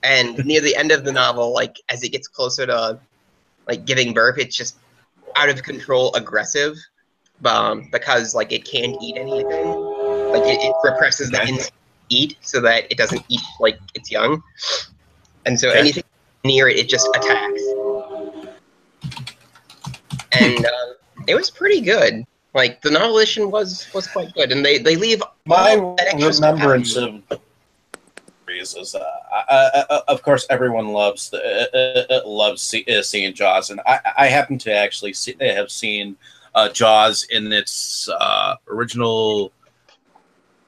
And near the end of the novel, like as it gets closer to like giving birth, it's just out of control aggressive, because like it can't eat anything. Like it represses the instinct to eat so that it doesn't eat like its young. And so anything near it, it just attacks. And it was pretty good. Like the novelization was quite good, and they leave My that extra remembrance of is, of course, everyone loves seeing Jaws, and I happen to actually have seen Jaws in its original.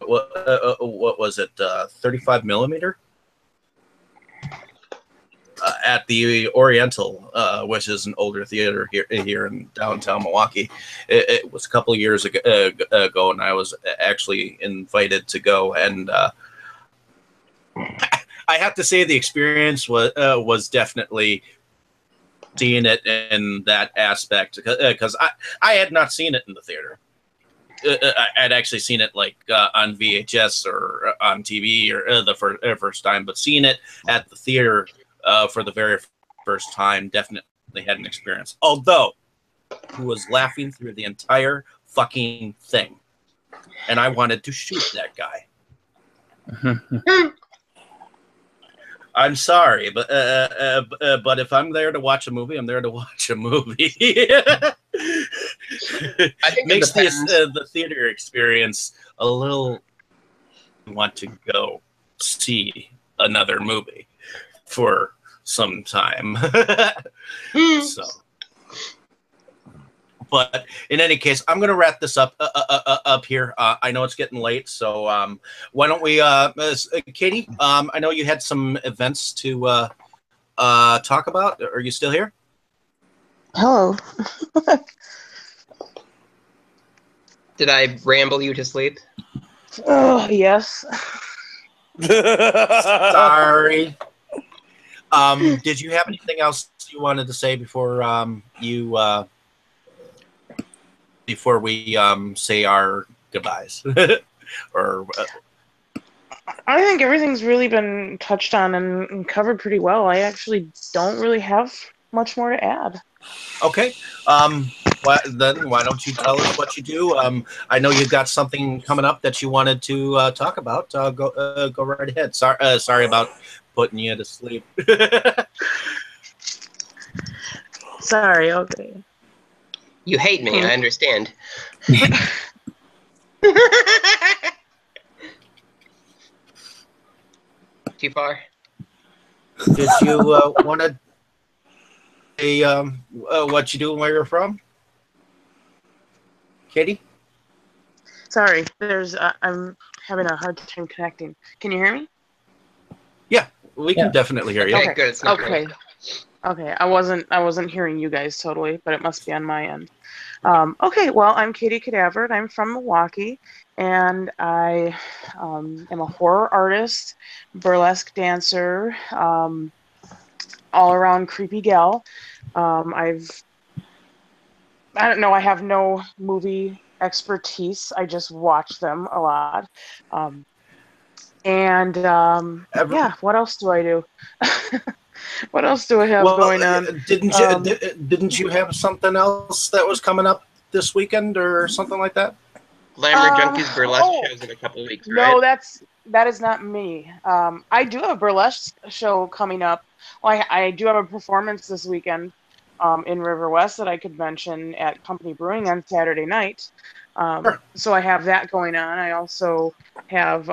What was it? 35 millimeter. At the Oriental, which is an older theater here in downtown Milwaukee. It was a couple of years ago, and I was actually invited to go. And I have to say the experience was definitely seeing it in that aspect, because I had not seen it in the theater. I'd actually seen it like on VHS or on TV or the first time, but seeing it at the theater for the very first time definitely had an experience. Although, who was laughing through the entire fucking thing, and I wanted to shoot that guy. I'm sorry, but if I'm there to watch a movie, I'm there to watch a movie. I think Makes it depends. the theater experience a little. Want to go see another movie for some time. So, but in any case, I'm going to wrap this up here. I know it's getting late, so why don't we, Katie? I know you had some events to talk about. Are you still here? Hello. Did I ramble you to sleep? Oh, yes. Sorry. Did you have anything else you wanted to say before before we say our goodbyes? Or I think everything's really been touched on and covered pretty well. I actually don't really have much more to add. okay. Then why don't you tell us what you do? I know you've got something coming up that you wanted to talk about. Go right ahead. Sorry about putting you to sleep. Sorry, okay. You hate me, I understand. Too far? Did you want to say what you do and where you're from? Katie? Sorry, I'm having a hard time connecting. Can you hear me? Yeah, we can definitely hear you. Okay, good. It's not Okay. great. Okay, I wasn't hearing you guys totally, but it must be on my end. Okay, well, I'm Katie Cadavered. I'm from Milwaukee, and I am a horror artist, burlesque dancer, all-around creepy gal. I don't know. I have no movie expertise. I just watch them a lot. Yeah, what else do I do? What else do I have going on? Didn't you have something else that was coming up this weekend or something like that? Glamour Junkies burlesque shows in a couple of weeks, right? No, that is not me. I do have a burlesque show coming up. Well, I do have a performance this weekend in River West that I could mention at Company Brewing on Saturday night. Sure. So I have that going on. I also have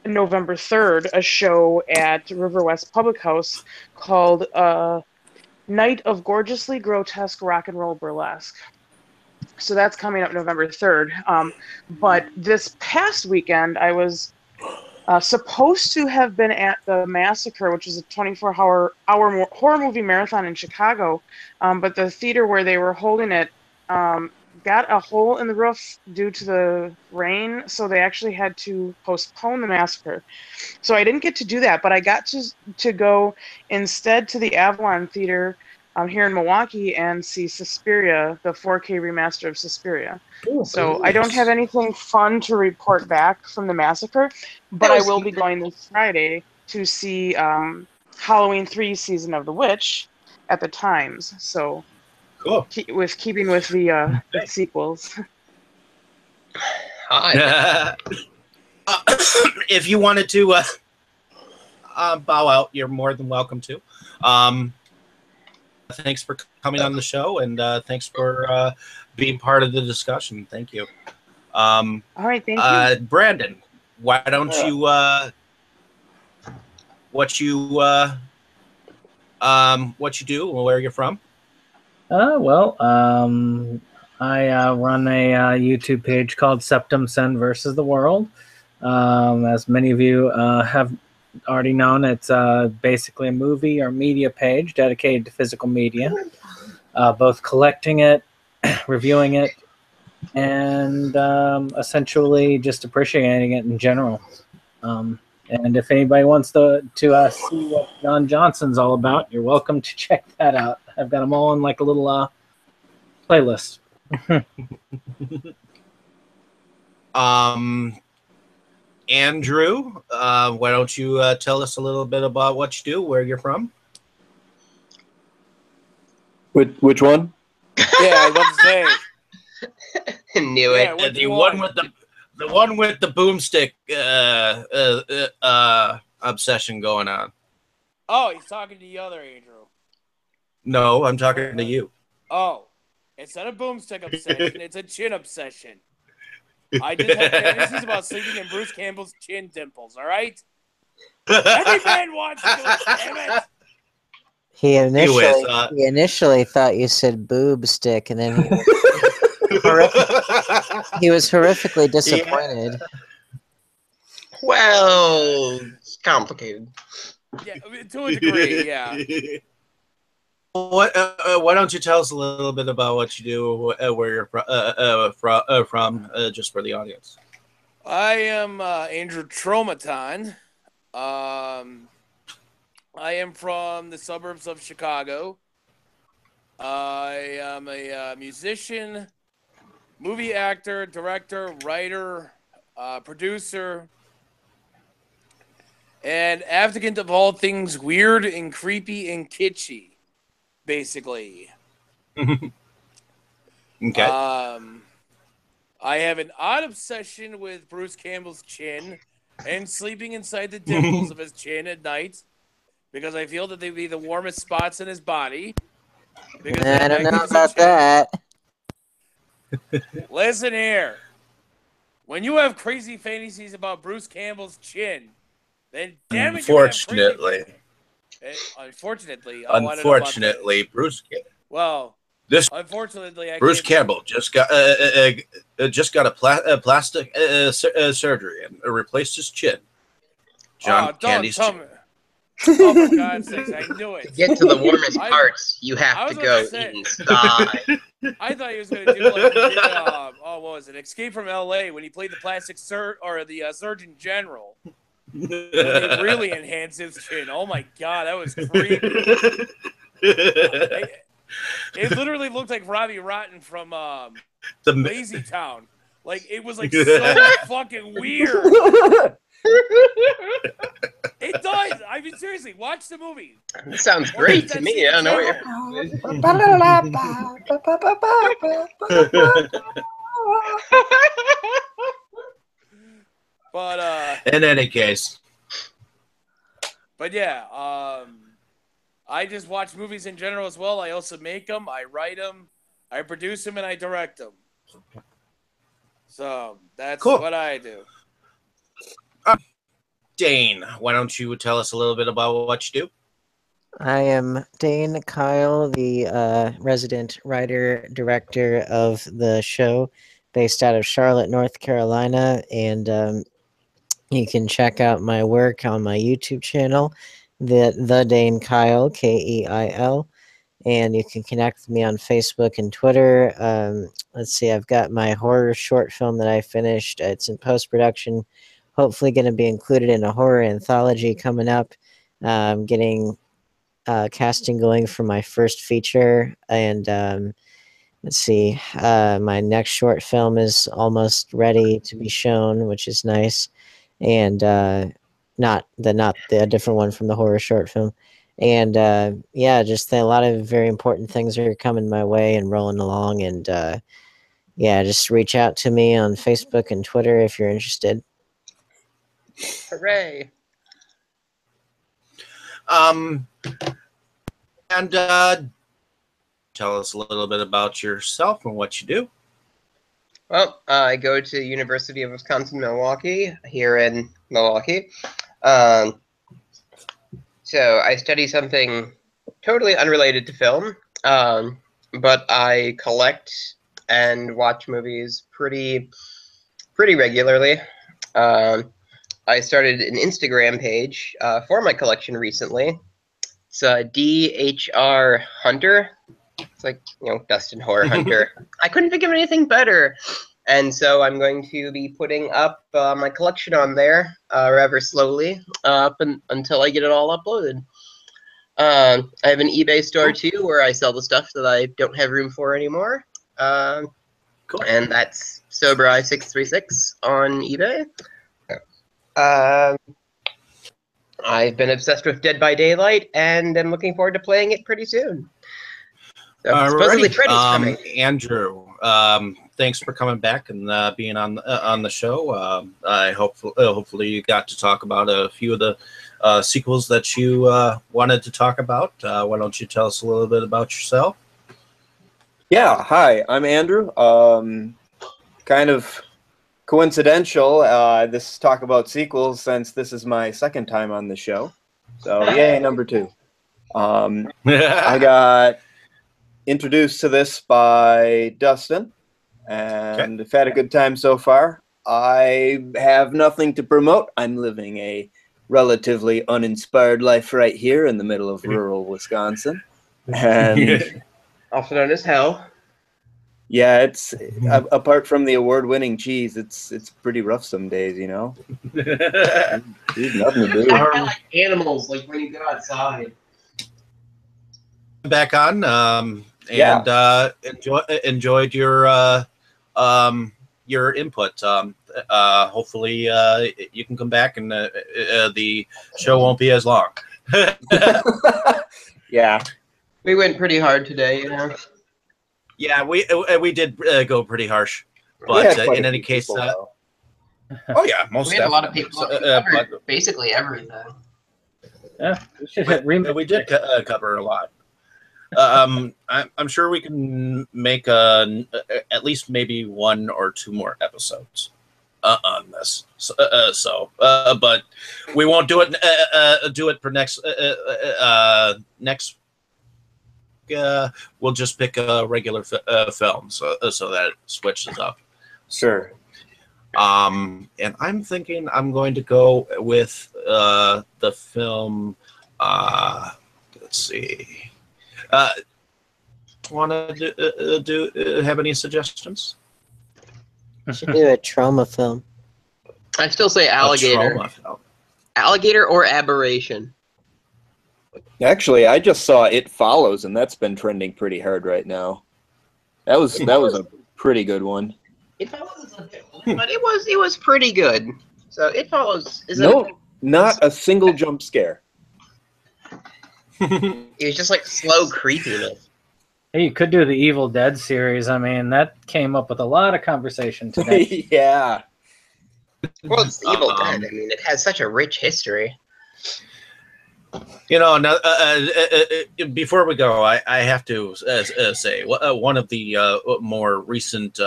November 3rd a show at River West Public House called Night of Gorgeously Grotesque Rock and Roll Burlesque. So that's coming up November 3rd. But this past weekend, I was supposed to have been at the Massacre, which is a 24-hour horror movie marathon in Chicago. But the theater where they were holding it got a hole in the roof due to the rain, so they actually had to postpone the Massacre. So I didn't get to do that, but I got to go instead to the Avalon Theater here in Milwaukee and see Suspiria, the 4K remaster of Suspiria. So I don't have anything fun to report back from the Massacre, but I will be going this Friday to see Halloween 3 Season of the Witch at the Times. So cool. Keeping with the sequels. Hi. If you wanted to bow out, you're more than welcome to. Thanks for coming on the show, and thanks for being part of the discussion. Thank you. All right, thank you. Brandon, why don't you what you do and where you're from? I run a YouTube page called Septum Sen versus the World. As many of you have already known, it's basically a movie or media page dedicated to physical media, both collecting it, reviewing it, and essentially just appreciating it in general. And if anybody wants to see what John Johnson's all about, you're welcome to check that out. I've got them all in like a little playlist. Andrew, why don't you tell us a little bit about what you do, where you're from? Which one? Yeah, I was about to say. Knew Yeah, it. which The one? one with the one with the boomstick obsession going on. Oh, he's talking to the other Andrew. No, I'm talking to you. Oh, it's not a boomstick obsession. It's a chin obsession. I just have fantasies about sleeping in Bruce Campbell's chin dimples. All right. Every man wants to do it. Damn it. He Anyways, initially thought you said boob stick, and then he was horrifically disappointed. Well, it's complicated. Yeah, to a degree. Yeah. Why don't you tell us a little bit about what you do, where you're from, just for the audience? I am Andrew Tromaton. I am from the suburbs of Chicago. I am a musician, movie actor, director, writer, producer, and advocate of all things weird and creepy and kitschy, basically. Okay. I have an odd obsession with Bruce Campbell's chin and sleeping inside the dimples of his chin at night because I feel that they'd be the warmest spots in his body. Because I don't know about that. Listen here. When you have crazy fantasies about Bruce Campbell's chin, then damn it, Unfortunately. Unfortunately, Bruce. Well, This unfortunately, Bruce Campbell just got a plastic surgery and replaced his chin. John Candy's chin. Oh, for God's sakes, I knew it. To get to the warmest parts, you have to go inside. I thought he was going to do like he did, what was it? Escape from L.A. when he played the plastic Surgeon General. They really enhanced his chin. Oh my God, that was creepy. It literally looked like Robbie Rotten from Lazy Town. Like it was like so fucking weird. It does. I mean, seriously, watch the movie. It sounds great to me. I don't know But in any case. But yeah, I just watch movies in general as well. I also make them, I write them, I produce them, and I direct them. So that's cool. what I do. Dane, why don't you tell us a little bit about what you do? I am Dane Kyle, the resident writer director of the show, based out of Charlotte, North Carolina, and you can check out my work on my YouTube channel, the Dane Kyle, Keil, and you can connect with me on Facebook and Twitter. Let's see, I've got my horror short film that I finished. It's in post-production. Hopefully going to be included in a horror anthology coming up. Getting casting going for my first feature. And let's see, my next short film is almost ready to be shown, which is nice. And not the different one from the horror short film. And yeah, just a lot of very important things are coming my way and rolling along. And yeah, just reach out to me on Facebook and Twitter if you're interested. Hooray. And tell us a little bit about yourself and what you do. Well, I go to University of Wisconsin-Milwaukee here in Milwaukee. So I study something totally unrelated to film, but I collect and watch movies pretty regularly. I started an Instagram page for my collection recently. It's DHR Hunter. It's like, Dustin Horror Hunter. I couldn't think of anything better. And so I'm going to be putting up my collection on there rather slowly until I get it all uploaded. I have an eBay store too where I sell the stuff that I don't have room for anymore. Cool. And that's SoberEye636 on eBay. I've been obsessed with Dead by Daylight, and I'm looking forward to playing it pretty soon. So, supposedly Freddy's coming. Andrew, thanks for coming back and being on the show. I hopefully you got to talk about a few of the sequels that you wanted to talk about. Why don't you tell us a little bit about yourself? Yeah, hi, I'm Andrew. Kind of coincidental, this talk about sequels, since this is my second time on the show. So, yay, number 2. I got introduced to this by Dustin, and I've had a good time so far. I have nothing to promote. I'm living a relatively uninspired life right here in the middle of rural Wisconsin. And also known as hell. yeah, it's apart from the award-winning cheese, it's pretty rough some days, you know. There's nothing to do. I like animals, like when you go outside. Back on, and enjoyed your input. Hopefully, you can come back, and the show won't be as long. Yeah, we went pretty hard today, you know. Yeah, we did go pretty harsh, but in any case, oh yeah, most we had a lot of people. Covered basically everything. Yeah, we did cover a lot. I'm sure we can make at least maybe 1 or 2 more episodes on this. But we won't do it for next. We'll just pick a regular film, so that it switches up. Sure. And I'm thinking I'm going to go with the film. Let's see. Want to have any suggestions? You should do a trauma film. I still say Alligator. Alligator or Aberration. Actually, I just saw It Follows, and that's been trending pretty hard right now. That was a pretty good one. It Follows is a bit old, but it was pretty good. So It Follows is not a single jump scare. It was just like slow creepiness. Hey, you could do the Evil Dead series. I mean, that came up with a lot of conversation today. Yeah. Well, it's Evil Dead. I mean, it has such a rich history. You know, now, before we go, I have to say one of the more recent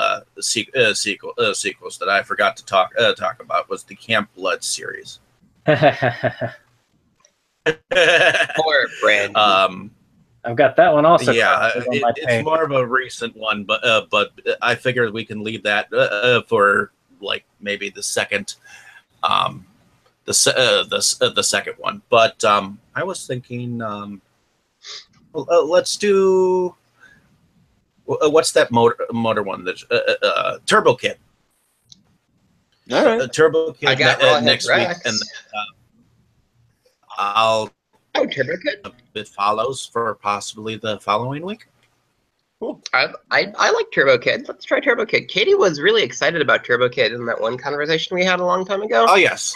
sequels that I forgot to talk about was the Camp Blood series. Poor Brand. I've got that one also. Yeah, it's more of a recent one, but I figured we can leave that for like maybe the second. The second one, but I was thinking, let's do what's that motor one? That Turbo Kid. All right, Turbo Kid. I got next week, and I'll Turbo Kid. It follows for possibly the following week. Cool. I like Turbo Kid. Let's try Turbo Kid. Katie was really excited about Turbo Kid in that one conversation we had a long time ago. Oh yes.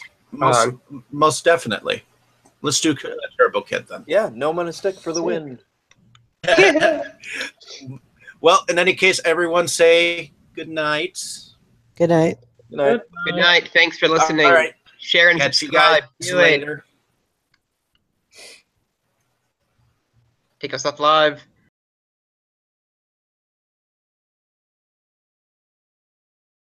Most definitely. Let's do Turbo Kid then. Yeah, no money stick for the win. Well, in any case, everyone say good night. Good night. Good night. Good night. Thanks for listening. All right. Share and Catch you subscribe. guys Do it. later. Take us off live.